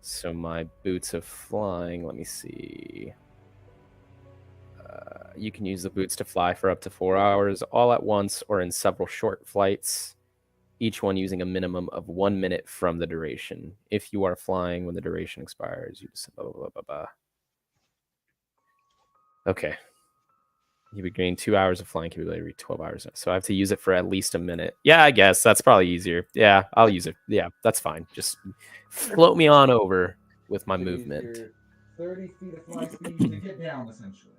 So my boots of flying, let me see. You can use the boots to fly for up to 4 hours all at once or in several short flights, each one using a minimum of 1 minute from the duration. If you are flying when the duration expires, you just blah, blah, blah, blah, blah. Okay. You would gain 2 hours of flying capability every 12 hours. So I have to use it for at least a minute. Yeah, I guess that's probably easier. Yeah, I'll use it. Yeah, that's fine. Just float me on over with my movement. 30 feet of fly speed to get down, essentially.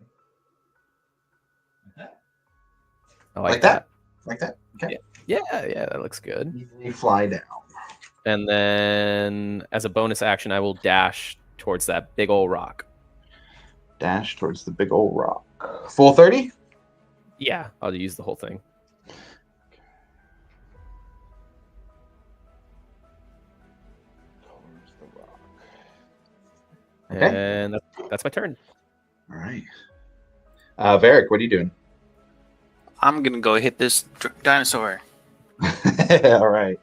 I Like that? Like that? Okay. Yeah, that looks good. Easily fly down. And then as a bonus action, I will dash towards that big old rock. Dash towards the big old rock. Full 30? Yeah, I'll use the whole thing. Towards the rock. Okay. And that's my turn. All right. Varric, what are you doing? I'm gonna go hit this dinosaur. All right.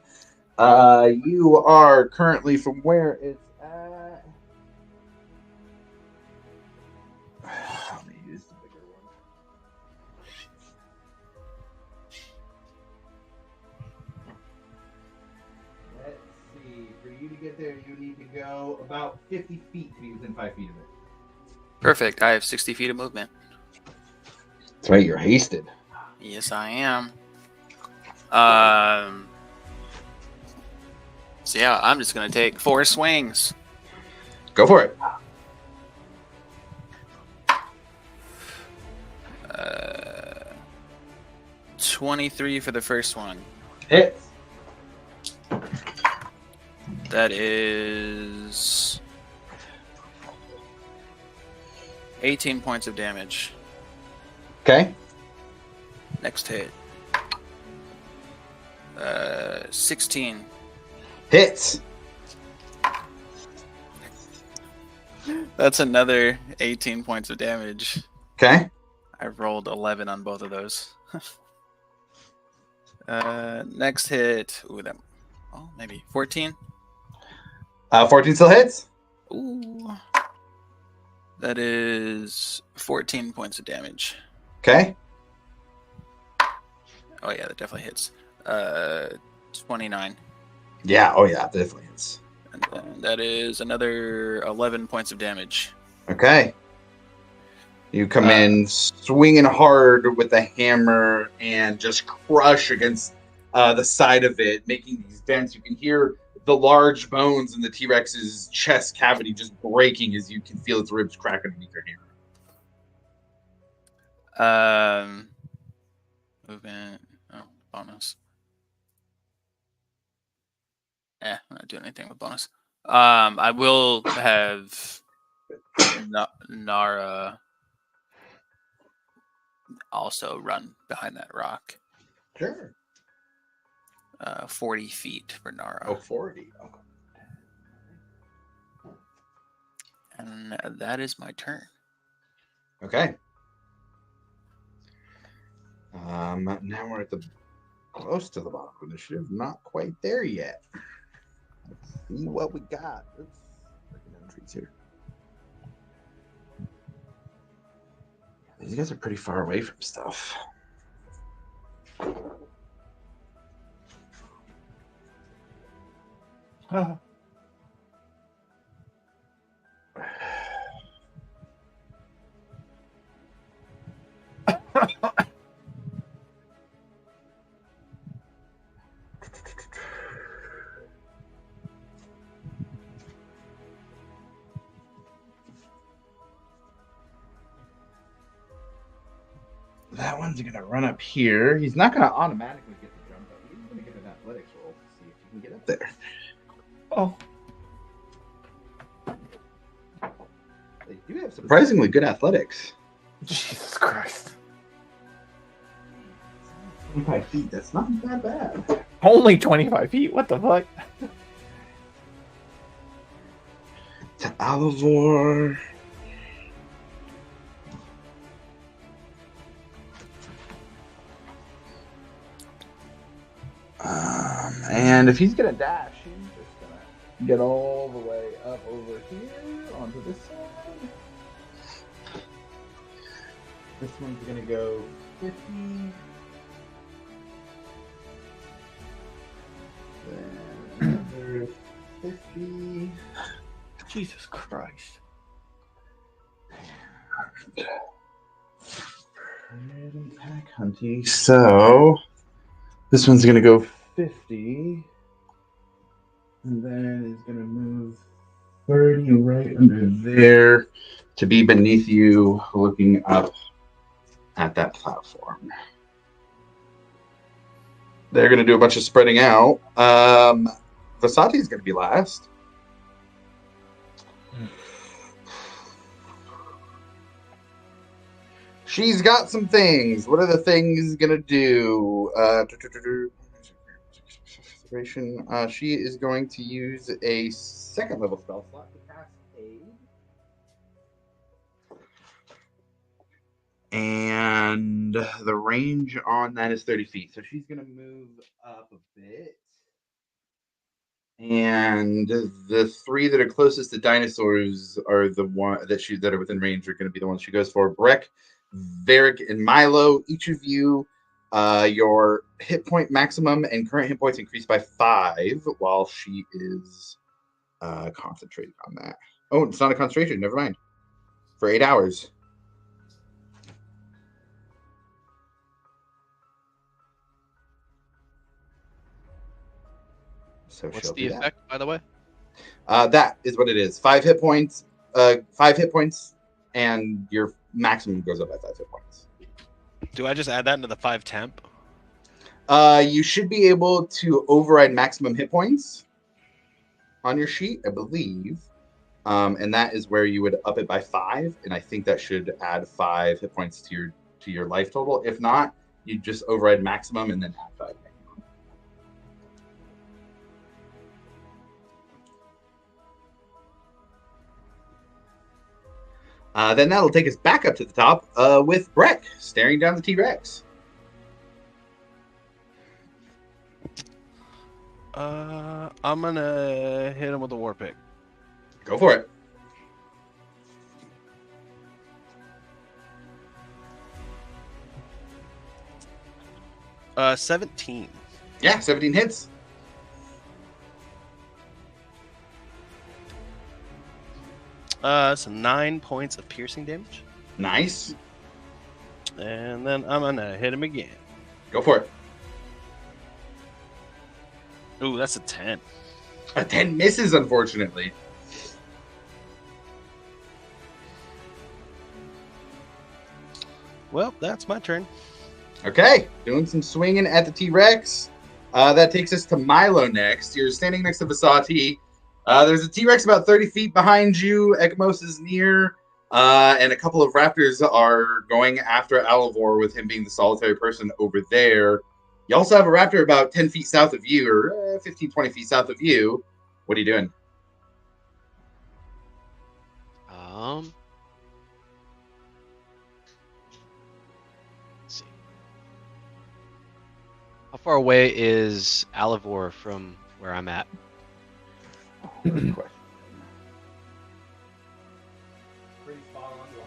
You are currently from where it's at. Let me use the bigger one. Let's see. For you to get there, you need to go about 50 feet to be within 5 feet of it. Perfect. I have 60 feet of movement. That's right. You're hasted. Yes, I am. So yeah, I'm just gonna take 4 swings. Go for it. 23 for the first one. Hits. That is 18 points of damage. Okay. Next hit. 16. Hits. That's another 18 points of damage. Okay. I rolled 11 on both of those. Next hit. Ooh, that. Oh, maybe 14. 14 still hits. Ooh. That is 14 points of damage. Okay. Oh yeah, that definitely hits. 29. Yeah. Oh yeah. Definitely hits. And then that is another 11 points of damage. Okay. You come in swinging hard with the hammer and just crush against the side of it, making these dents. You can hear the large bones in the T-Rex's chest cavity just breaking as you can feel its ribs crack underneath your hammer. Movement. Oh, bonus. I'm not doing anything with bonus. I will have Nara also run behind that rock. Sure. 40 feet for Nara. Oh, 40. Okay. And that is my turn. Okay. Now we're at the close to the bottom of the initiative. Not quite there yet. Let's see what we got. Oops. Breaking down trees here. These guys are pretty far away from stuff. That one's going to run up here. He's not going to automatically get the jump up. He's going to get an athletics roll to see if he can get up there. Oh. They do have surprisingly good athletics. Jesus Christ. 25 feet. That's not that bad. Only 25 feet? What the fuck? To Alivor. And if he's going to dash, he's just going to get all the way up over here onto this side. This one's going to go 50. Then another 50. Jesus Christ. And attack Hunty. So this one's going to go 50. And then he's going to move 30 right under there to be beneath you, looking up at that platform. They're going to do a bunch of spreading out. Vasati's going to be last. She's got some things. What are the things going to do? She is going to use a second level spell slot to cast Aid. And the range on that is 30 feet. So she's going to move up a bit. And the three that are closest to dinosaurs are the one that are within range are going to be the ones she goes for. Breck, Varric, and Milo. Each of you, your hit point maximum and current hit points increase by 5 while she is concentrating on that. Oh, it's not a concentration. Never mind. For 8 hours. So What's she'll the do that. effect, by the way? That is what it is. 5 hit points. 5 hit points, and your maximum goes up by 5 hit points. Do I just add that into the 5 temp? You should be able to override maximum hit points on your sheet, I believe. And that is where you would up it by 5, and I think that should add 5 hit points to your life total. If not, you just override maximum and then add 5. Then that'll take us back up to the top with Breck staring down the T-Rex. I'm gonna hit him with a war pick. Go for it. Uh, 17. Yeah, 17 hits. So 9 points of piercing damage. Nice. And then I'm gonna hit him again. Go for it. Ooh, that's a 10. A 10 misses, unfortunately. Well, that's my turn. Okay, doing some swinging at the T-Rex. That takes us to Milo next. You're standing next to Vasati. There's a T-Rex about 30 feet behind you. Ekmos is near. And a couple of raptors are going after Alivor, with him being the solitary person over there. You also have a raptor about 10 feet south of you, or 15, 20 feet south of you. What are you doing? Let's see. How far away is Alivor from where I'm at? Good question. Pretty spot on to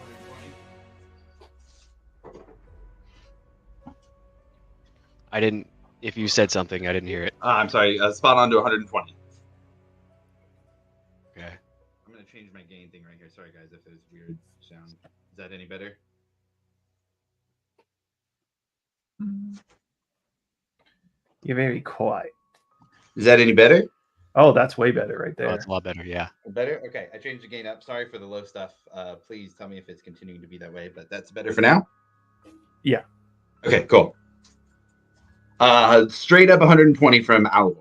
120. I didn't. If you said something, I didn't hear it. I'm sorry, spot on to 120. Okay. I'm going to change my gain thing right here. Sorry, guys, if there's weird sound. Is that any better? You're very quiet. Is that any better? Oh, that's way better right Oh, there. it's a lot better. Yeah. Better? Okay, I changed the gain up. Sorry for the low stuff. Please tell me if it's continuing to be that way, but that's better for now? Yeah. Okay, cool. Straight up 120 from Alivor.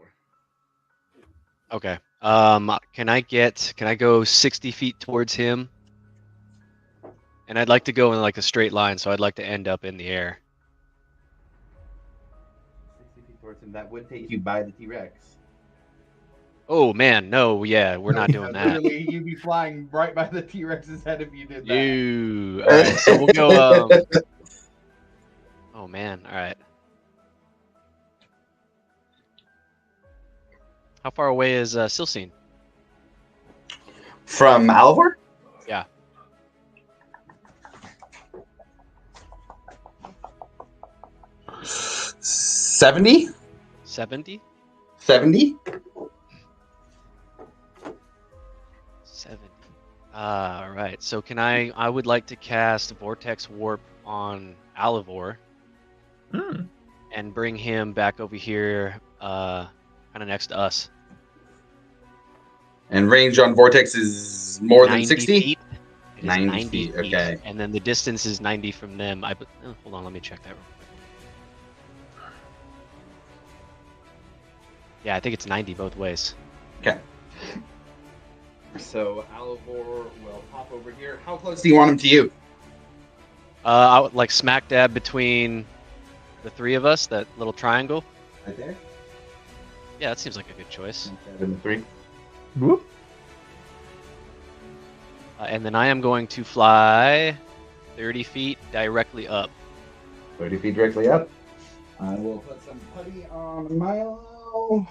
Okay. Can I go 60 feet towards him? And I'd like to go in like a straight line, so I'd like to end up in the air. 60 feet towards him. That would take you by the T-Rex. Oh man, no, yeah, we're not doing that. Literally, you'd be flying right by the T-Rex's head if you did that. You. All right, so we'll go. Oh man, all right. How far away is Silcine? From Alivor? Yeah. $70? 70? 70? 70. All right. So can I would like to cast Vortex Warp on Alivor and bring him back over here, kind of next to us. And range on Vortex is more than 60? Feet. It is 90 feet, okay. And then the distance is 90 from them. Hold on, let me check that real quick. Yeah, I think it's 90 both ways. Okay. So Alivor will pop over here. How close do you want him to you? I would like smack dab between the three of us, that little triangle. Right there? Yeah, that seems like a good choice. 7, 3. Whoop. And then I am going to fly 30 feet directly up. 30 feet directly up. I will put some putty on Milo and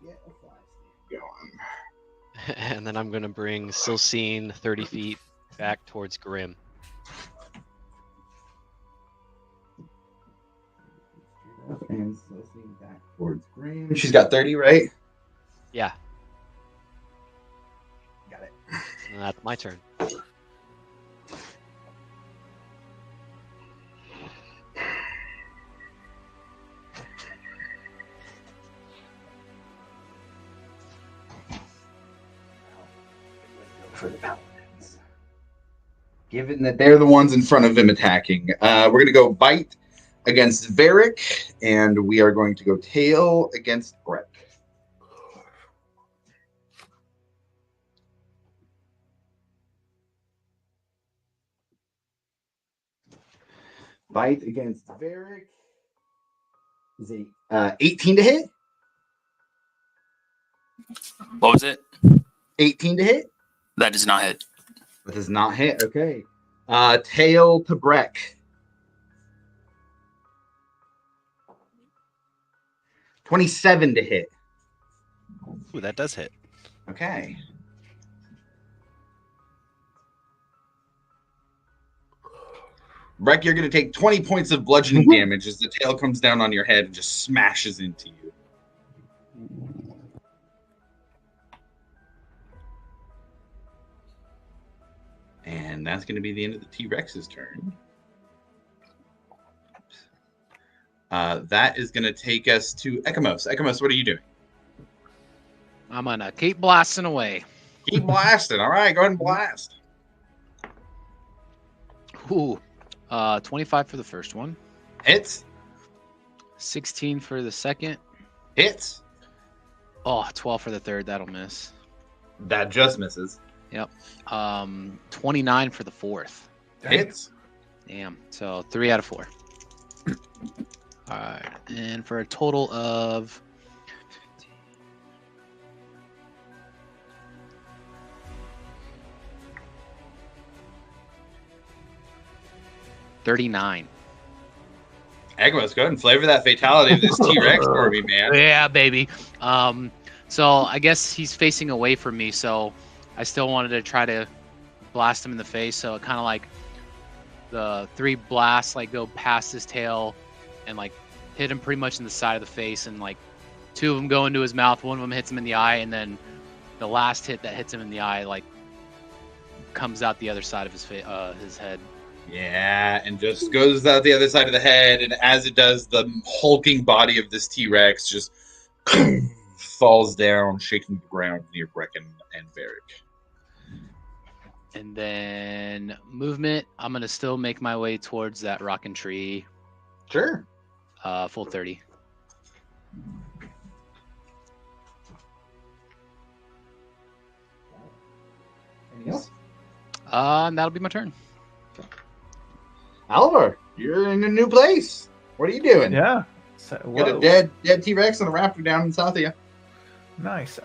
get a fly stick going. And then I'm going to bring Silcine 30 feet back towards Grim. And Silcine back towards Green. She's got 30, right? Yeah, Got it. and that's my turn. For the paladins. Given that they're the ones in front of him attacking, we're going to go bite against Varric, and we are going to go tail against Brett. Bite against Varric is a 18 to hit. What was it? 18 to hit. That does not hit. That does not hit. Okay. Tail to Breck. 27 to hit. Ooh, that does hit. Okay. Breck, you're going to take 20 points of bludgeoning damage as the tail comes down on your head and just smashes into you. And that's going to be the end of the T-Rex's turn. That is going to take us to Ekamos. Ekamos, what are you doing? I'm gonna keep blasting away. Keep blasting. All right, go ahead and blast. Ooh, 25 for the first one. Hits. 16 for the second. Hits. Oh, 12 for the third. That'll miss. That just misses. Yep. 29 for the fourth. Hits. Damn. So 3 out of 4. All right, and for a total of 39. Ekamos, go ahead and flavor that fatality of this T-Rex for me, man. Yeah, baby. So I guess he's facing away from me, so I still wanted to try to blast him in the face. So it kind of like the 3 blasts like go past his tail and like hit him pretty much in the side of the face, and like 2 of them go into his mouth, 1 of them hits him in the eye, and then the last hit that hits him in the eye like comes out the other side of his head. Yeah, and just goes out the other side of the head, and as it does, the hulking body of this T-Rex just falls down, shaking the ground near Brecken and Varric. And then movement, I'm gonna still make my way towards that rockin' tree. Sure. Full 30. Anything else? And that'll be my turn. Oliver, you're in a new place. What are you doing? Yeah. So, You got a whoa. dead T-Rex and a raptor down in south of you. Nice.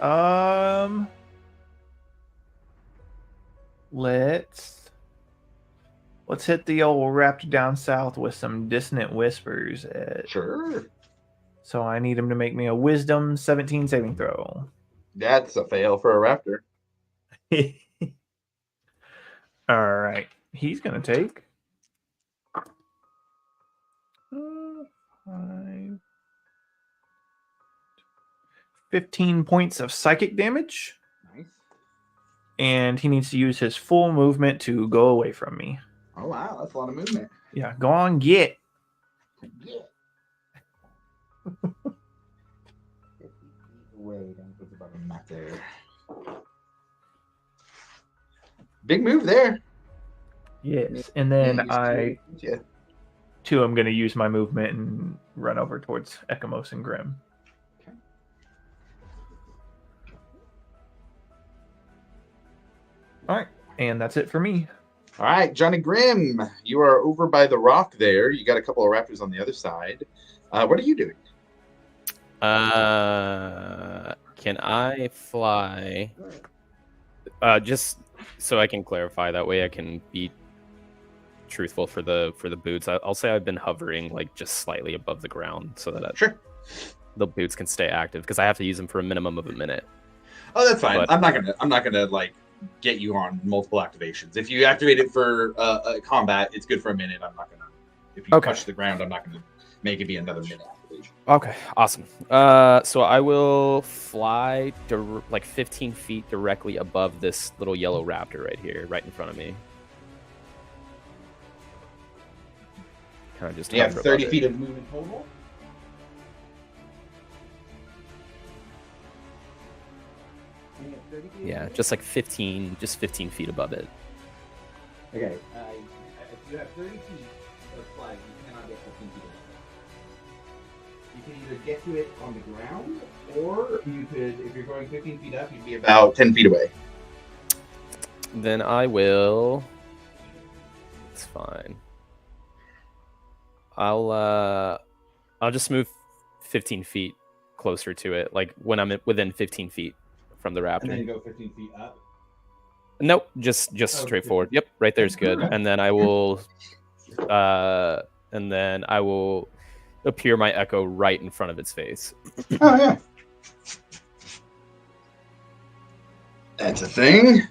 Let's hit the old raptor down south with some dissonant whispers. Sure. So I need him to make me a wisdom 17 saving throw. That's a fail for a raptor. All right. He's going to take 15 points of psychic damage. Nice. And he needs to use his full movement to go away from me. Oh, wow. That's a lot of movement. Yeah, go on, get. Yeah. Away, don't put the button back there. Big move there. Yes. And then Yeah. I'm going to use my movement and run over towards Ekamos and Grim. Okay. All right. And that's it for me. All right, Johnny Grimm, you are over by the rock there. You got a couple of raptors on the other side. What are you doing? Can I fly? Just so I can clarify, that way I can be truthful for the boots. I'll say I've been hovering like just slightly above the ground so that Sure. the boots can stay active because I have to use them for a minimum of a minute. Oh, that's fine. But- I'm not gonna like get you on multiple activations. If you activate it for combat, it's good for a minute. I'm not gonna. If you Okay. touch the ground, I'm not gonna make it be another minute activation. Okay, awesome. So I will fly like 15 feet directly above this little yellow raptor right here, right in front of me. Kind of just You have hover 30 above feet it. of movement total. Yeah, just like 15 feet above it. Okay. If you have 30 feet of flag, you cannot get 15 feet of it. You can either get to it on the ground, or you could, if you're going 15 feet up, you'd be about 10 feet away. Then I will. It's fine. I'll just move 15 feet closer to it, like when I'm within 15 feet from the raptor. And then go 15 feet up. Nope, just straight forward. Yep, right there's good. And then I will appear my echo right in front of its face. Oh, yeah. That's a thing.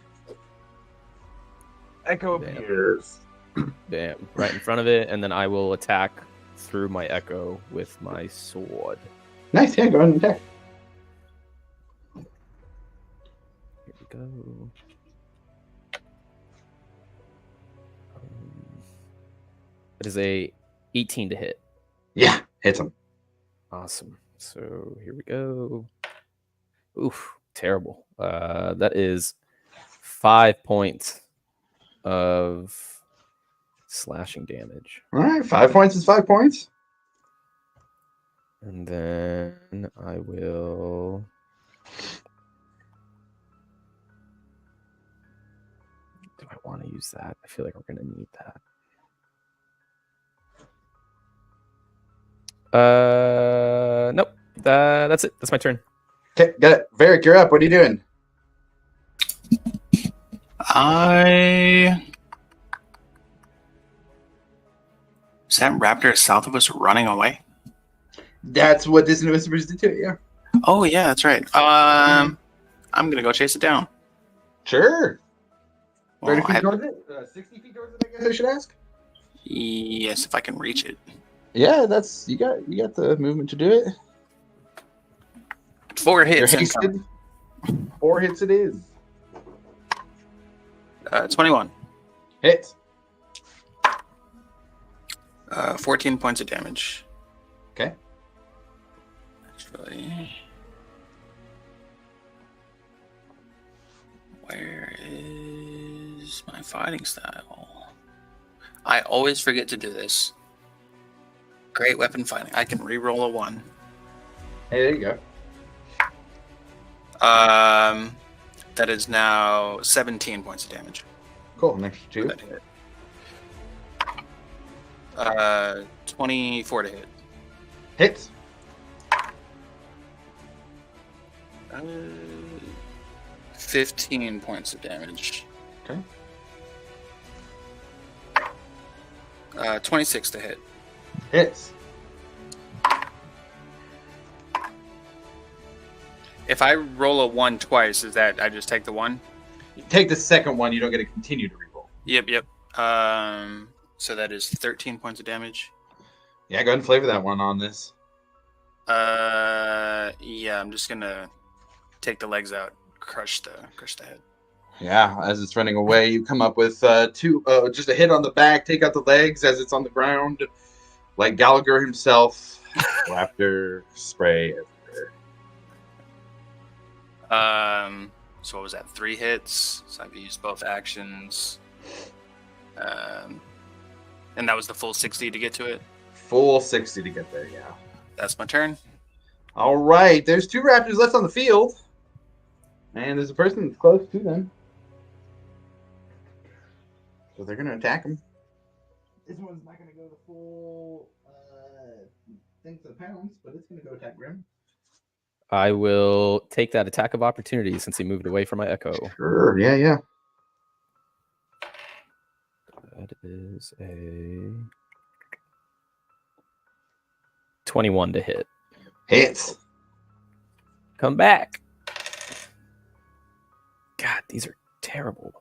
Echo appears. Bam, right in front of it, and then I will attack through my echo with my sword. Nice, yeah, go ahead and attack. Here we go. It is a 18 to hit. Yeah, hits him. Awesome. So here we go. Oof, terrible. That is 5 points of slashing damage. All right, 5 points is 5 points. And then I will. Do I want to use that? I feel like we're going to need that. Nope. That's it. That's my turn. Okay, got it. Varric, you're up. What are you doing? Is that raptor south of us running away? That's what Dissonant Whispers did to it, yeah. Oh yeah, that's right. I'm gonna go chase it down. Sure. 30 Well, feet towards it? 60 feet towards it, I guess I should ask? yes, if I can reach it. Yeah, that's you got the movement to do it. 4 You're hits. hasted. 4 hits it is. 21. Hits. 14 points of damage. Okay. Actually, where is my fighting style? I always forget to do this. Great weapon fighting. I can re-roll a 1. Hey, there you go. That is now 17 points of damage. Cool. Next 2. That hit. 24 to hit. Hits. 15 points of damage. Okay. 26 to hit. Hits. If I roll a 1 twice, is that I just take the 1? You take the second one, you don't get to continue to reroll. Yep. So that is 13 points of damage. Yeah, go ahead and flavor that one on this. Yeah, I'm just gonna take the legs out, crush the head. Yeah, as it's running away, you come up with just a hit on the back, take out the legs as it's on the ground, like Gallagher himself. Raptor spray everywhere. So what was that? 3 hits. So I've used both actions. And that was the full 60 to get to it. Full 60 to get there, yeah. That's my turn. All right, there's 2 raptors left on the field. And there's a person that's close to them. So they're going to attack him. This one's not going to go the full things of pounds, but it's going to go attack Grim. I will take that attack of opportunity since he moved away from my echo. Sure, yeah. Good. That is a 21 to hit. Hits. Come back. God, these are terrible.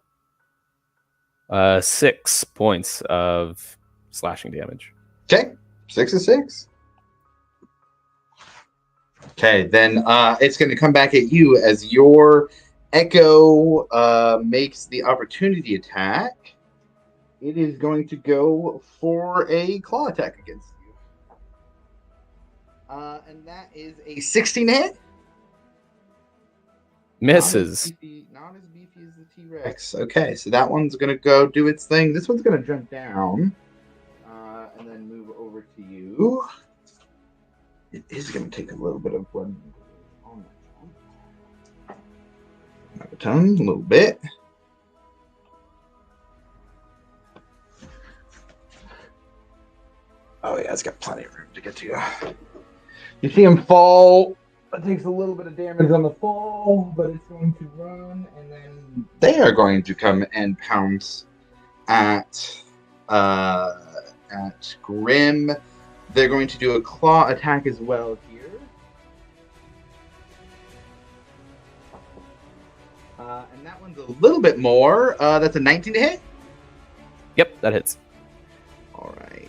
6 points of slashing damage. Okay, 6 is 6. Okay, then it's going to come back at you as your Echo makes the opportunity attack. It is going to go for a claw attack against you. And that is a 16 hit. Misses. Not as beefy as the T-Rex. Okay, so that one's going to go do its thing. This one's going to jump down and then move over to you. It is going to take a little bit of blood on that tongue. A little bit. Oh, yeah, it's got plenty of room to get to you. You see him fall. It takes a little bit of damage on the fall, but it's going to run, and then they are going to come and pounce at Grim. They're going to do a claw attack as well here. And that one's a little bit more. That's a 19 to hit? Yep, that hits. All right.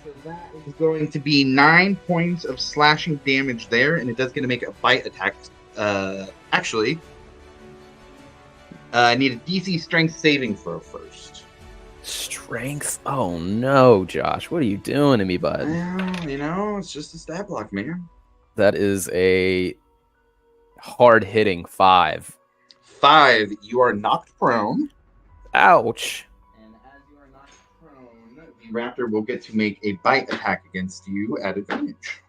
So that is going to be 9 points of slashing damage there, and it does get to make a bite attack. Actually, I need a DC strength saving throw first. Strength? Oh no, Josh. What are you doing to me, bud? Well, it's just a stat block, man. That is a hard-hitting 5. 5. You are knocked prone. Ouch. And as you are knocked prone, the raptor will get to make a bite attack against you at advantage.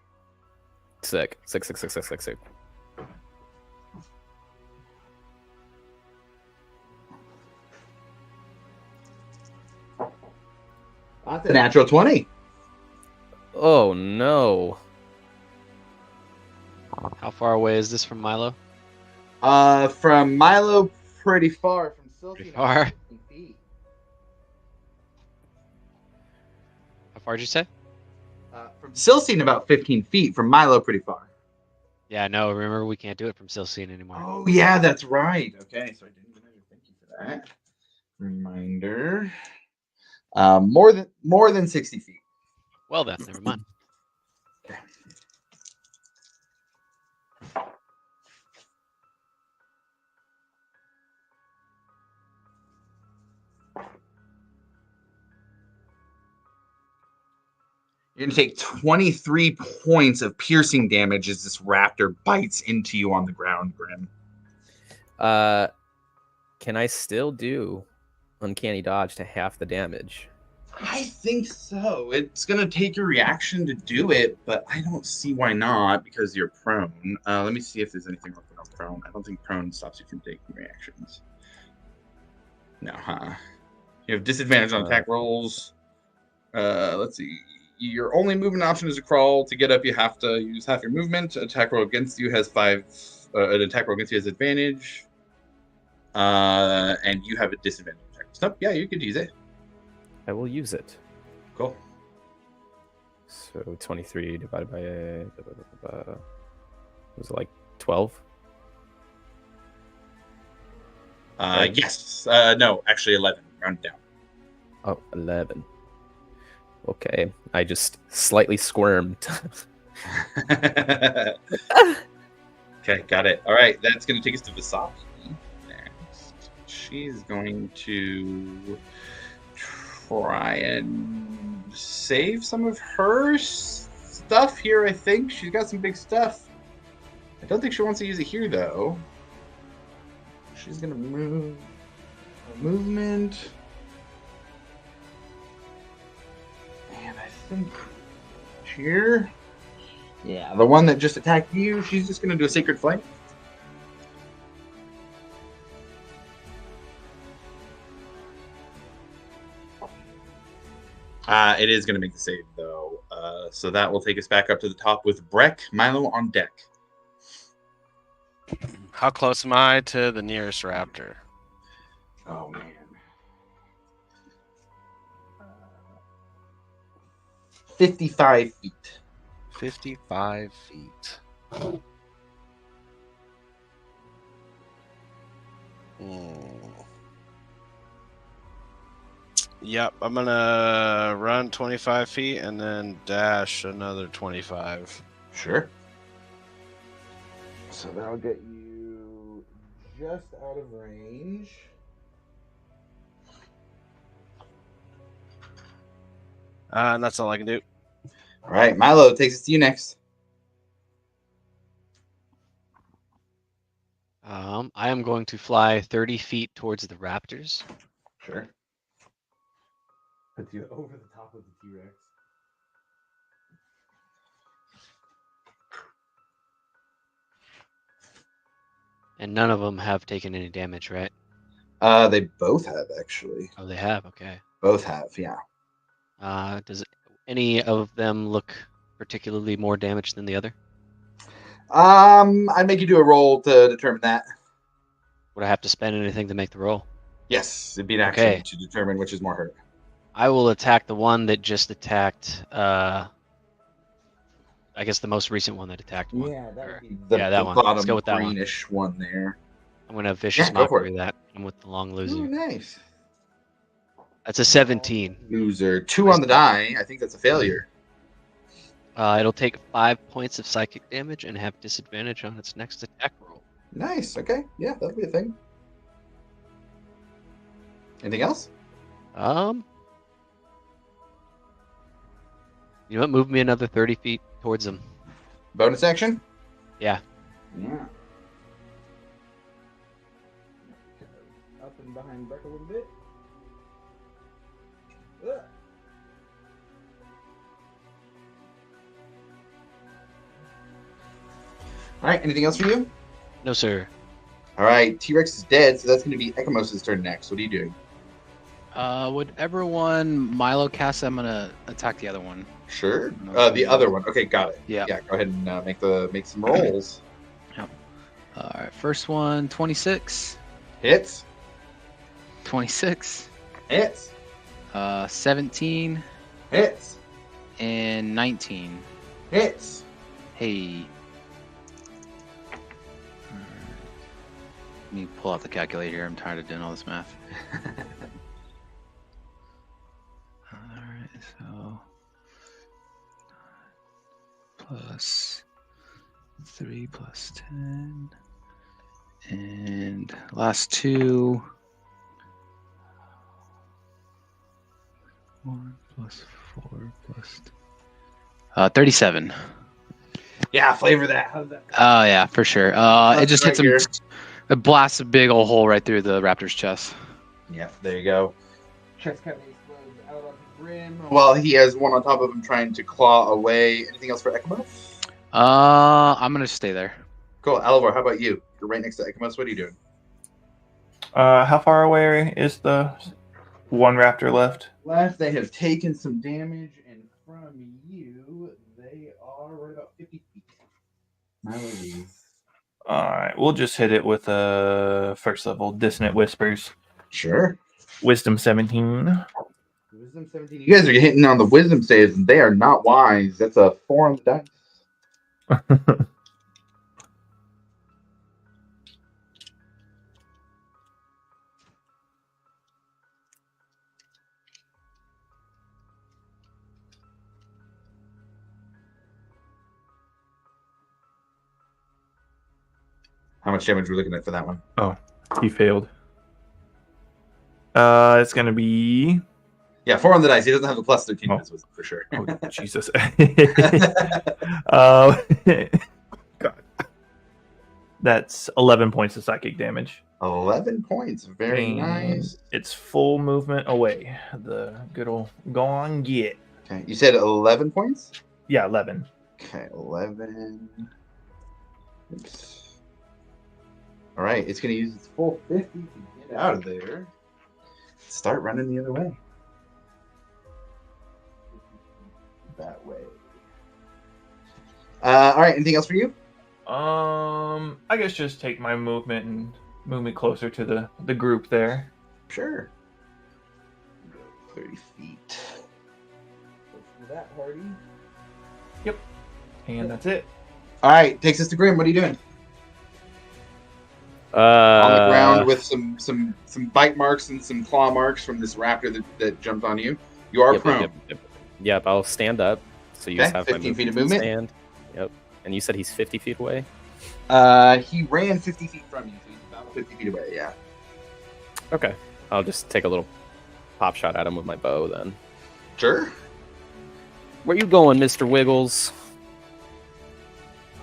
Sick. Sick. That's a natural 20. Oh no. How far away is this from Milo? From Milo, pretty far. From Silky, Pretty far. 15 feet. How far did you say? From Silcine, about 15 feet. From Milo, pretty far. Yeah, no, remember we can't do it from Silcine anymore. Oh, yeah, that's right. Okay, so I didn't even thank you for that. Reminder. More than 60 feet. Well then, never mind. Okay. You're going to take 23 points of piercing damage as this raptor bites into you on the ground, Grim. Can I still do Uncanny Dodge to half the damage? I think so. It's going to take your reaction to do it, but I don't see why not because you're prone. Let me see if there's anything else about prone. I don't think prone stops you from taking reactions. No, huh? You have disadvantage on attack rolls. Let's see. Your only movement option is to crawl. To get up, you have to use half your movement. Attack roll against you has 5. An attack roll against you has advantage. And you have a disadvantage. Nope, yeah, you could use it. I will use it. Cool. So 23 divided by was it like 12? Yes. No, actually 11. Round down. Oh, 11. Okay, I just slightly squirmed. Okay, got it. All right, that's going to take us to Visaki next. She's going to try and save some of her stuff here, I think. She's got some big stuff. I don't think she wants to use it here, though. She's going to move her movement. And I think here. Yeah, the one that just attacked you, she's just going to do a Sacred Flame. It is going to make the save, though. So that will take us back up to the top with Breck, Milo on deck. How close am I to the nearest raptor? Oh man. 55 feet. 55 feet. Yep, I'm gonna run 25 feet and then dash another 25. Sure. So that'll get you just out of range. And that's all I can do. All right, Milo, takes us to you next. I am going to fly 30 feet towards the raptors. Sure. Put you over the top of the T-Rex. And none of them have taken any damage, right? They both have, actually. Oh, they have. Okay. Both have, yeah. Does any of them look particularly more damaged than the other? I'd make you do a roll to determine that. Would I have to spend anything to make the roll? Yes, it'd be an action Okay. to determine which is more hurt. I will attack the one that just attacked. I guess the most recent one that attacked one. Yeah, that Or- would be the, yeah, that the one. bottom Let's go with that one. greenish one there. I'm gonna vicious Yeah, go for mockery that. I'm with the long loser. Ooh, nice. That's a 17. Loser. 2 on the die. I think that's a failure. It'll take 5 points of psychic damage and have disadvantage on its next attack roll. Nice. Okay. Yeah, that'll be a thing. Anything else? You know what? Move me another 30 feet towards them. Bonus action? Yeah. Yeah. Up and behind Breck a little bit. Ugh. All right. Anything else for you? No, sir. All right. T-Rex is dead, so that's going to be Ekimos' turn next. What are you doing? Whatever one Milo casts, I'm gonna attack the other one. Sure. No, The other one. Okay, got it. Yeah. Yeah. Go ahead and make some rolls. All right, first one, 26. Hits. 26. Hits. 17 Hits. and 19. Hits. Hey. Let me pull out the calculator here. I'm tired of doing all this math. Alright, so plus 3 plus 10. And last two. 1 plus 4 plus 37. Yeah, flavor that. How's that? Oh yeah, for sure. It just hits him. here. It blasts a big old hole right through the raptor's chest. Yeah, there you go. Chest cavity explodes out on the rim. While he has one on top of him trying to claw away. Anything else for Ekimos? I'm gonna stay there. Cool. Alivor, how about you? You're right next to Ekimos. What are you doing? How far away is the one raptor left? Last, they have taken some damage, and from you, they are right about 50 feet. Melodies. Alright, we'll just hit it with a first level Dissonant Whispers. Sure. Wisdom 17. Wisdom 17. You guys are hitting on the wisdom saves, and they are not wise. That's a 4 on the dice. How much damage are we looking at for that one? Oh, he failed. It's gonna be. Yeah, 4 on the dice. He doesn't have the plus 13 Oh. on his wisdom for sure. Oh, Jesus. God. That's 11 points of psychic damage. 11 points. Very And nice. It's full movement away. The good old go on get. Okay, you said 11 points? Yeah, 11. Okay, 11. Oops. All right, it's going to use its full 50 to get out of there. Start running the other way. That way. All right, anything else for you? I guess just take my movement and move me closer to the group there. Sure. 30 feet. Go for that, Hardy. Yep. And that's it. All right, takes us to Grim. What are you doing? On the ground with some bite marks and some claw marks from this raptor that jumped on you. You are prone. Yep, I'll stand up. So you Okay, just have 15 my feet of to movement. Stand. Yep. And you said he's 50 feet away? He ran 50 feet from you, so he's about 50 feet away, yeah. Okay. I'll just take a little pop shot at him with my bow then. Sure. Where you going, Mr. Wiggles?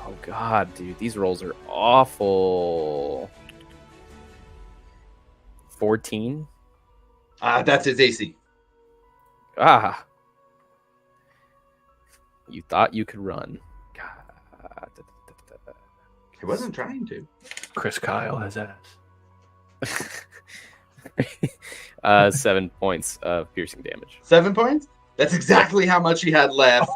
Oh, God, dude. These rolls are awful. 14? That's his AC. Ah. You thought you could run. God. He wasn't trying to. Chris Kyle has ass. 7 points of piercing damage. 7 points? That's exactly how much he had left.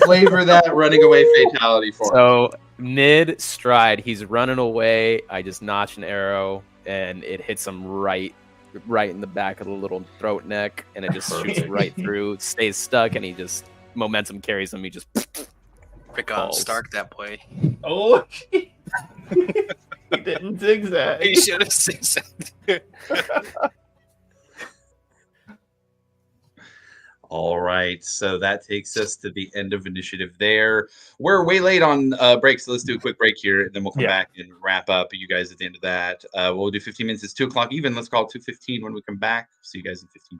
Flavor that running away fatality for him. So mid stride, he's running away. I just notch an arrow, and it hits him right in the back of the little throat neck, and it just shoots right through. Stays stuck, and he just momentum carries him. He just Pick on Stark that boy. Oh, he didn't zigzag. He should have zigzagged. All right, so that takes us to the end of initiative there. We're way late on break, so let's do a quick break here, and then we'll come back and wrap up you guys at the end of that. We'll do 15 minutes. It's 2 o'clock even. Let's call it 2:15 when we come back. See you guys in 15.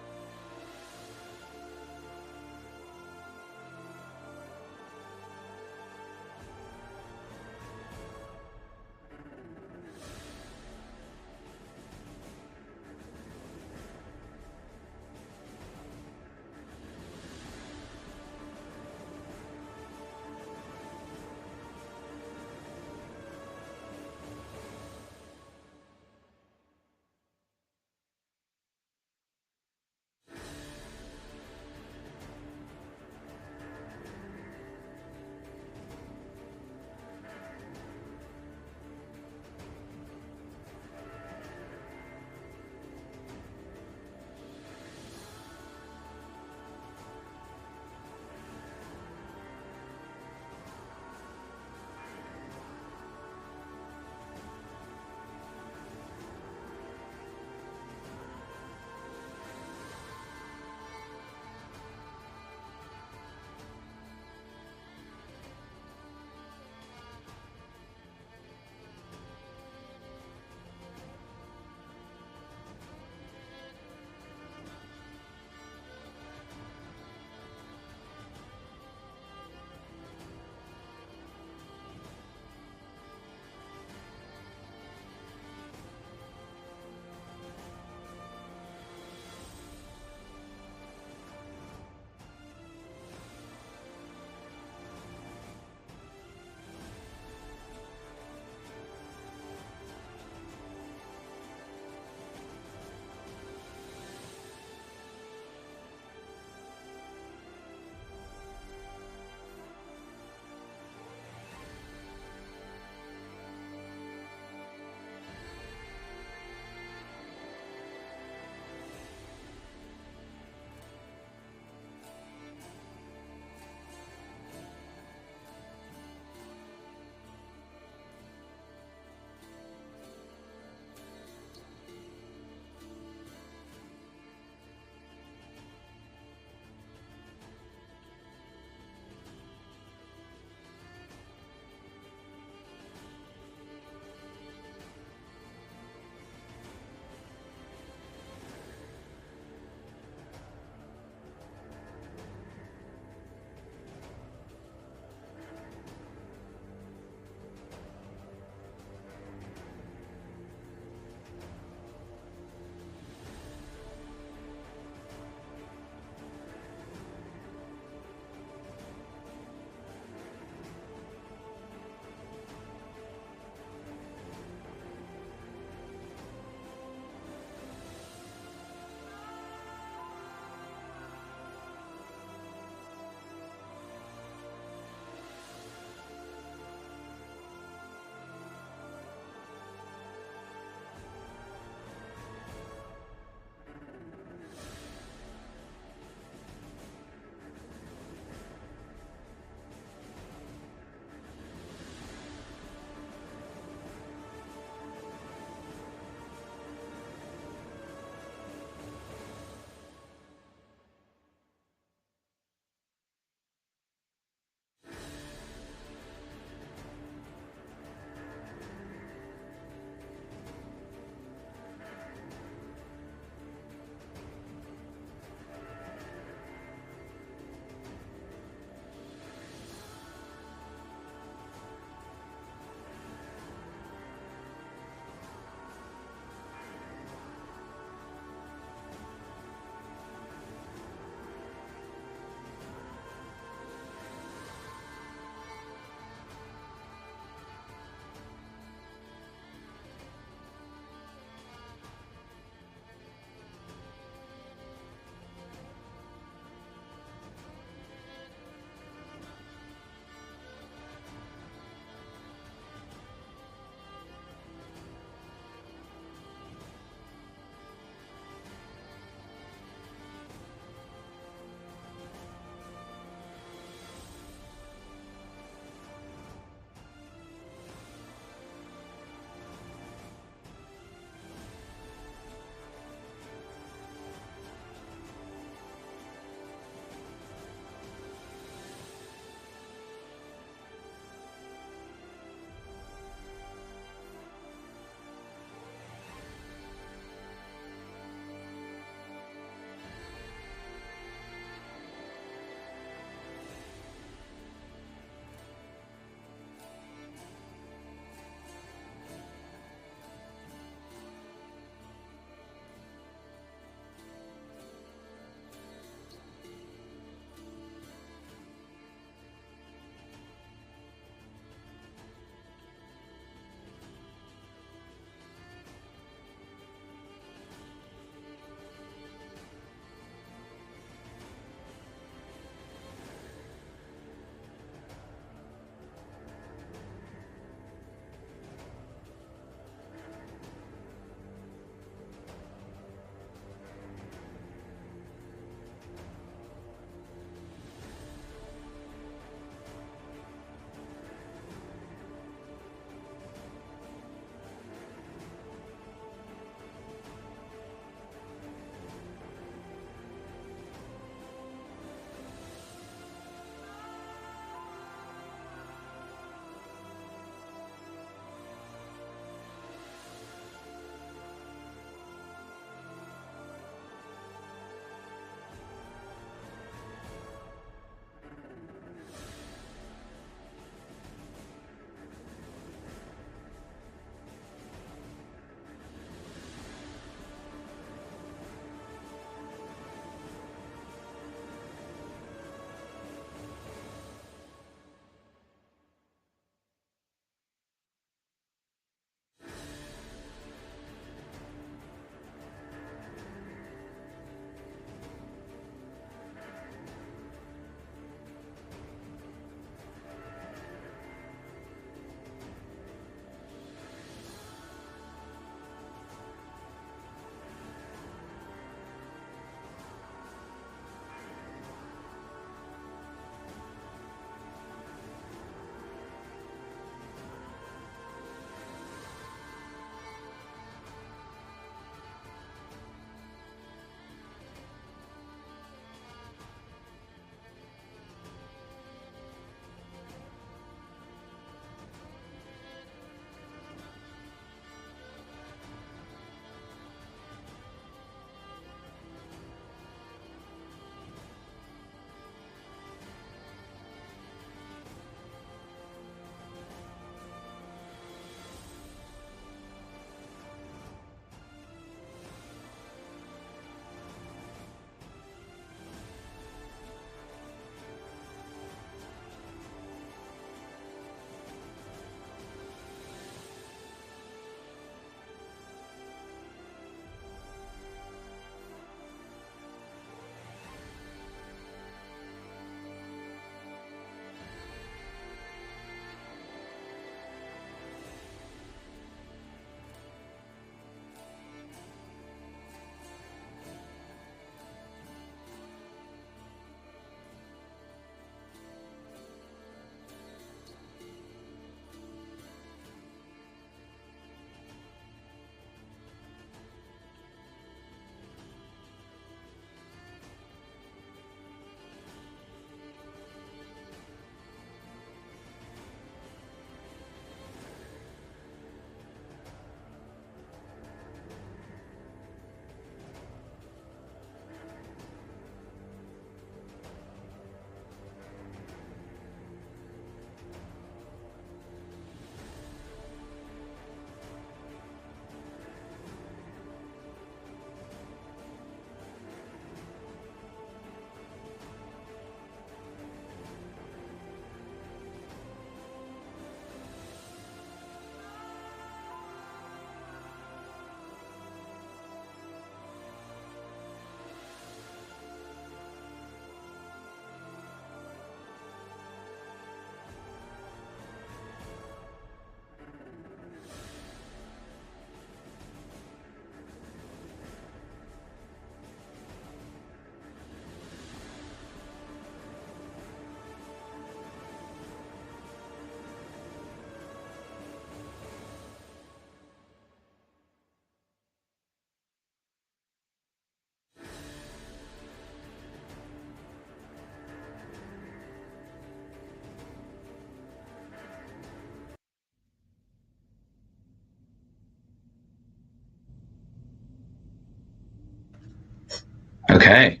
Okay.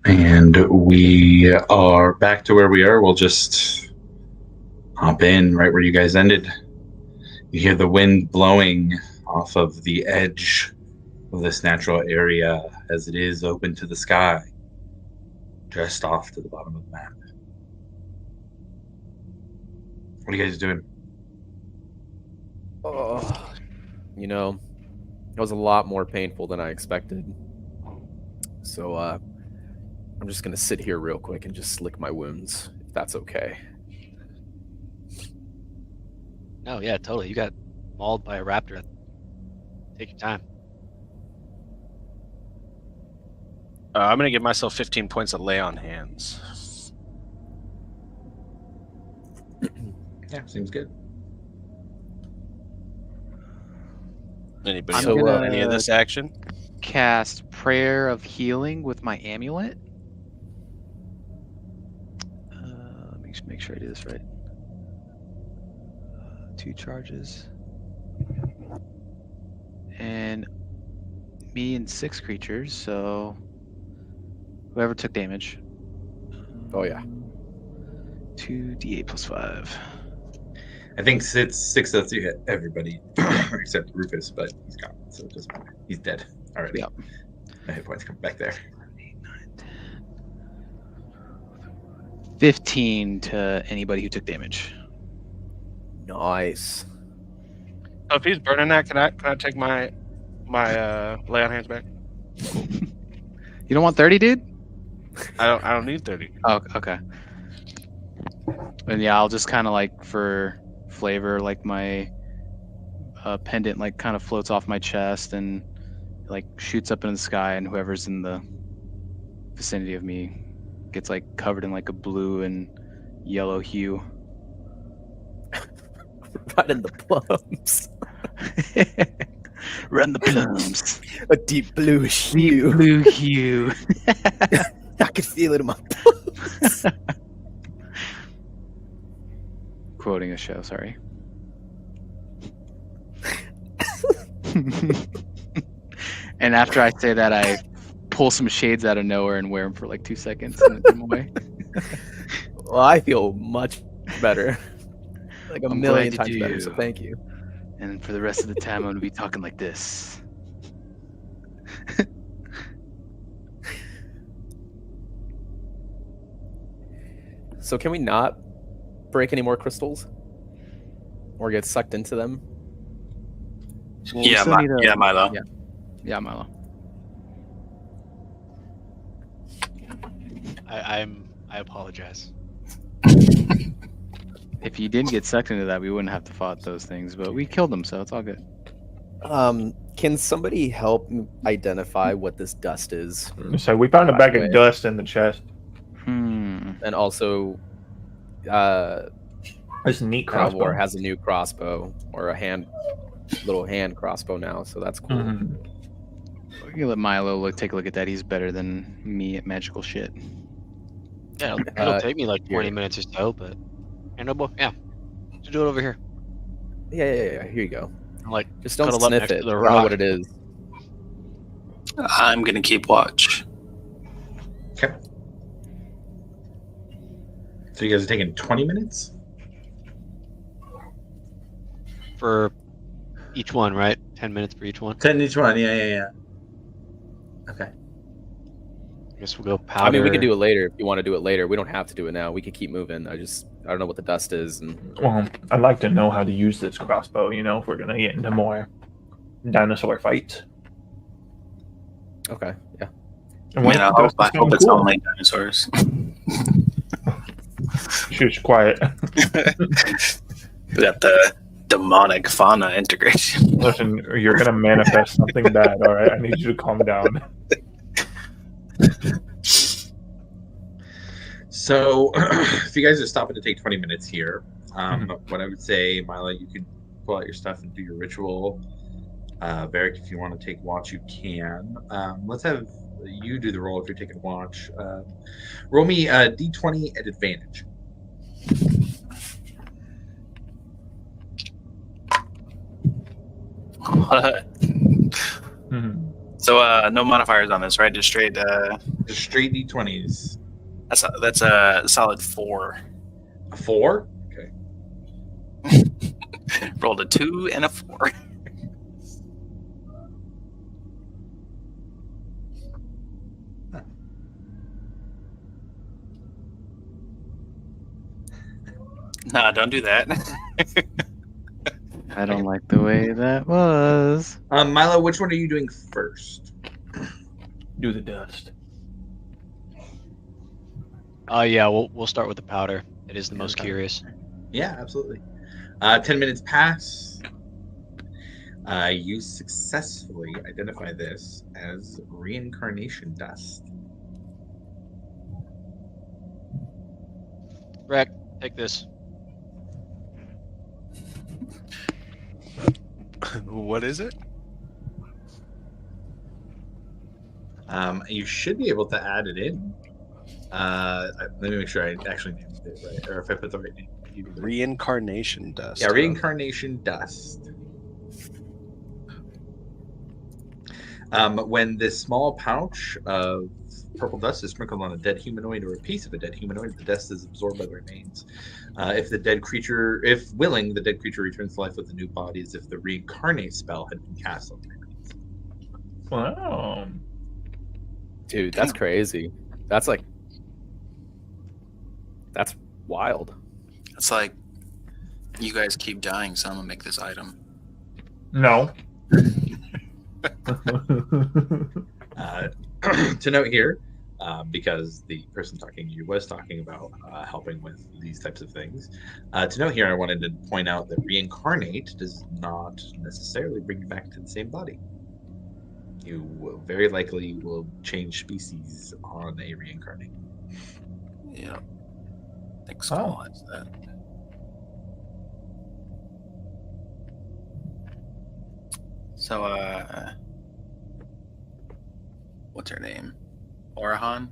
And we are back to where we are. We'll just hop in right where you guys ended. You hear the wind blowing off of the edge of this natural area as it is open to the sky, just off to the bottom of the map. What are you guys doing? Oh, you know, it was a lot more painful than I expected. So, I'm just gonna sit here real quick and just lick my wounds, if that's okay. No, yeah, totally. You got mauled by a raptor. Take your time. I'm gonna give myself 15 points of lay on hands. Yeah, seems good. Anybody I'm else gonna- want any of this action? Cast Prayer of Healing with my amulet. Let me make sure I do this right. 2 charges. And me and 6 creatures, so whoever took damage. Oh yeah. 2d8 plus 5. I think it's 6 of 3 hit everybody except Rufus, but he's gone, so it doesn't matter. He's dead already. Yep. No hit points come back there. 8, 9, 10. 15 to anybody who took damage. Nice. So if he's burning that, can I take my lay on hands back? You don't want 30, dude? I don't need 30. Oh, okay. And yeah, I'll just kind of like for flavor, like my pendant like kind of floats off my chest and like shoots up in the sky, and whoever's in the vicinity of me gets like covered in like a blue and yellow hue. Right in the plums. Run the plums. A deep bluish hue. Blue hue. I can feel it in my plums. Quoting a show, sorry. And after I say that, I pull some shades out of nowhere and wear them for like 2 seconds and then put them away. Well, I feel much better. Like a I'm million glad times you better, do. so thank you. And for the rest of the time, I'm going to be talking like this. So can we not break any more crystals? Or get sucked into them? Well, we Yeah, still need a- yeah, Milo. Yeah, Milo. I apologize. If you didn't get sucked into that, we wouldn't have to fight those things, but we killed them, so it's all good. Can somebody help identify what this dust is? So we found a bag Right. of dust in the chest. And also, It's a neat Alvor crossbow. has a new crossbow, or a little hand crossbow now, so that's cool. Mhm. We can let Milo take a look at that. He's better than me at magical shit. Yeah, it'll take me like 20 here. minutes or so, but yeah, just do it over here. Yeah. Here you go. Like, Just don't cuddle up sniff next it. to the I don't know rock. what it is. I'm gonna keep watch. Okay. So you guys are taking 20 minutes? For each one, right? 10 minutes for each one. 10 each one, yeah. Okay. I guess we'll go powder. I mean, we can do it later if you want to do it later. We don't have to do it now. We could keep moving. I don't know what the dust is. And Well, I'd like to know how to use this crossbow, if we're going to get into more dinosaur fights. okay, yeah. And I mean, I hope, dust I is hope kinda it's cool. only dinosaurs. Shush, quiet. We got the demonic fauna integration. Listen, you're going to manifest something bad, all right? I need you to calm down. So, if you guys are stopping to take 20 minutes here, what I would say, Milo, you could pull out your stuff and do your ritual. Varric, if you want to take watch, you can. Let's have you do the roll if you're taking watch. Roll me a d20 at advantage. So no modifiers on this, right? Just straight. Just straight D20s. That's a solid 4. A 4? Okay. Rolled a 2 and a 4. Nah, don't do that. I don't like the way that was. Milo, which one are you doing first? Do the dust. Yeah, we'll start with the powder. It is the most curious. Yeah, absolutely. 10 minutes pass. You successfully identify this as reincarnation dust. Breck, take this. What is it? You should be able to add it in. Let me make sure I actually named it right, or if I put the right name. Reincarnation dust. Yeah, reincarnation dust. When this small pouch of purple dust is sprinkled on a dead humanoid or a piece of a dead humanoid, the dust is absorbed by the remains. If willing, the dead creature returns to life with a new body as if the reincarnate spell had been cast on the remains. Wow. Dude, that's crazy. That's wild. It's like you guys keep dying, so I'm gonna make this item. No. To note here, because the person talking to you was talking about helping with these types of things. To note here, I wanted to point out that reincarnate does not necessarily bring you back to the same body. You will very likely will change species on a reincarnate. Yeah. Thanks for that. So, what's her name? Orahan?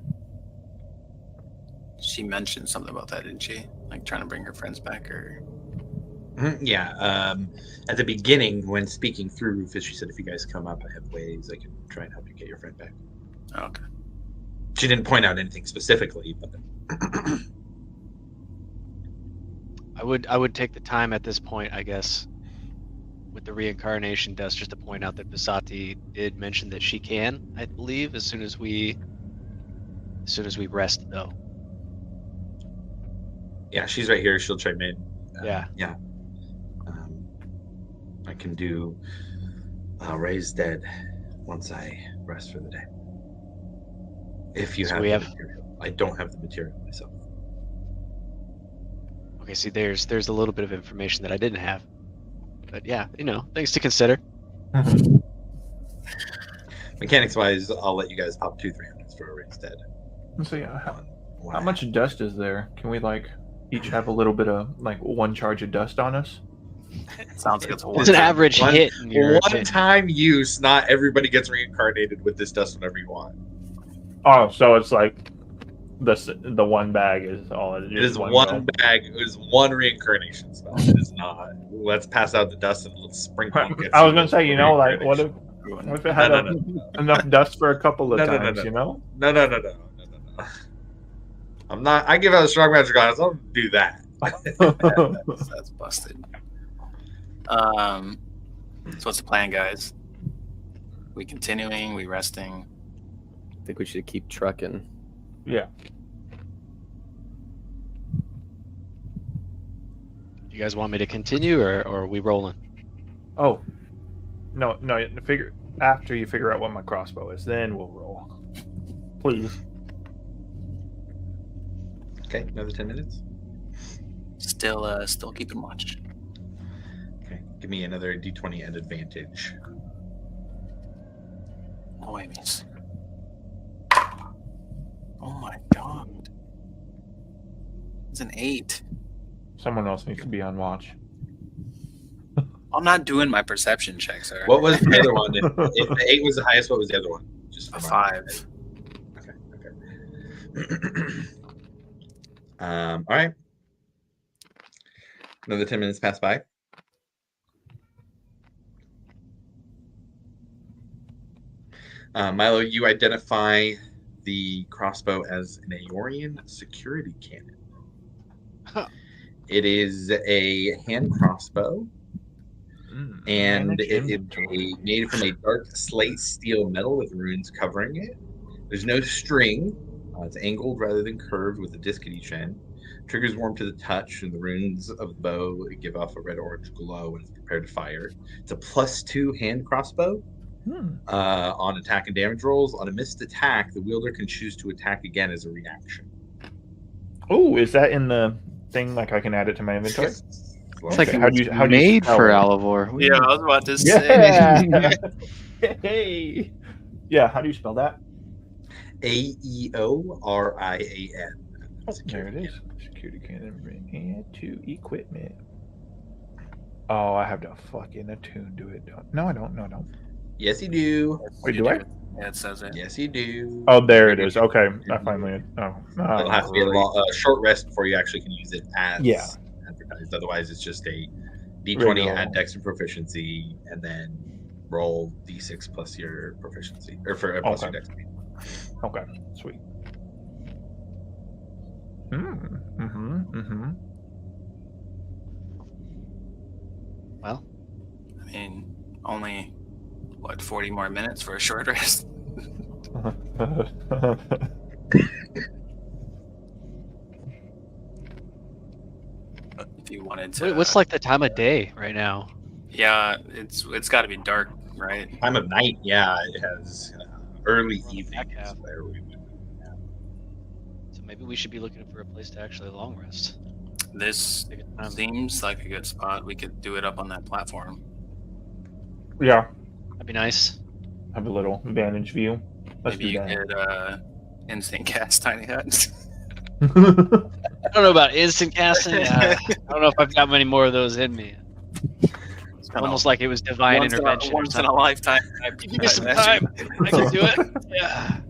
She mentioned something about that, didn't she? Like trying to bring her friends back, or? Yeah. At the beginning, when speaking through Rufus, she said, "If you guys come up, I have ways I can try and help you get your friend back." Oh, okay. She didn't point out anything specifically, but I would take the time at this point, I guess, with the reincarnation dust, just to point out that Basati did mention that she can, I believe, as soon as we rest, though. yeah, she's right here. She'll chime in. Yeah. Yeah. I can do raise dead once I rest for the day. If you So have we the have- material. I don't have the material myself. Okay, see, there's a little bit of information that I didn't have, but yeah, things to consider. Mechanics wise, I'll let you guys pop 2 300s for a raise dead. So yeah, on one how much dust is there? Can we each have a little bit of 1 charge of dust on us? Sounds like It's an average hit. In your One opinion. time use. Not everybody gets reincarnated with this dust whenever you want. Oh, so it's like the 1 bag is all it is. It is one one go. bag. It is one reincarnation spell. It is not. Let's pass out the dust and let's sprinkle. I was gonna say, what if it had No. enough dust for a couple of No. times, No. I'm not. I give out a strong magic on us. I'll do that. That's busted. So what's the plan, guys? We continuing? We resting? I think we should keep trucking. Yeah. You guys want me to continue, or are we rolling? Oh, no. After you figure out what my crossbow is, then we'll roll. Please. Okay, another 10 minutes. Still keeping watch. Okay, give me another D20 at advantage. No Amy's. Oh my god. It's an 8. Someone else needs to be on watch. I'm not doing my perception checks, alright? What was the other one? If the 8 was the highest, what was the other one? Just A for 5. Okay. All right. Another 10 minutes pass by. Milo, you identify the crossbow as an Aeorian security cannon. Huh. It is a hand crossbow, and manage it is inventory. made from a dark slate steel metal with runes covering it. There's no string. It's angled rather than curved with a disc at each end. Triggers warm to the touch, and the runes of the bow give off a red-orange glow when it's prepared to fire. It's a +2 hand crossbow. On attack and damage rolls. On a missed attack, the wielder can choose to attack again as a reaction. Oh, is that in the thing? Like I can add it to my inventory? It's Okay. like it How was do you made spell for it? Alivor. Yeah, I was about to say. Yeah. Hey. Yeah. How do you spell that? Aeorian. There it is. Security cannon. Bring it to equipment. Oh, I have to fucking attune to it. No, I don't. No, I don't. Yes, you do. Wait, do I? Yeah, it says it. Yes, you do. Oh, there it is. Okay, I finally. Oh, It'll have to be a short rest before you actually can use it as advertised. Otherwise, it's just a D20 Regular. add dex and proficiency, and then roll D6 plus your proficiency, or for plus your Okay. dex. Okay, sweet. Mm-hmm. Well, I mean, only, 40 more minutes for a short rest? If you wanted to. what's like the time of day right now? Yeah, it's got to be dark, right? Time of night, yeah, it has early evening. half. So maybe we should be looking for a place to actually long rest. This Take a time. seems like a good spot. We could do it up on that platform. Yeah, That'd be nice. have a little vantage view. Let's Maybe do you that. could instant cast tiny hut. I don't know about instant casting. I don't know if I've got many more of those in me. It's kinda Almost like it was divine intervention. or Once in a something. lifetime. Give me some time. I can do it. Yeah.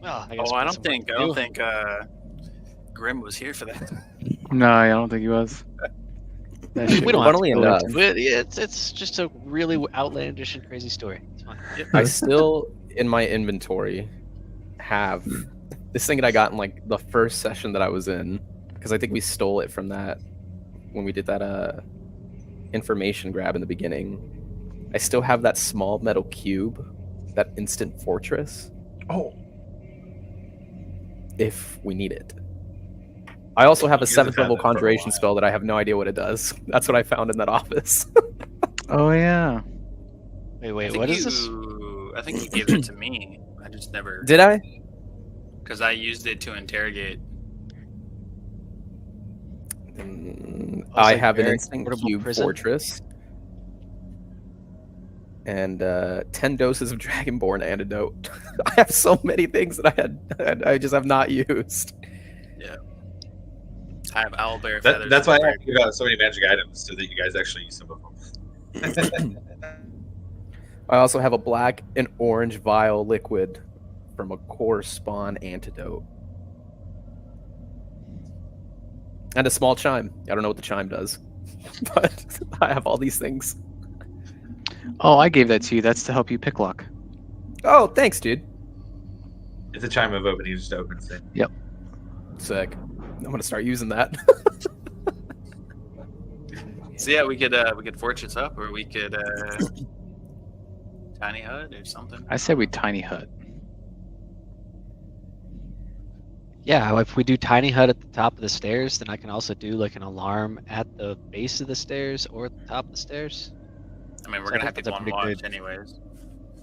Well, I guess Oh, I put don't some think work to do. Grim was here for that. No, I don't think he was. That shit We don't was have Funnily to go enough- into it. It's just a really outlandish and crazy story. It's fine. I still, in my inventory, have this thing that I got in like the first session that I was in, because I think we stole it from that when we did that information grab in the beginning. I still have that small metal cube, that instant fortress, Oh, if we need it. I also have a You guys have 7th had level that for a conjuration while. spell that I have no idea what it does. That's what I found in that office. Oh yeah. Wait, what is this? I think you gave it to me. I just never. Did I? Because I used it to interrogate. I like have an very instant portable cube prison. fortress and 10 doses of Dragonborn antidote. I have so many things that I just have not used. I have owlbear feathers. That's why I in have to give out so many magic items so that you guys actually use some of them. I also have a black and orange vial liquid from a core spawn antidote. And a small chime. I don't know what the chime does, but I have all these things. Oh, I gave that to you. That's to help you pick lock. Oh, thanks, dude. It's a chime of opening, just opens it. Sick. I'm gonna start using that. So yeah, we could fortress up, or we could tiny hut or something. I said we tiny hut. Yeah, if we do tiny hut at the top of the stairs, then I can also do like an alarm at the base of the stairs or at the top of the stairs. I mean, we're So I gonna have think to that's go a on pretty watch good- anyways.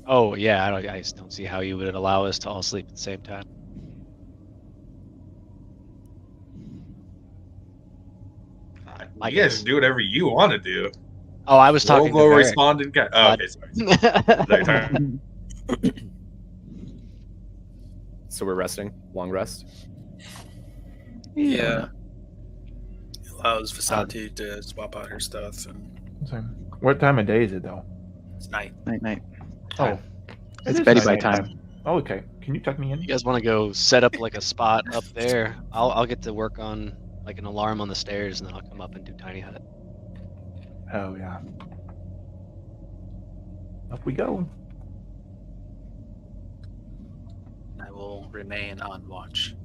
Oh yeah, I just don't see how you would allow us to all sleep at the same time. I You guys guess. do whatever you want to do. Oh, I was talking. Roll to Varric. responded. Oh, okay, sorry. Sorry. So we're resting. Long rest. Yeah. Allows Vasati to swap out her stuff, and so what time of day is it though? it's night. Night night. Oh, It's it is Betty by night. time. Oh, okay. Can you tuck me in? You guys want to go set up like a spot up there? I'll get to work on like an alarm on the stairs, and then I'll come up and do tiny hut. Oh yeah. Up we go. I will remain on watch.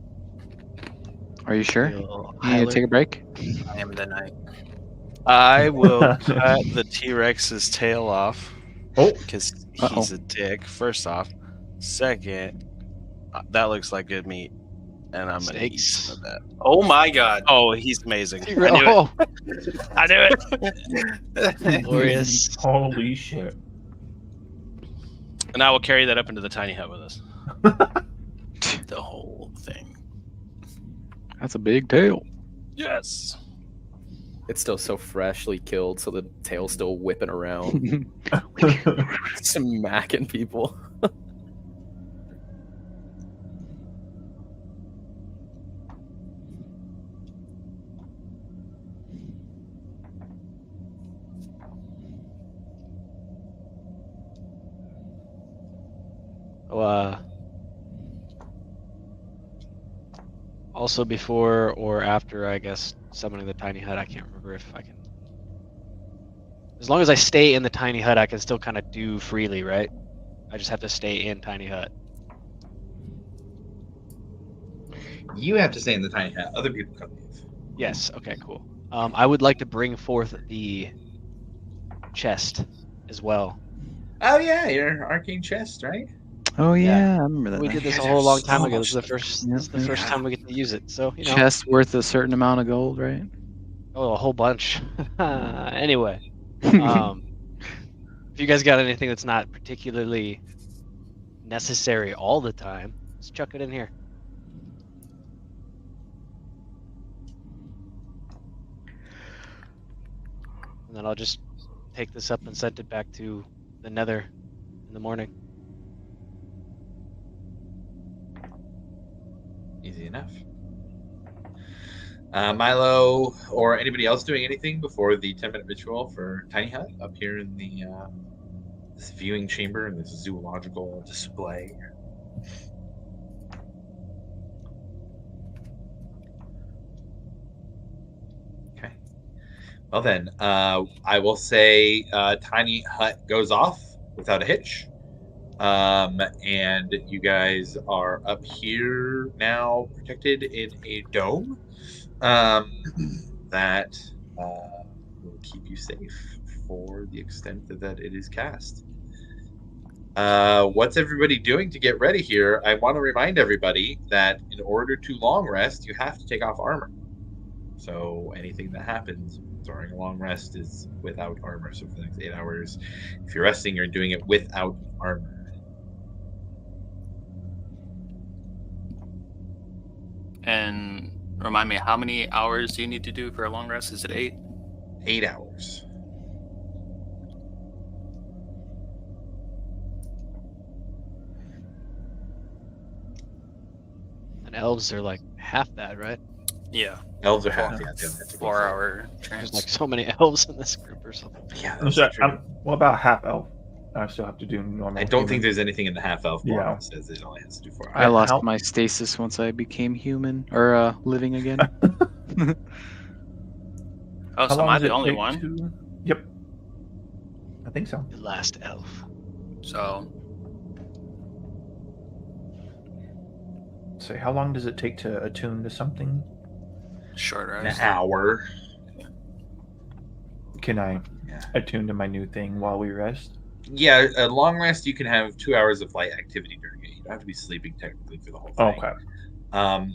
Are you sure? Feel You need to take a break? I am the knight. I will cut the T-Rex's tail off. Oh. Because Uh-oh. he's a dick, first off. Second, that looks like good meat. And I'm going to eat Steaks. some of that. Oh my god. Oh, he's amazing. I knew Oh, it. I knew it. glorious. Holy shit. And I will carry that up into the tiny hut with us. The whole thing. That's a big tail. Yes. It's still so freshly killed, so the tail's still whipping around, smacking people. Also before or after, I guess, summoning the tiny hut, I can't remember if I can. As long as I stay in the tiny hut, I can still kind of do freely, right? I just have to stay in tiny hut. You have to stay in the tiny hut. Other people can leave. Yes. Okay. Cool. I would like to bring forth the chest as well. Oh yeah, your arcane chest, right? Oh Yeah. I remember that. We thing. did this a guys whole are long so time ago. much This is the first. Yep. This is the first Yeah. time we get to use it. So you know. Chest worth a certain amount of gold, right? Oh, a whole bunch. Anyway, if you guys got anything that's not particularly necessary all the time, just chuck it in here. And then I'll just take this up and send it back to the Nether in the morning. Easy enough. Milo or anybody else doing anything before the 10-minute ritual for Tiny Hut up here in the this viewing chamber and this zoological display? Okay. Well then, I will say Tiny Hut goes off without a hitch. And you guys are up here now, protected in a dome that will keep you safe for the extent that it is cast. What's everybody doing to get ready here? I want to remind everybody that in order to long rest, you have to take off armor. So anything that happens during a long rest is without armor. So for the next 8 hours, if you're resting, you're doing it without armor. And remind me, how many hours do you need to do for a long rest? Is it 8? 8 hours. And elves are like half that, right? Yeah. Elves are Four- half. Yeah, they don't have to go 4 for it. hour There's trance. like so many elves in this group or something. Yeah, I'm that's sorry, true. what about half elf? I still have to do normal. I don't human. think there's anything in the half elf Yeah. that says it only has to do 4 I hours. lost how- my stasis once I became human or living again. Oh, so am I the only one? To... Yep. I think so. The last elf. So, So how long does it take to attune to something? short An rest. hour. Can I Yeah. attune to my new thing while we rest? Yeah, a long rest, you can have 2 hours of light activity during it. You don't have to be sleeping technically for the whole thing. Okay.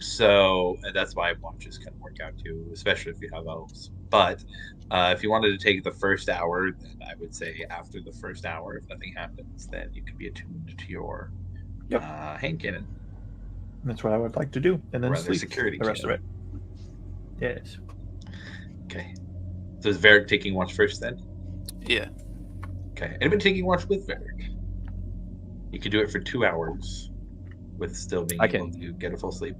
So that's why watches can work out too, especially if you have elves. But if you wanted to take the first hour, then I would say after the first hour, if nothing happens, then you can be attuned to your Yep. hand cannon. That's what I would like to do, and then Or other sleep security the rest of it. cannon. Yes. Okay. So is Varric taking watch first then? Yeah. Okay. Anybody taking watch with Varric? You could do it for 2 hours with still being I able can. to get a full sleep.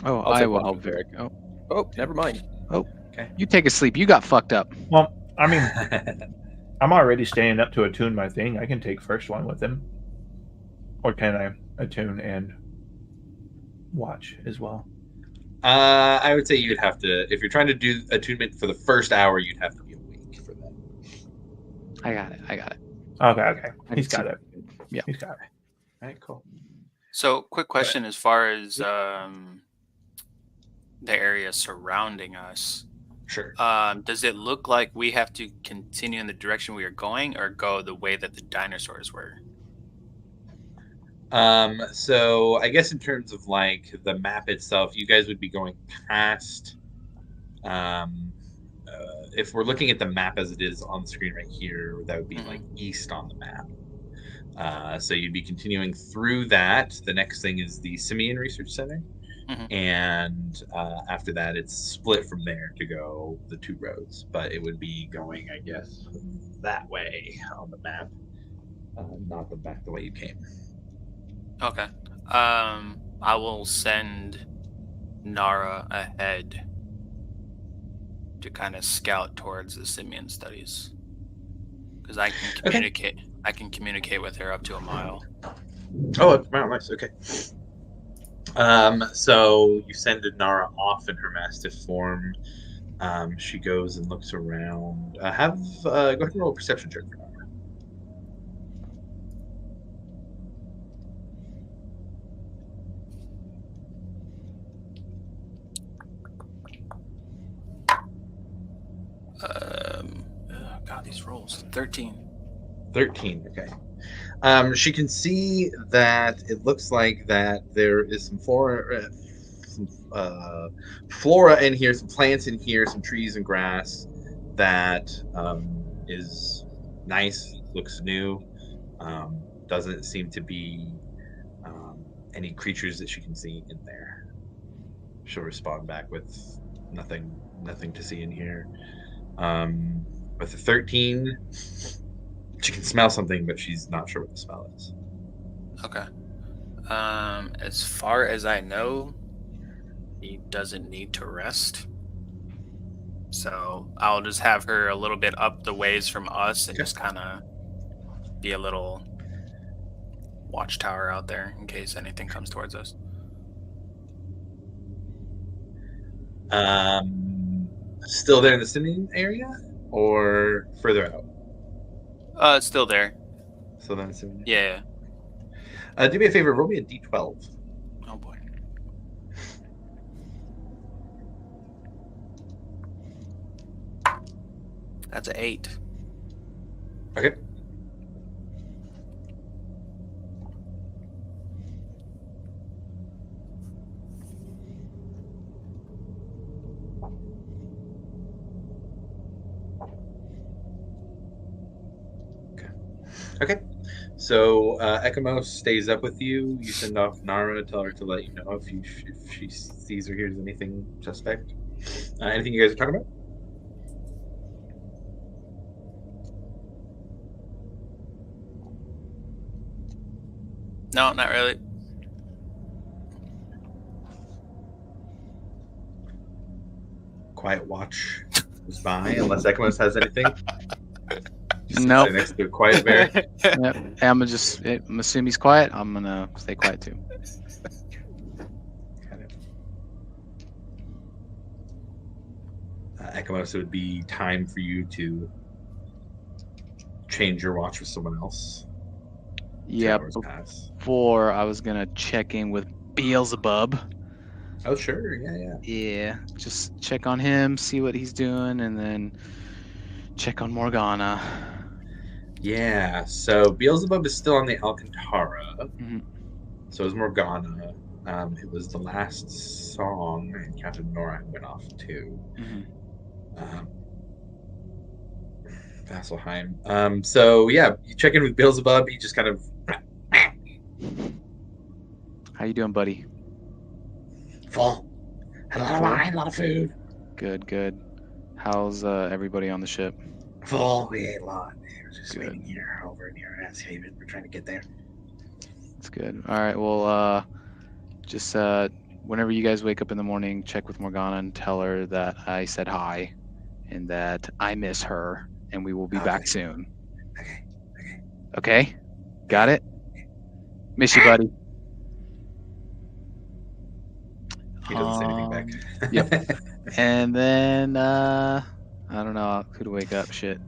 Oh, I'll I take will one help with Varric. Oh, never mind. You take a sleep. You got fucked up. Well, I mean, I'm already staying up to attune my thing. I can take first one with him, or can I attune and watch as well? I would say you'd have to, if you're trying to do attunement for the first hour, you'd have to be awake for that. I got it. Okay. I He's can got see- it. Yeah. He's got it. All right, cool. So, quick question as far as the area surrounding us. Sure. Does it look like we have to continue in the direction we are going, or go the way that the dinosaurs were? So I guess in terms of like the map itself, you guys would be going past. If we're looking at the map as it is on the screen right here, that would be like east on the map. So you'd be continuing through that. The next thing is the Simian Research Center. And after that, it's split from there to go the 2 roads. But it would be going, I guess, that way on the map, not back the way you came. Okay. I will send Nara ahead to kind of scout towards the Simian studies, because I can communicate. Okay. I can communicate with her up to a mile. Oh, up to a mile, nice. Okay. So you send Nara off in her Mastiff form. She goes and looks around. Go ahead and roll a perception check for Nara. God, these rolls. 13. 13, okay. She can see that it looks like that there is some flora in here, some plants in here, some trees and grass that is nice, looks new. Doesn't seem to be any creatures that she can see in there. She'll respond back with nothing to see in here. With the 13, she can smell something, but she's not sure what the smell is. Okay. As far as I know, he doesn't need to rest. So I'll just have her a little bit up the ways from us and just kind of be a little watchtower out there in case anything comes towards us. Still there in the Simian area or further out? It's still there. So then it's in... Yeah. Do me a favor, roll me a d12. Oh boy. That's an 8. Okay. Okay, so Ekamos stays up with you. You send off Nara, tell her to let you know if she sees or hears anything suspect. Anything you guys are talking about? No, not really. Quiet watch goes by, unless Ekamos has anything. Nope. Next to a quiet bear. Yep. I'm assuming he's quiet. I'm gonna stay quiet too. Ekamos, it would be time for you to change your watch with someone else. Yeah. Before I was gonna check in with Beelzebub. Oh sure, yeah. Yeah, just check on him, see what he's doing, and then check on Morgana. Yeah, so Beelzebub is still on the Alcantara. Mm-hmm. So is Morgana. It was the last song, and Captain Nora went off too. Mm-hmm. Vasselheim. So yeah, you check in with Beelzebub. He just kind of. How you doing, buddy? Full. Had a lot of wine, a lot of food. Good. How's everybody on the ship? Full. We ate a lot. We're just waiting here over near Ashaven. We're trying to get there. That's good. All right. Well, just whenever you guys wake up in the morning, check with Morgana and tell her that I said hi, and that I miss her, and we will be back soon. Okay. Got it. Miss you, buddy. He doesn't say anything back. Yep. And then I don't know who to wake up. Shit.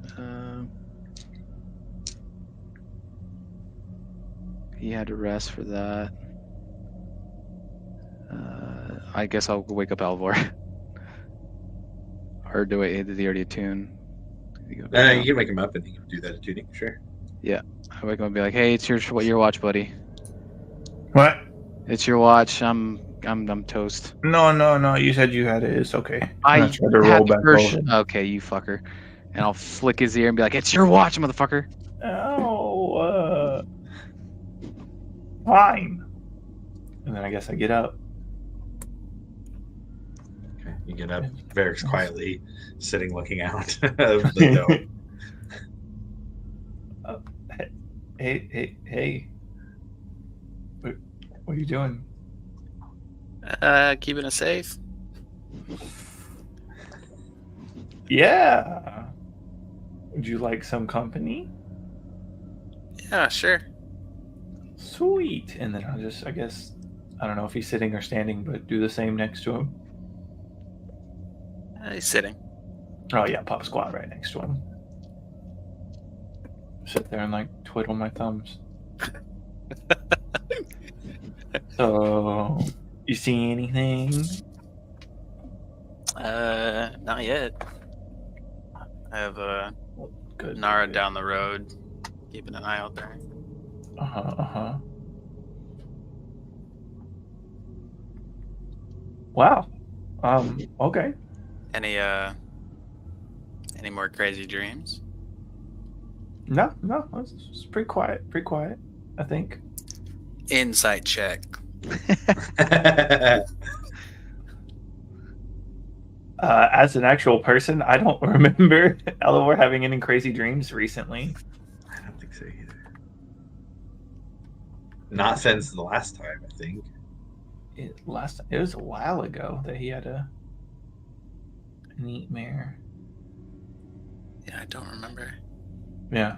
He had to rest for that. I guess I'll wake up Alvor. Or do I? Did he already attune? Did he go back You down? can wake him up and he can do that attuning, sure. I wake him up and be like, "Hey, it's your watch, buddy. What? It's your watch. I'm toast." No. You said you had it. It's okay. I'm I gonna try to had roll the back first. over. Okay, you fucker. And I'll flick his ear and be like, "It's your watch, motherfucker." Oh, fine. And then I guess I get up. Okay, you get up. Varric's quietly sitting looking out of the dome. Hey. What are you doing? Keeping it safe. Yeah. Would you like some company? Yeah, sure. Sweet. And then I'll just, I guess, I don't know if he's sitting or standing, but do the same next to him. He's sitting. Oh, yeah, pop squat right next to him. Sit there and, like, twiddle my thumbs. So, you see anything? Not yet. I have Good. Nara down the road, keeping an eye out there. Uh-huh. Wow. Okay. Any more crazy dreams? No, it's pretty quiet, I think. Insight check. As an actual person, I don't remember Elivor having any crazy dreams recently. I don't think so either. Not since the last time, I think. It was a while ago that he had a neat mare. Yeah, I don't remember. Yeah.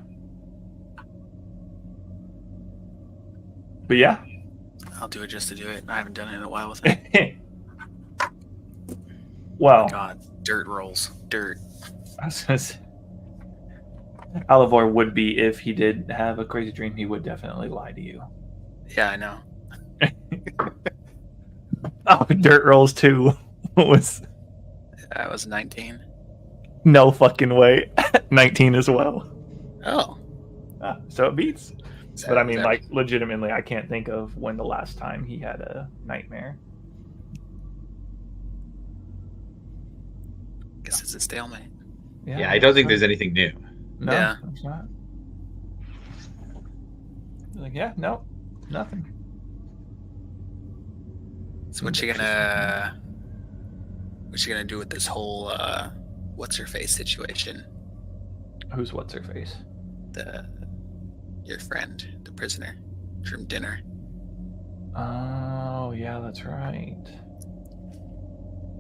But yeah. I'll do it just to do it. I haven't done it in a while with him. Well, God, dirt rolls. Dirt. I was gonna say, Elivor would be, if he did have a crazy dream, he would definitely lie to you. Yeah, I know. Oh, dirt rolls too was I was 19. no fucking way. 19 as well. Oh. So it beats. Is But that- I mean, is that- like, legitimately, I can't think of when the last time he had a nightmare. guess it's a stalemate. Yeah, I don't think there's anything new. No, Yeah. there's not. Like, yeah, no, nothing. So what you gonna do with this whole what's her face situation? Who's what's her face? Your friend, the prisoner from dinner. Oh, yeah, that's right.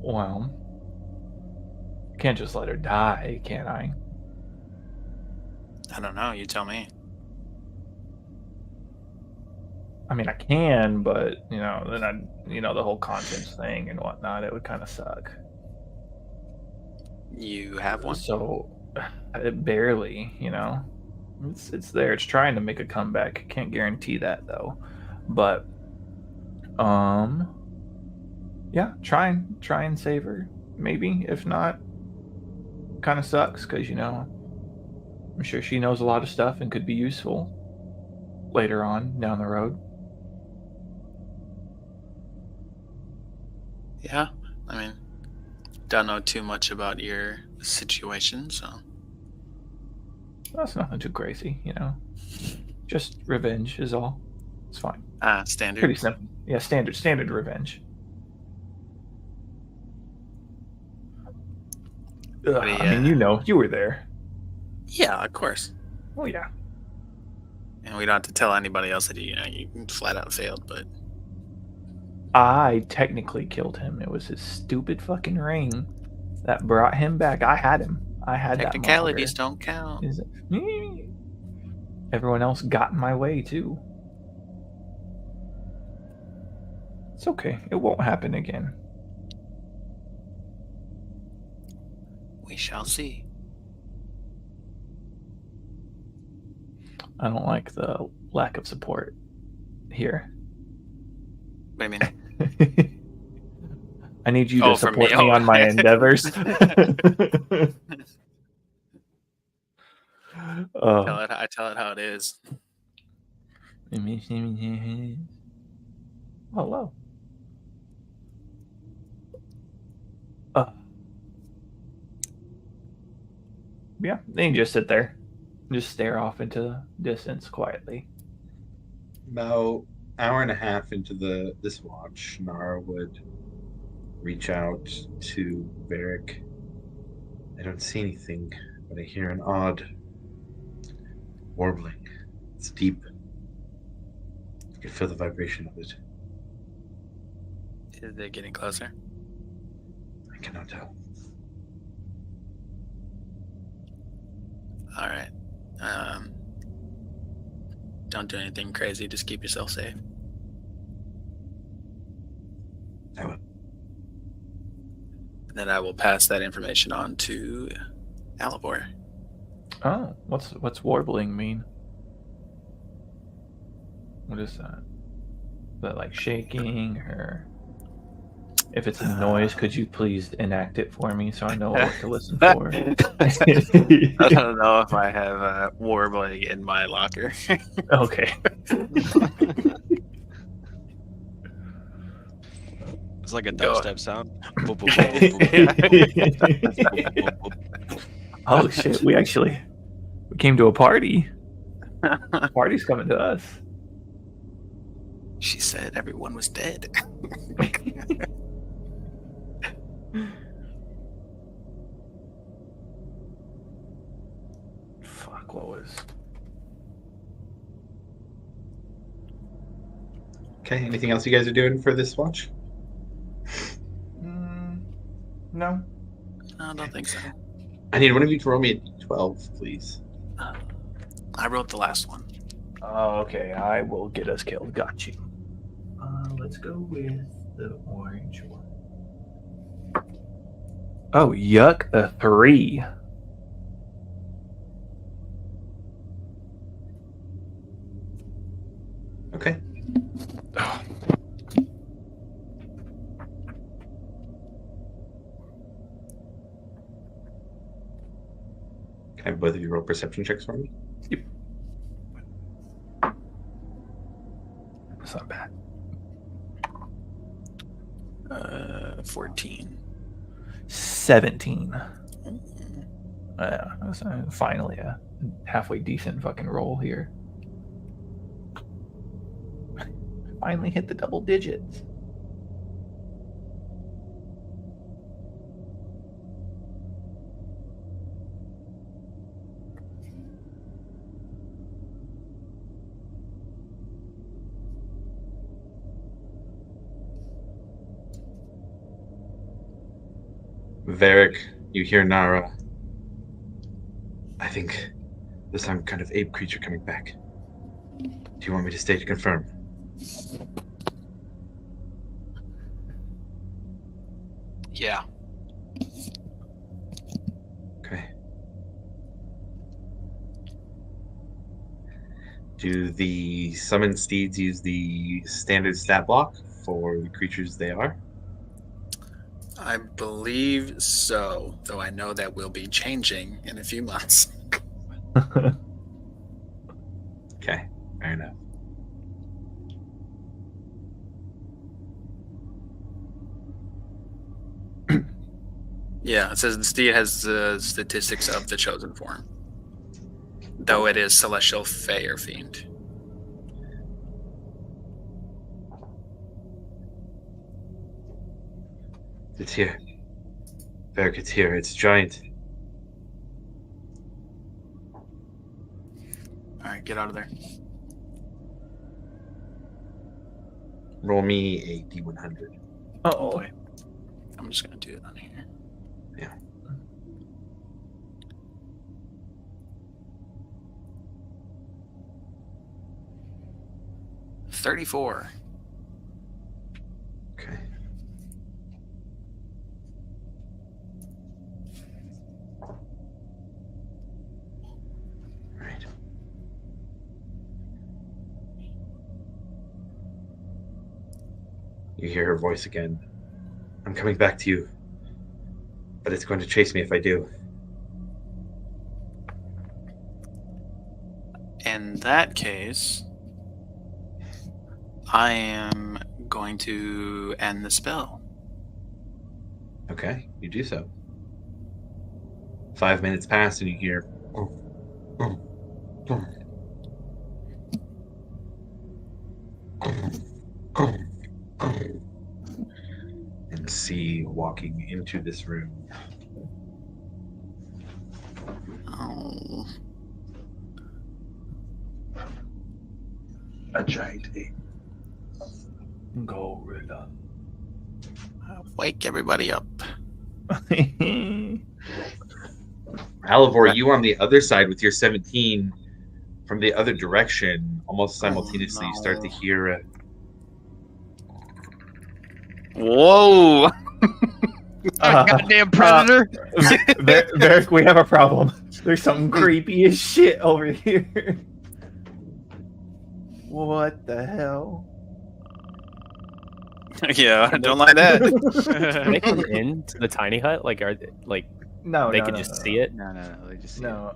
Well, can't just let her die, can I? I don't know, you tell me. I mean, I can, but then the whole conscience thing and whatnot, it would kind of suck. You have one? So, barely, it's there. It's trying to make a comeback. Can't guarantee that though, but yeah, try and save her. Maybe if not, kind of sucks because I'm sure she knows a lot of stuff and could be useful later on down the road. Yeah, I mean, don't know too much about your situation, so. That's nothing too crazy, Just revenge is all. It's fine. Standard. Pretty simple. Yeah, standard revenge. I mean, you were there. Yeah, of course. Oh yeah. And we don't have to tell anybody else that you flat out failed, but I technically killed him. It was his stupid fucking ring that brought him back. I had him. I had technicalities that don't count. Is it? Everyone else got in my way too. It's okay. It won't happen again. We shall see. I don't like the lack of support here. What do you mean? I need you Oh, to from me? support me Oh. on my endeavors. I tell it how it is. Hello. Yeah, then you just sit there, just stare off into the distance quietly. About hour and a half into this watch, Nara would reach out to Varric. I don't see anything, but I hear an odd warbling. It's deep. I can feel the vibration of it. Is it getting closer? I cannot tell. All right. Don't do anything crazy. Just keep yourself safe. I will. And then I will pass that information on to Alivor. Oh, what's warbling mean? What is that? Is that like shaking or? If it's a noise, could you please enact it for me so I know what to listen for? I don't know if I have warbling in my locker. Okay. It's like a Go. dubstep sound. Oh shit! We came to a party. Party's coming to us. She said everyone was dead. Fuck! What was? Okay, anything else you guys are doing for this watch? No. I don't think so. I need one of you to roll me a d12, please. I wrote the last one. Oh, okay. I will get us killed. Got you. Let's go with the orange one. Oh, yuck! A 3. Okay. Can I have both of you roll perception checks for me? That's not bad. 14. 17. That's finally a halfway decent fucking roll here. Finally hit the double digits. Varric, you hear Nara. I think there's some kind of ape creature coming back. Do you want me to stay to confirm? Yeah. Okay. Do the summoned steeds use the standard stat block for the creatures they are? I believe so, though I know that will be changing in a few months. Okay, fair enough. Yeah, it says the steed has the statistics of the chosen form, though it is celestial, fey, or fiend. It's here. Varric, it's here. It's giant. All right, get out of there. Roll me a d100. Oh, boy. I'm just gonna do it on here. Yeah. $34. Okay. Right. You hear her voice again. I'm coming back to you. But it's going to chase me if I do. In that case, I am going to end the spell. Okay, you do so. 5 minutes pass and you hear and see walking into this room. Oh. A giant ape. Gorilla. Wake everybody up. Alivor, you on the other side with your 17 from the other direction, almost simultaneously, you start to hear Whoa! Goddamn predator! Varric, we have a problem. There's something creepy as shit over here. What the hell? Yeah, I don't like that. Can they come into the tiny hut? Like, are they, like No, they no, could no, just no, see it? No, they just see No.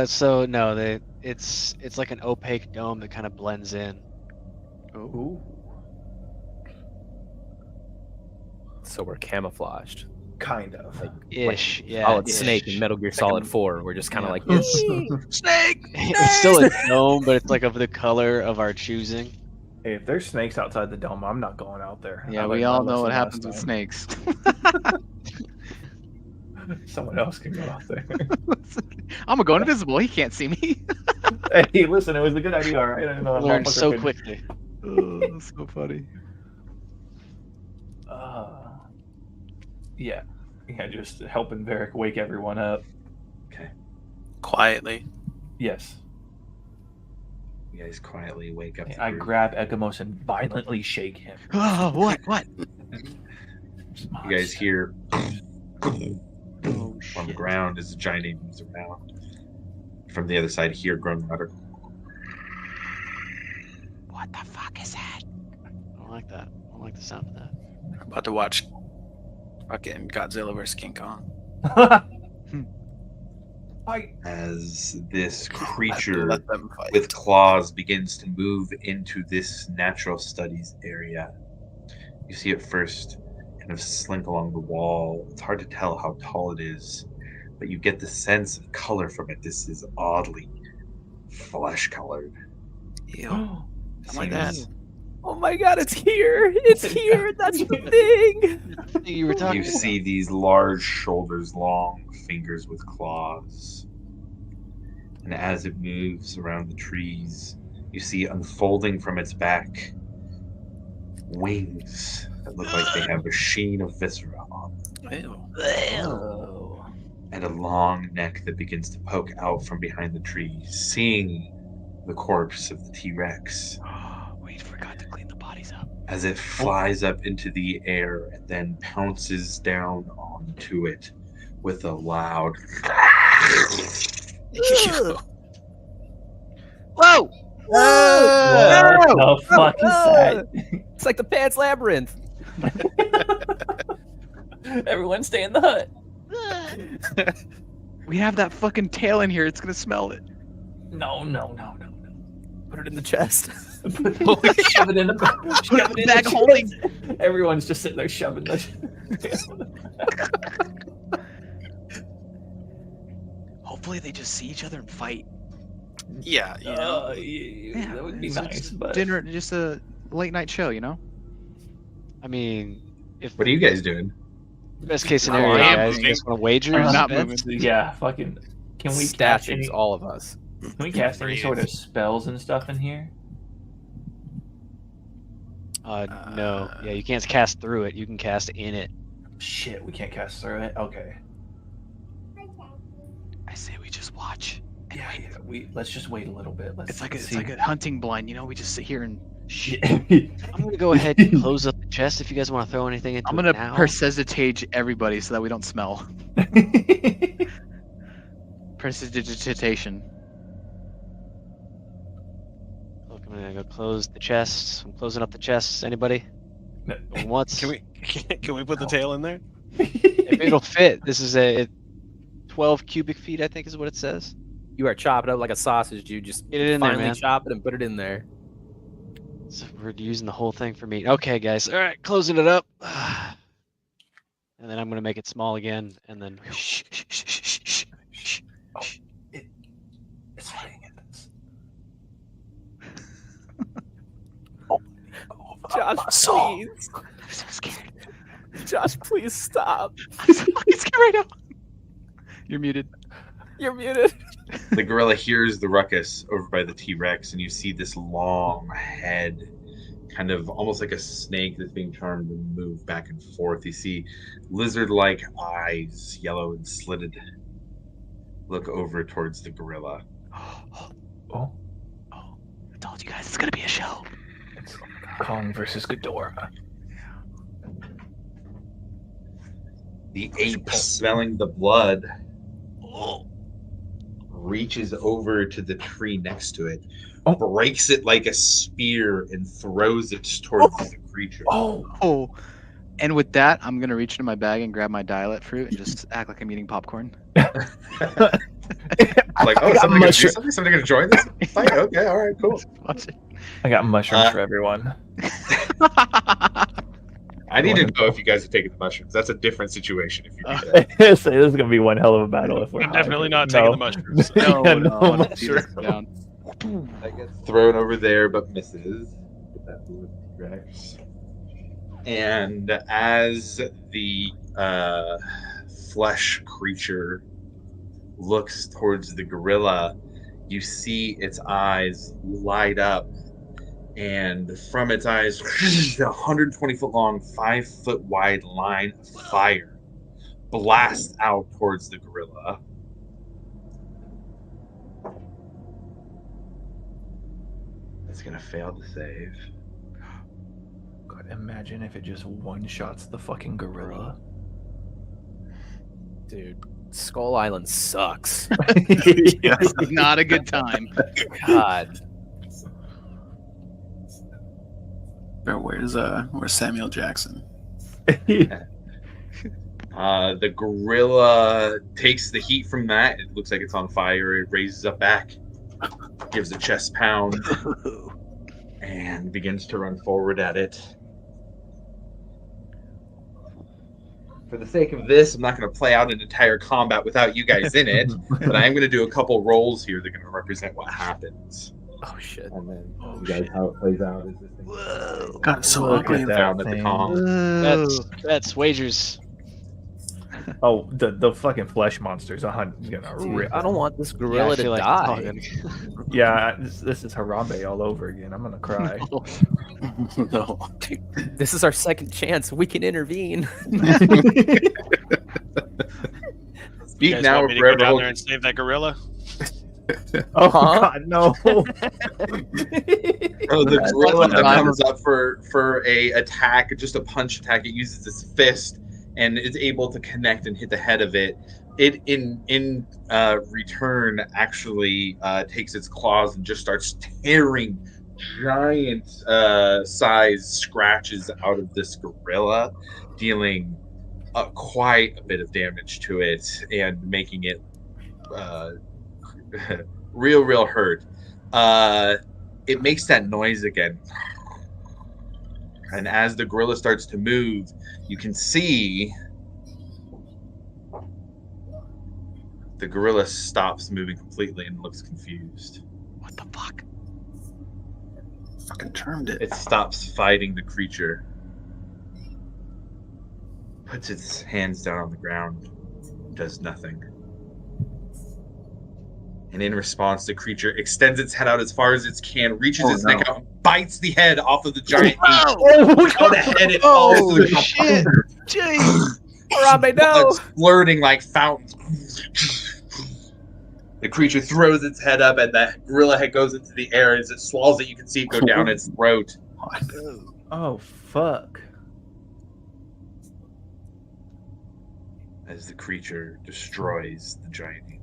So no, it's like an opaque dome that kind of blends in. Ooh. So we're camouflaged. Kind of. Ish, yeah. Solid ish. Snake in Metal Gear Solid 4. We're just kind of like, Snake! It's still a dome, but it's like of the color of our choosing. Hey, if there's snakes outside the dome, I'm not going out there. Yeah, I we learned all my know what lesson happens with last snakes. time. Someone else can go out there. I'm gonna go invisible. He can't see me. Hey, listen, it was a good idea, all right? I didn't know that Learned motherfucker so could- quickly. Oh, that's so funny. Yeah, just helping Varric wake everyone up. Quietly. Yes. you guys quietly wake up. I grab Ekamos and violently shake him. Oh, what? You guys hear Oh, on the ground as the giant ape moves around. From the other side, hear Grown Rudder. What the fuck is that? I don't like that. I don't like the sound of that. About to watch fucking Godzilla vs. King Kong. As this creature Let them fight. with claws begins to move into this natural studies area. You see it first kind of slink along the wall. It's hard to tell how tall it is, but you get the sense of color from it. This is oddly flesh colored. Ew. I like that. oh my god, it's here! It's here! That's the thing! You were talking You see these large shoulders, long fingers with claws. And as it moves around the trees, you see unfolding from its back wings that look like they have a sheen of viscera on them. Ew. Oh. And a long neck that begins to poke out from behind the trees, seeing the corpse of the T-Rex We forgot to clean the bodies up. as it flies up into the air and then pounces down onto it with a loud Ew. Whoa! What the fuck is that? It's like the Pan's Labyrinth. Everyone stay in the hut. We have that fucking tail in here. It's gonna smell it. No. Put it in the chest. Shove it in the shove it in Bag the holding. chest. Everyone's just sitting there shoving the. Hopefully they just see each other and fight. Yeah, you know. Yeah, that would be so nice, just but dinner, just a late night show, you know. I mean, if What are you guys doing? best case scenario, I am guys, you moving. just want to wager? I'm on not bets? moving. yeah, fucking. Can we cast any? Statues, all of us. Can we cast any sort of spells and stuff in here? No. Yeah, you can't cast through it. You can cast in it. Shit, we can't cast through it. Okay. I say we just watch. And wait. We let's just wait a little bit. Let's. It's like see. a hunting blind, you know. We just sit here and shit. I'm gonna go ahead and close up the chest if you guys want to throw anything into I'm it gonna now. prestidigitate everybody so that we don't smell. Prestidigitation. Look, I'm gonna go close the chests. I'm closing up the chests. Anybody? Once Can we put the tail in there? if it'll fit. This is a 12 cubic feet, I think is what it says. You are chopping up like a sausage, dude. Just Get it in there, finally man. chop it and put it in there. So we're using the whole thing for meat. Okay, guys. All right, closing it up. And then I'm gonna make it small again, and then. It's fine. Josh, please. I'm so scared. Josh, please stop. I'm so fucking scared right now. You're muted. You're muted. The gorilla hears the ruckus over by the T-Rex, and you see this long head, kind of almost like a snake that's being charmed to move back and forth. You see lizard-like eyes, yellow and slitted, look over towards the gorilla. Oh, I told you guys it's gonna be a show. it's Kong versus Ghidorah. The ape, smelling the blood, reaches over to the tree next to it, breaks it like a spear, and throws it towards the creature. Oh. And with that, I'm gonna reach into my bag and grab my dialect fruit and just act like I'm eating popcorn. Like, oh, somebody gonna do something? Somebody gonna join this fight? Okay, all right, cool. I got mushrooms for everyone. I need to know if you guys are taking the mushrooms. That's a different situation if you do that. So this is gonna be one hell of a battle if we're I'm definitely not No. taking the mushrooms. No, Yeah, no, no I want to see this mushroom. down. That gets thrown over there, but misses. Get that blue T-Rex. And as the flesh creature looks towards the gorilla, you see its eyes light up, and from its eyes, a 120-foot long, 5-foot wide line of fire blasts out towards the gorilla. It's gonna fail to save. God, imagine if it just one-shots the fucking gorilla. Dude, Skull Island sucks. Not a good time. God. Bro, where's Samuel Jackson? The gorilla takes the heat from that. It looks like it's on fire. It raises up back, gives a chest pound, and begins to run forward at it. For the sake of this, I'm not going to play out an entire combat without you guys in it, but I am going to do a couple rolls here that are going to represent what happens. Oh shit. And then you guys how it plays out is this thing. God, it's so Look ugly. at that Found at the thing. com. That's wagers. Oh, the fucking flesh monster's gonna Dude, rip. I don't want this Yeah, I gorilla to feel like it's all die. gonna- Yeah, this is Harambe all over again. I'm gonna cry. No. This is our second chance. We can intervene. Speak You guys now want or me to go forever down hold there and save that gorilla? Oh Huh? God, no! Oh, the gorilla That's comes up for a attack, just a punch attack. It uses its fist and is able to connect and hit the head of it. It in return actually takes its claws and just starts tearing giant size scratches out of this gorilla, dealing quite a bit of damage to it and making it real hurt. It makes that noise again, and as the gorilla starts to move, you can see the gorilla stops moving completely and looks confused. What the fuck? Fucking termed it. It stops fighting the creature, puts its hands down on the ground, does nothing. And in response, the creature extends its head out as far as it can, reaches its neck out, and bites the head off of the giant ape. Out the head, it falls to the ground. Shit! Jeez! Harambe, no! Blood splurting like fountains. The creature throws its head up, and the gorilla head goes into the air. As it swallows it, you can see it go down its throat. Oh fuck! As the creature destroys the giant ape.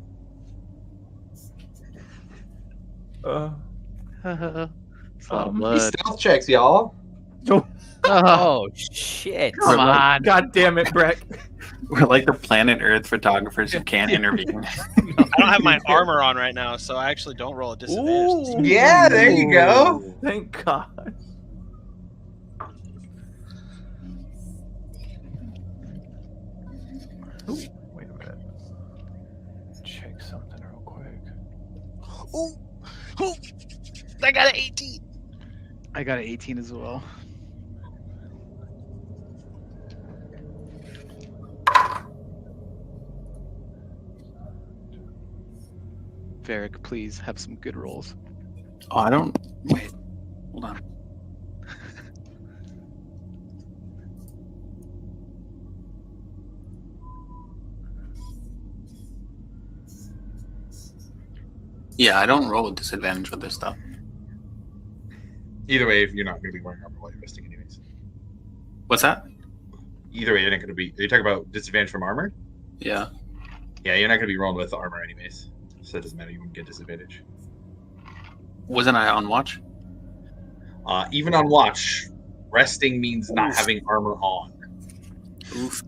It's a lot of blood. Stealth checks, y'all. Oh shit! Come on. God damn it, Breck. We're like the planet Earth photographers who can't intervene. I don't have my armor on right now, so I actually don't roll a disadvantage. Yeah, there you go. Thank God. Ooh, wait a minute. Check something real quick. Ooh, ooh, I got an 18. I got an 18 as well. Varric, please have some good rolls. Oh, I don't. Wait. Hold on. Yeah, I don't roll a disadvantage with this stuff. Either way, if you're not going to be wearing armor while you're resting, anyways. What's that? Either way, you're not going to be. Are you talking about disadvantage from armor? Yeah. Yeah, you're not going to be rolling with armor, anyways. So it doesn't matter. You wouldn't get disadvantage. Wasn't I on watch? Even on watch, resting means not having armor on. Oof.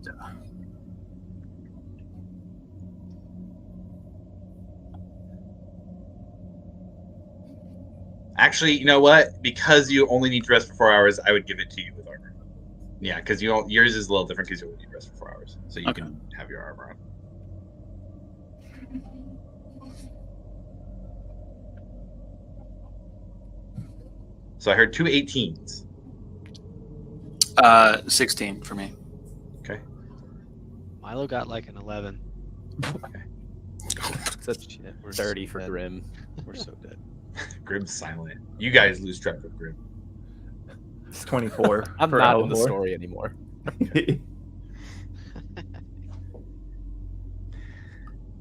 Actually, you know what? Because you only need to rest for 4 hours, I would give it to you with armor. Yeah, because yours is a little different because you only need to rest for 4 hours, so you can have your armor on. So I heard two 18s. 16 for me. Okay. Milo got like an 11. Such 30 for Grim. We're so dead. Grim's silent. You guys lose track of Grim. It's 24. I'm for not in the Alvor. story anymore.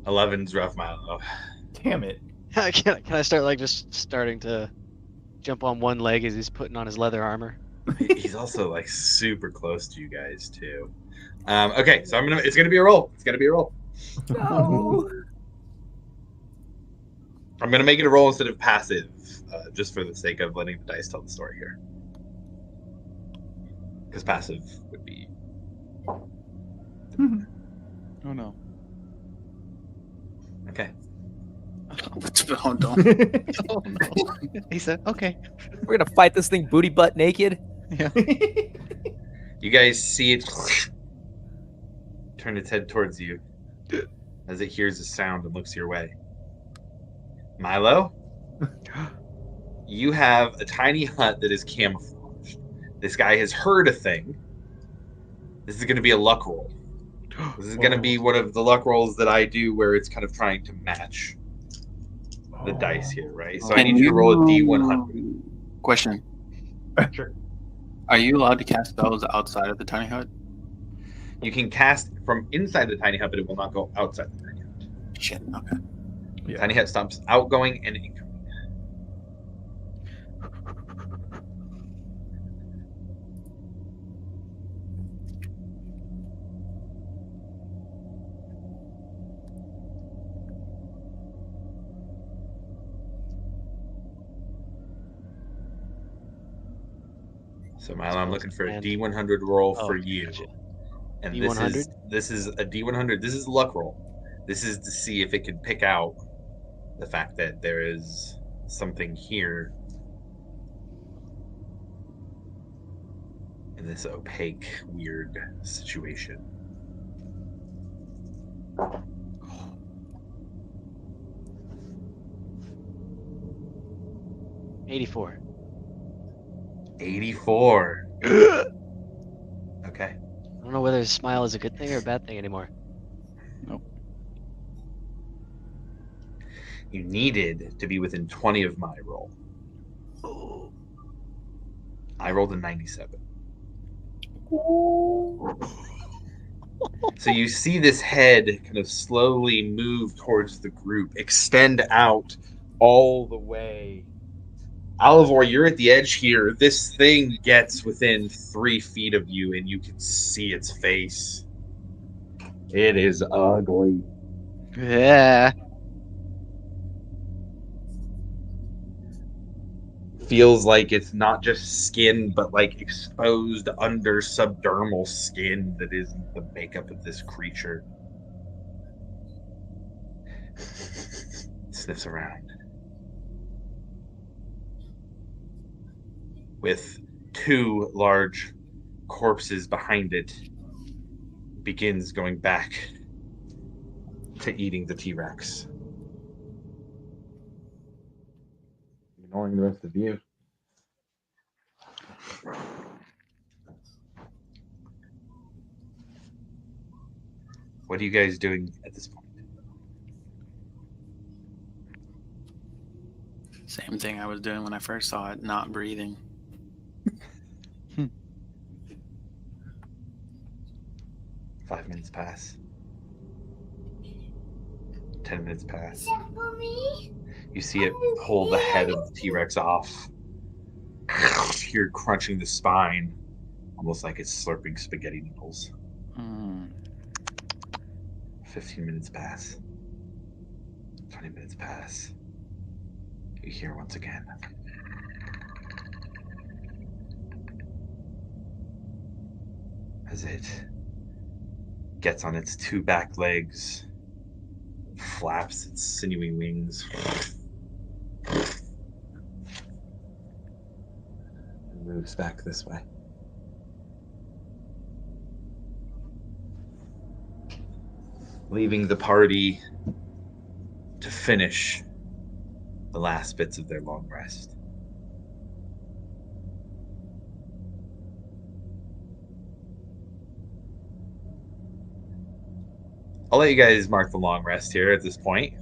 11's rough, Milo. Damn it. Can I start like just starting to jump on one leg as he's putting on his leather armor? He's also like super close to you guys too. Okay, so it's gonna be a roll. It's gonna be a roll. No. I'm gonna make it a roll instead of passive, just for the sake of letting the dice tell the story here. Because passive would be. Oh no. Okay. Oh, don't. Oh, no. He said, okay. We're gonna fight this thing booty butt naked. Yeah. You guys see it turn its head towards you as it hears a sound and looks your way. Milo, you have a tiny hut that is camouflaged. This guy has heard a thing. This is going to be a luck roll. This is going to be one of the luck rolls that I do where it's kind of trying to match the dice here, right? So I need you to roll a D100. Question. Sure. Are you allowed to cast spells outside of the tiny hut? You can cast from inside the tiny hut, but it will not go outside the tiny hut. Shit, okay. Yeah. Tiny hut stops outgoing and incoming. So Milo, I'm looking for a D100 roll for you. Gotcha. And D100? this is a D100. This is a luck roll. This is to see if it can pick out the fact that there is something here in this opaque, weird situation. $84. 84. Okay. I don't know whether his smile is a good thing or a bad thing anymore. You needed to be within 20 of my roll. I rolled a 97. So you see this head kind of slowly move towards the group, extend out all the way. Alvor, you're at the edge here. This thing gets within 3 feet of you, and you can see its face. It is ugly. Yeah. feels like it's not just skin, but like exposed under subdermal skin that is the makeup of this creature. Sniffs around. With two large corpses behind it, begins going back to eating the T-Rex. Ignoring the rest of you. What are you guys doing at this point? Same thing I was doing when I first saw it, not breathing. 5 minutes pass. 10 minutes pass. You see it pull the head of the T-Rex off. You're crunching the spine, almost like it's slurping spaghetti noodles. 15 minutes pass. 20 minutes pass. You hear once again. As it gets on its two back legs, flaps its sinewy wings, and moves back this way. Leaving the party to finish the last bits of their long rest. I'll let you guys mark the long rest here at this point.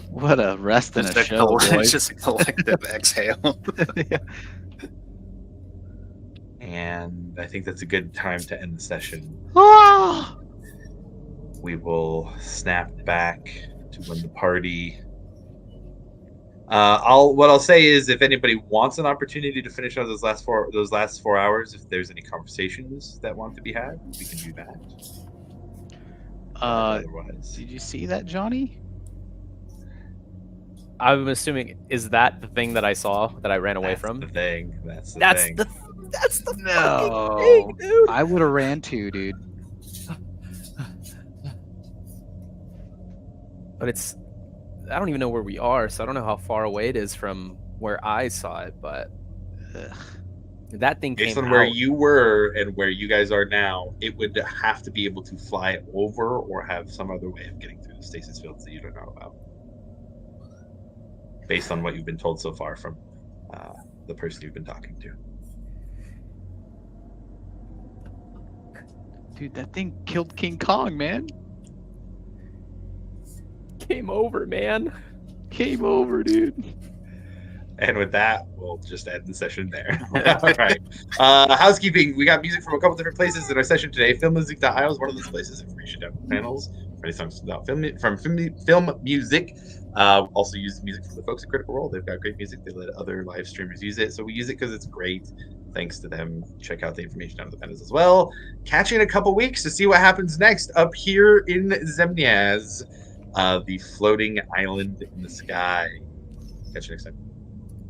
What a rest and a show, boys. It's just a collective exhale. Yeah. And I think that's a good time to end the session. We will snap back to when the party. What I'll say is, if anybody wants an opportunity to finish out those last 4 hours, if there's any conversations that want to be had, we can do that. Otherwise, did you see that, Johnny? I'm assuming, is that the thing that I saw that I ran away from? The thing. That's the That's thing. that's the No. fucking thing, dude. I would have ran too, dude. But I don't even know where we are, so I don't know how far away it is from where I saw it, but that thing Based came on where out. you were and where you guys are now, it would have to be able to fly over or have some other way of getting through the stasis fields that you don't know about. Based on what you've been told so far from the person you've been talking to. Dude, that thing killed King Kong, man. Came over, man. Came over, dude. And with that, we'll just end the session there. All right. Housekeeping. We got music from a couple different places in our session today. Filmmusic.io is one of those places. Information down the panels. For any songs about film music. Also use music from the folks at Critical Role. They've got great music. They let other live streamers use it. So we use it because it's great. Thanks to them. Check out the information down in the panels as well. Catch you in a couple weeks to see what happens next up here in Zemniaz, the floating island in the sky. Catch you next time.